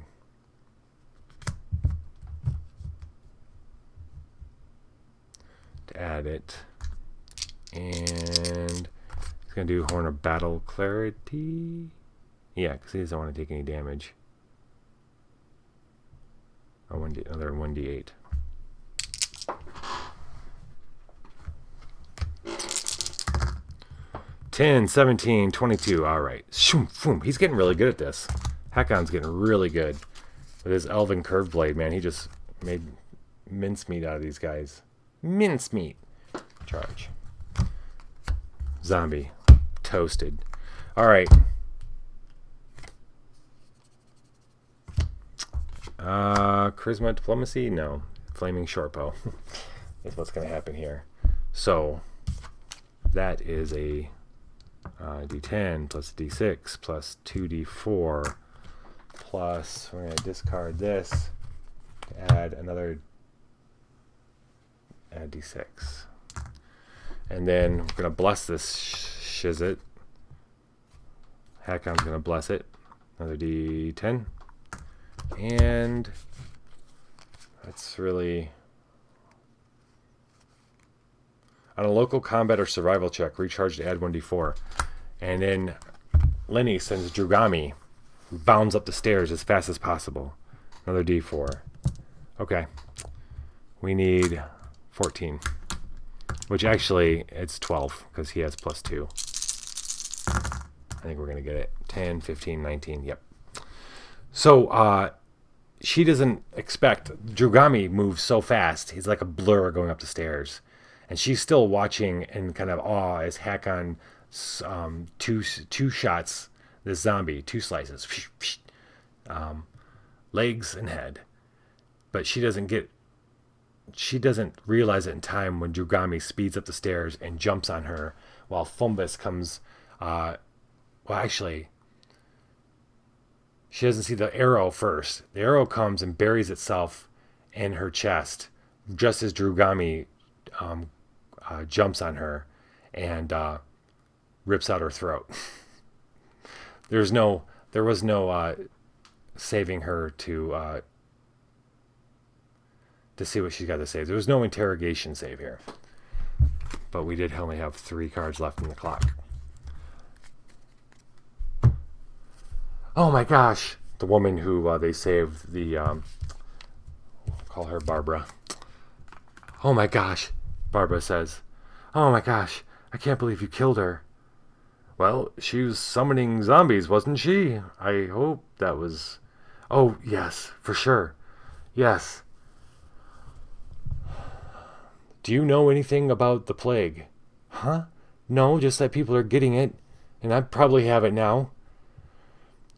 To add it. And he's going to do Horn of Battle Clarity. Yeah, because he doesn't want to take any damage. Oh, another 1d8. $10, $17, $22. All right. Shoom, foom. He's getting really good at this. Hakon's getting really good with his Elven curved blade, man. He just made mincemeat out of these guys. Mincemeat. Charge. Zombie. Toasted. All right. Charisma, diplomacy? No. Flaming shortbow. Is what's going to happen here. So, that is a D10 plus D6 plus 2D4 plus, we're going to discard this to add another, add D6. And then we're going to bless this shizit. Hakon's going to bless it. Another D10. And that's really... On a local combat or survival check, recharge to add 1d4. And then Lenny sends Drugami, who bounds up the stairs as fast as possible. Another d4. Okay. We need 14. Which actually, it's 12, because he has plus 2. I think we're going to get it. 10, 15, 19. Yep. So, she doesn't expect... Drugami moves so fast. He's like a blur going up the stairs. And she's still watching in kind of awe as Hakon two shots this zombie, 2 slices, legs and head. But she doesn't realize it in time when Drugami speeds up the stairs and jumps on her while Fumbus comes. Well, actually, she doesn't see the arrow first. The arrow comes and buries itself in her chest just as Drugami jumps on her and rips out her throat. There was no saving her to see what she's got to say. There was no interrogation save here, but we did only have 3 cards left in the clock. Oh my gosh! The woman who they saved, the call her Barbara. Oh my gosh! Barbara says, "Oh my gosh, I can't believe you killed her." Well, she was summoning zombies, wasn't she? I hope that was... Oh, yes, for sure. Yes. Do you know anything about the plague? Huh? No, just that people are getting it, and I probably have it now.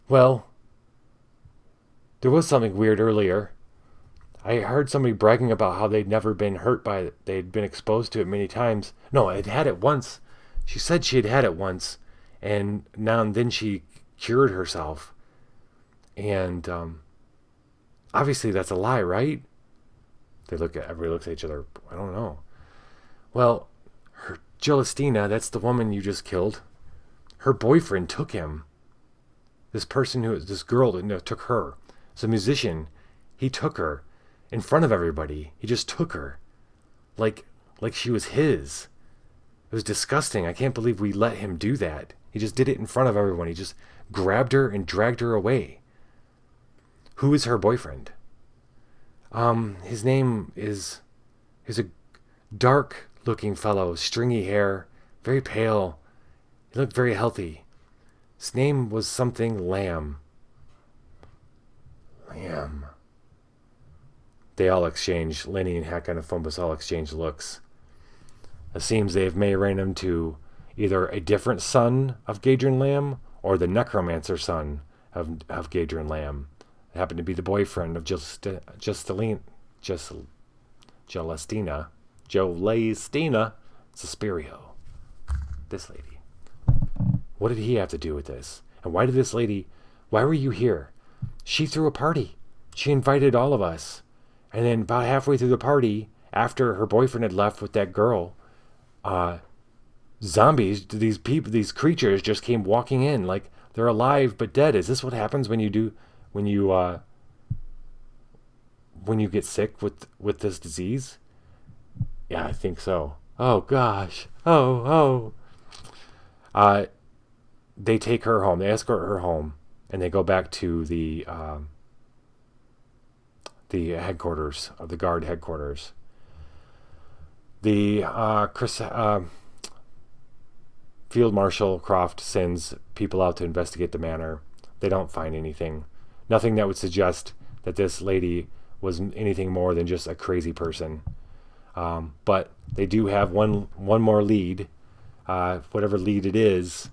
Well, there was something weird earlier. I heard somebody bragging about how they'd never been hurt by it. They'd been exposed to it many times. No, I'd had it once. She said she had it once. And now and then she cured herself. And Obviously, that's a lie, right? Everybody looks at each other. I don't know. Well, her Celestina, that's the woman you just killed. Her boyfriend took him. This girl took her. It's a musician. He took her in front of everybody. He just took her. Like she was his. It was disgusting. I can't believe we let him do that. He just did it in front of everyone. He just grabbed her and dragged her away. Who is her boyfriend? His name is... He's a dark-looking fellow, stringy hair, very pale. He looked very healthy. His name was something Lamb. Lamb. They all exchange, Lenny and Hakon and Fombus all exchange looks. It seems they may ran into either a different son of Gadrin Lamb or the necromancer son of Gadrin Lamb. It happened to be the boyfriend of Celestina Suspirio. This lady. What did he have to do with this? And why were you here? She threw a party. She invited all of us. And then about halfway through the party, after her boyfriend had left with that girl, zombies, these creatures just came walking in like they're alive but dead. Is this what happens when you get sick with this disease? Yeah, I think so. Oh gosh. Oh. They take her home. They escort her home, and they go back to the headquarters of the guard headquarters. The Field Marshal Croft sends people out to investigate the manor. They don't find anything. Nothing that would suggest that this lady was anything more than just a crazy person. But they do have one more lead. Whatever lead it is,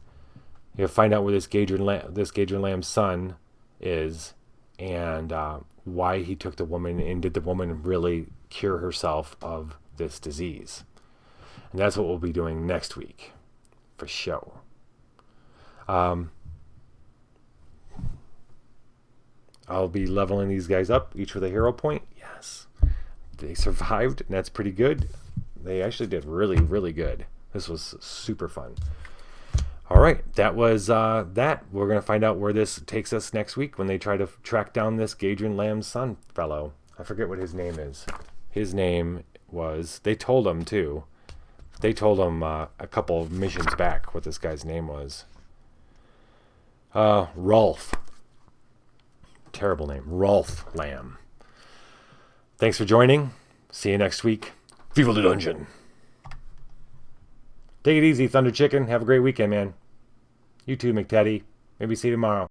you find out where this Gadrin Lamb's son is, and why he took the woman, and did the woman really cure herself of this disease. And that's what we'll be doing next week, for sure. I'll be leveling these guys up, each with a hero point. Yes. They survived, and that's pretty good. They actually did really, really good. This was super fun. All right, that was that. We're going to find out where this takes us next week when they try to track down this Gadrin Lamb's son fellow. I forget what his name is. His name was... They told him, too. They told him a couple of missions back what this guy's name was. Rolf. Terrible name. Rolf Lamb. Thanks for joining. See you next week. Viva the Dungeon. Take it easy, Thunder Chicken. Have a great weekend, man. You too, McTeddy. Maybe see you tomorrow.